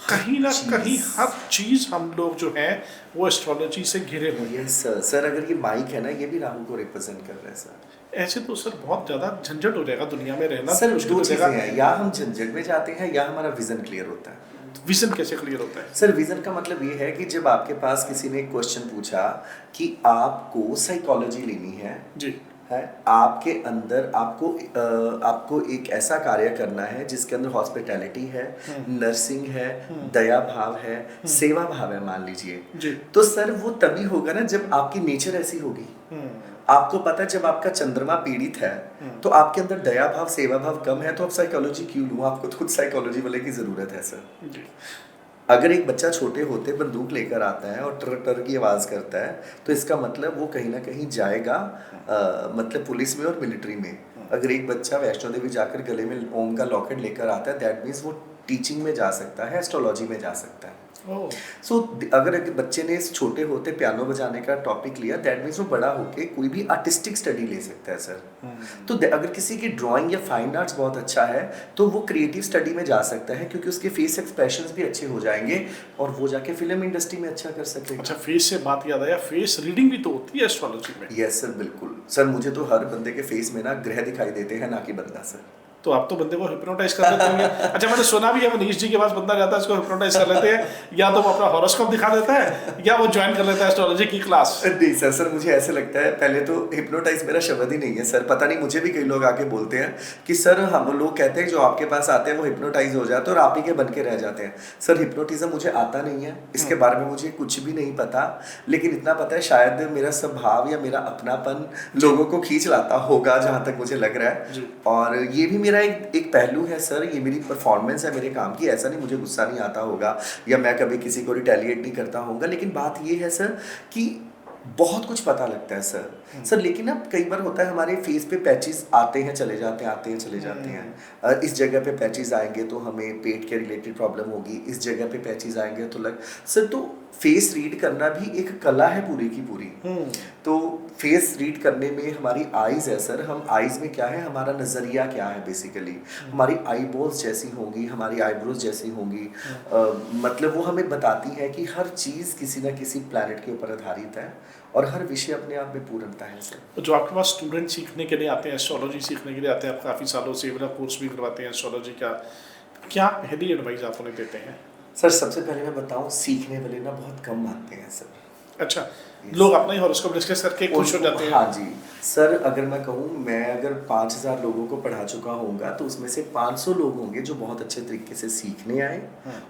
S2: कहीं ना कहीं हर चीज हम लोग जो है वो एस्ट्रोलॉजी से घिरे हुए हैं।
S1: Yes sir. सर अगर ये माइक है ना, ये भी राहु को रिप्रेजेंट कर रहा है सर।
S2: ऐसे तो सर बहुत ज्यादा झंझट हो जाएगा दुनिया में रहना,
S1: सर
S2: मुश्किल
S1: दो
S2: हो
S1: चीजें
S2: जाएगा।
S1: हैं, या हम झंझट में जाते हैं या हमारा विजन क्लियर होता है।
S2: विजन कैसे क्लियर होता है?
S1: सर विजन का मतलब ये है कि जब आपके पास किसी ने एक क्वेश्चन पूछा कि आपको साइकोलॉजी लेनी
S2: जी।
S1: है, आपके अंदर आपको एक ऐसा कार्य करना है जिसके अंदर हॉस्पिटैलिटी है, नर्सिंग है, दया भाव है, सेवा भाव है मान लीजिए,
S2: जी।
S1: तो सर वो तभी होगा ना जब आपकी नेचर ऐसी होगी। आपको पता है जब आपका चंद्रमा पीड़ित है तो आपके अंदर दया भाव सेवा भाव कम है, तो आप साइकोलॉजी क्यों लूँ, आपको तो खुद साइकोलॉजी वाले की जरूरत है सर।
S2: जी।
S1: अगर एक बच्चा छोटे होते बंदूक लेकर आता है और टर टर की आवाज़ करता है तो इसका मतलब वो कहीं ना कहीं जाएगा मतलब पुलिस में और मिलिट्री में। अगर एक बच्चा वैष्णो देवी जाकर गले में ओम का लॉकेट लेकर आता है, दैट मीन्स वो टीचिंग में जा सकता है, एस्ट्रोलॉजी में जा सकता है।
S2: ओह।
S1: सो अगर एक बच्चे ने छोटे होते पियानो बजाने का टॉपिक लिया, दैट मीन्स वो बड़ा होके कोई भी आर्टिस्टिक स्टडी ले सकता है सर। तो अगर किसी की ड्राइंग या फाइन आर्ट्स बहुत अच्छा है तो वो क्रिएटिव स्टडी में जा सकता है, क्योंकि उसके फेस एक्सप्रेशंस भी अच्छे हो जाएंगे और वो जाके फिल्म इंडस्ट्री में अच्छा कर सकेगा।
S2: अच्छा, फेस से बात याद आया, फेस रीडिंग भी तो होती है एस्ट्रोलॉजी में।
S1: यस सर, बिल्कुल सर। मुझे तो हर बंदे के फेस में ना ग्रह दिखाई देते हैं, ना कि बंदा सर।
S2: तो आप तो बंदे को हिप्नोटाइज कर देते होंगे। अच्छा, मैंने सुना भी है मनीष जी के पास बंदा जाता है, इसको हिप्नोटाइज कर लेते हैं, या तो वो अपना हॉरोस्कोप दिखा देता है या वो ज्वाइन कर लेता है एस्ट्रोलॉजी की क्लास।
S1: नहीं सर, सर मुझे ऐसे लगता है, पहले तो हिप्नोटाइज मेरा शब्द ही नहीं है सर। पता नहीं, मुझे भी कई लोग आके बोलते हैं कि सर हम लोग कहते हैं जो आपके पास आते हैं वो हिप्नोटाइज हो जाते हैं और आप ही के बन के रह जाते हैं। सर हिप्नोटिज्म मुझे आता नहीं है, इसके बारे में मुझे कुछ भी नहीं पता, लेकिन इतना पता है शायद मेरा स्वभाव या मेरा अपनापन लोगों को खींच लाता होगा, जहाँ तक मुझे लग रहा है। और ये भी मेरा एक पहलू है सर, ये मेरी परफॉर्मेंस है मेरे काम की। ऐसा नहीं मुझे गुस्सा नहीं आता होगा या मैं कभी किसी को रिटेलिएट नहीं करता होगा, लेकिन बात ये है सर कि बहुत कुछ पता लगता है सर। लेकिन अब कई बार होता है हमारे फेस पे पैचेस आते हैं चले जाते हैं, आते हैं चले जाते हैं। इस जगह पे पैचेस आएंगे तो हमें पेट के रिलेटेड प्रॉब्लम होगी, इस जगह पे पैचेस आएंगे तो सर तो फेस रीड करना भी एक कला है पूरी की पूरी। तो फेस रीड करने में हमारी आईज है सर, हम आईज में क्या है, हमारा नज़रिया क्या है बेसिकली, हमारी आई बॉल्स जैसी होंगी, हमारी आईब्रोज जैसी होंगी, मतलब वो हमें बताती है कि हर चीज़ किसी ना किसी प्लैनेट के ऊपर आधारित है और हर विषय अपने आप में पूर्णता है सर।
S2: जो आपके पास स्टूडेंट सीखने के लिए आते हैं, एस्ट्रोलॉजी सीखने के लिए आते हैं, आप काफ़ी सालों से मेरा कोर्स भी करवाते हैं एस्ट्रोलॉजी का, क्या पहली एडवाइस आप उन्हें देते हैं?
S1: सर सबसे पहले मैं बताऊं, सीखने वाले ना बहुत कम मानते हैं सर।
S2: अच्छा, लोग अपना ही हॉरोस्कोप डिस्कस करके खुश हो जाते हैं।
S1: हाँ जी सर, अगर मैं कहूँ, मैं अगर 5000 लोगों को पढ़ा चुका होऊंगा तो उसमें से 500 लोग होंगे जो बहुत अच्छे तरीके से सीखने आए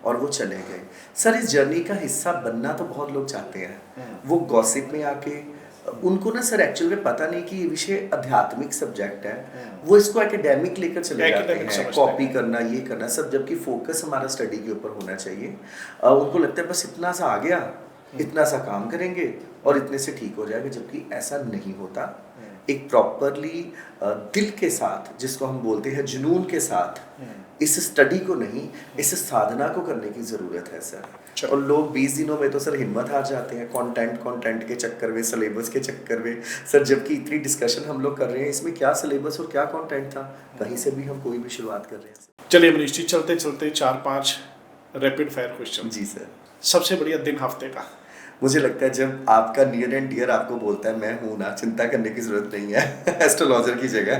S1: और वो चले गए। सर इस जर्नी का हिस्सा बनना तो बहुत लोग चाहते हैं, वो गॉसिप में आके उनको ना सर एक्चुअल में पता नहीं कि ये विषय आध्यात्मिक सब्जेक्ट है, वो इसको एकेडमिक लेकर चले जाते हैं, कॉपी करना ये करना सब, जबकि फोकस हमारा स्टडी के ऊपर होना चाहिए। उनको लगता है बस इतना सा आ गया, इतना सा काम करेंगे और इतने से ठीक हो जाएगा, जबकि ऐसा नहीं होता। एक प्रॉपरली दिल के साथ, जिसको हम बोलते हैं जुनून के साथ, इस स्टडी को नहीं, इस साधना को करने की ज़रूरत है सर। और लोग 20 दिनों में तो सर हिम्मत हार जाते हैं कंटेंट के चक्कर में, सिलेबस के चक्कर में सर, जबकि इतनी डिस्कशन हम लोग कर रहे हैं, इसमें क्या सिलेबस और क्या कंटेंट था, कहीं से भी हम कोई भी शुरुआत कर रहे हैं।
S2: चलिए मनीष जी, चलते चलते 4-5 रैपिड फायर क्वेश्चन।
S1: जी सर। सबसे
S2: बढ़िया दिन हफ्ते का?
S1: मुझे लगता है जब आपका नियर एंड डियर आपको बोलता है मैं हूं ना, चिंता करने की जरूरत नहीं है एस्ट्रोलॉजर की जगह।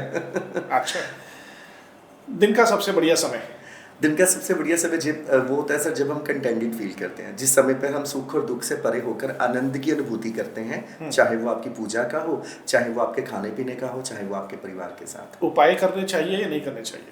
S2: अच्छा, दिन का सबसे बढ़िया समय?
S1: दिन का सबसे बढ़िया समय जब वो होता है सर जब हम कंटेंटेड फील करते हैं, जिस समय पर हम सुख और दुख से परे होकर आनंद की अनुभूति करते हैं, चाहे वो आपकी पूजा का हो, चाहे वो आपके खाने पीने का हो, चाहे वो आपके परिवार के साथ।
S2: उपाय करने चाहिए या नहीं करने चाहिए?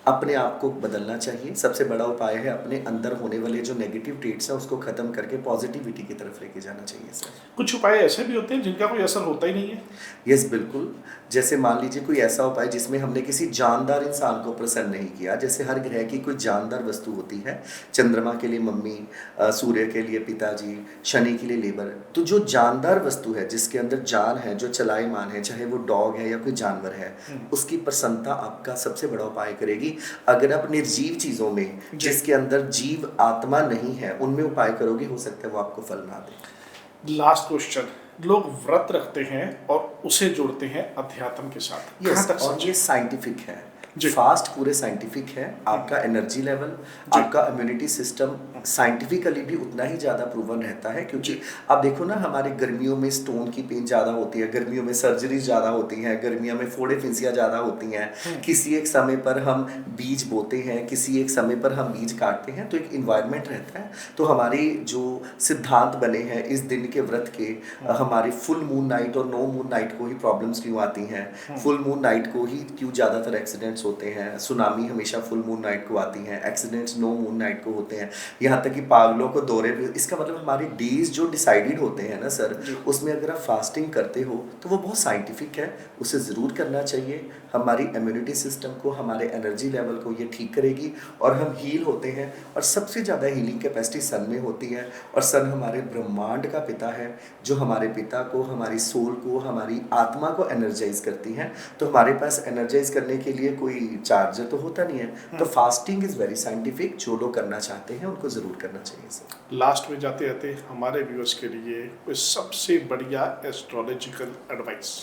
S1: अपने आप को बदलना चाहिए। सबसे बड़ा उपाय है अपने अंदर होने वाले जो नेगेटिव ट्रेट्स हैं उसको खत्म करके पॉजिटिविटी की तरफ लेके जाना चाहिए सर।
S2: कुछ उपाय ऐसे भी होते हैं जिनका कोई असर होता ही नहीं है?
S1: यस बिल्कुल। जैसे मान लीजिए कोई ऐसा उपाय जिसमें हमने किसी जानदार इंसान को प्रसन्न नहीं किया, जैसे हर ग्रह की कोई जानदार वस्तु होती है, चंद्रमा के लिए मम्मी, सूर्य के लिए पिताजी, शनि के लिए लेबर, तो जो जानदार वस्तु है जिसके अंदर जान है, जो चलायमान है, चाहे वो डॉग है या कोई जानवर है, उसकी प्रसन्नता आपका सबसे बड़ा उपाय करेगी। अगर आप निर्जीव चीज़ों में, जिसके अंदर जीव आत्मा नहीं है, उनमें उपाय करोगे, हो सकता है वो आपको फल ना दे।
S2: लास्ट क्वेश्चन, लोग व्रत रखते हैं और उसे जोड़ते हैं अध्यात्म के साथ, कहाँ
S1: यस,
S2: तक
S1: और
S2: सच
S1: ये
S2: है?
S1: साइंटिफिक है।
S2: जी।
S1: फास्ट पूरे साइंटिफिक है। आपका एनर्जी लेवल,
S2: जी।
S1: आपका इम्यूनिटी सिस्टम साइंटिफिकली भी उतना ही ज़्यादा प्रूवन रहता है, क्योंकि
S2: जी।
S1: आप देखो ना, हमारे गर्मियों में स्टोन की पेन ज़्यादा होती है, गर्मियों में सर्जरी ज़्यादा होती हैं, गर्मियों में फोड़े फिंसियाँ ज़्यादा होती हैं। किसी एक समय पर हम बीज बोते हैं, किसी एक समय पर हम बीज काटते हैं, तो एक इन्वायरमेंट रहता है। तो हमारे जो सिद्धांत बने हैं इस दिन के व्रत के, हमारी फुल मून नाइट और नो मून नाइट को ही प्रॉब्लम्स क्यों आती हैं, फुल मून नाइट को ही क्यों ज़्यादातर एक्सीडेंट्स होते हैं, सुनामी हमेशा फुल मून नाइट को आती हैं, एक्सीडेंट्स नो मून नाइट को होते हैं, यहाँ तक कि पागलों को दौरे भी। इसका मतलब हमारे डेज जो डिसाइडेड होते हैं ना सर, उसमें अगर आप फास्टिंग करते हो तो वो बहुत साइंटिफिक है, उसे ज़रूर करना चाहिए। हमारी इम्यूनिटी सिस्टम को, हमारे एनर्जी लेवल को ये ठीक करेगी और हम हील होते हैं। और सबसे ज़्यादा हीलिंग कैपेसिटी सन में होती है, और सन हमारे ब्रह्मांड का पिता है, जो हमारे पिता को, हमारी सोल को, हमारी आत्मा को एनर्जाइज करती हैं। तो हमारे पास एनर्जाइज करने के लिए कोई चार्जर तो होता नहीं है। तो फास्टिंग इज़ वेरी साइंटिफिक, जो लोग करना चाहते हैं उनको ज़रूर करना चाहिए सर।
S2: लास्ट में जाते जाते हमारे व्यूअर्स के लिए कोई सबसे बढ़िया एस्ट्रोलॉजिकल एडवाइस?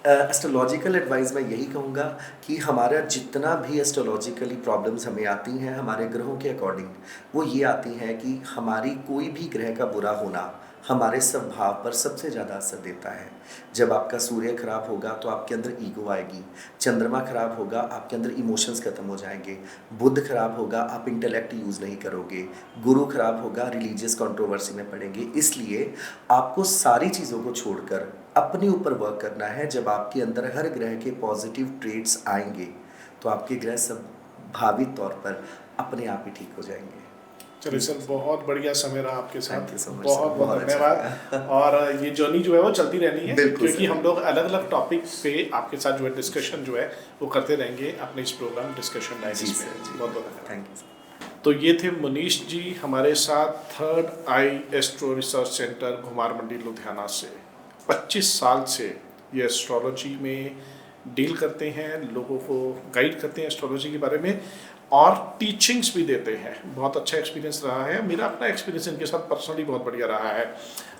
S1: एस्ट्रोलॉजिकल एडवाइस मैं यही कहूँगा कि हमारा जितना भी एस्ट्रोलॉजिकली प्रॉब्लम्स हमें आती हैं हमारे ग्रहों के अकॉर्डिंग, वो ये आती हैं कि हमारी कोई भी ग्रह का बुरा होना हमारे स्वभाव पर सबसे ज़्यादा असर देता है। जब आपका सूर्य खराब होगा तो आपके अंदर ईगो आएगी, चंद्रमा खराब होगा आपके अंदर इमोशंस खत्म हो जाएंगे, बुध खराब होगा आप इंटेलेक्ट यूज़ नहीं करोगे, गुरु खराब होगा रिलीजियस कंट्रोवर्सी में पड़ेंगे। इसलिए आपको सारी चीज़ों को छोड़कर अपने ऊपर वर्क करना है। जब आपके अंदर हर ग्रह के पॉजिटिव ट्रेड्स आएंगे तो आपके ग्रह सब भावी तौर पर अपने आप ही ठीक हो जाएंगे।
S2: चलिए सर, बहुत बढ़िया समय रहा आपके साथ।
S1: Thank you so much,
S2: बहुत
S1: sir.
S2: बहुत
S1: बहुत अच्छा
S2: धन्यवाद। और ये जर्नी जो है वो चलती रहनी है,
S1: बिल्कुल
S2: क्योंकि
S1: सर।
S2: हम लोग अलग अलग टॉपिक पे आपके साथ जो है डिस्कशन जो है वो करते रहेंगे अपने इस प्रोग्राम डिस्कशन
S1: जी
S2: डायरीज
S1: सर,
S2: में।
S1: जी।
S2: बहुत बहुत धन्यवाद।
S1: Thank you sir.
S2: तो ये थे मनीष जी हमारे साथ, थर्ड आई एस्ट्रो रिसर्च सेंटर घुमार मंडी लुधियाना से। 25 साल से ये एस्ट्रोलॉजी में डील करते हैं, लोगों को गाइड करते हैं एस्ट्रोलॉजी के बारे में, और टीचिंग्स भी देते हैं। बहुत अच्छा एक्सपीरियंस रहा है, मेरा अपना एक्सपीरियंस इनके साथ पर्सनली बहुत बढ़िया रहा है।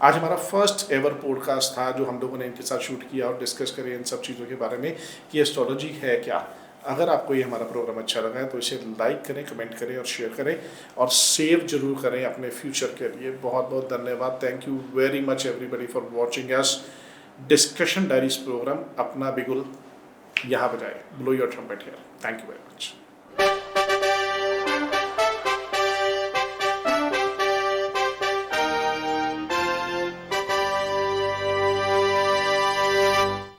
S2: आज हमारा फर्स्ट एवर पॉडकास्ट था जो हम लोगों ने इनके साथ शूट किया और डिस्कस करें इन सब चीज़ों के बारे में कि एस्ट्रोलॉजी है क्या। अगर आपको ये हमारा प्रोग्राम अच्छा लगा है तो इसे लाइक करें, कमेंट करें और शेयर करें, और सेव जरूर करें अपने फ्यूचर के लिए। बहुत बहुत धन्यवाद। Thank you very much everybody for watching us. Discussion diaries program अपना बिगुल यहाँ बजाए, blow your trumpet here. Thank you very much.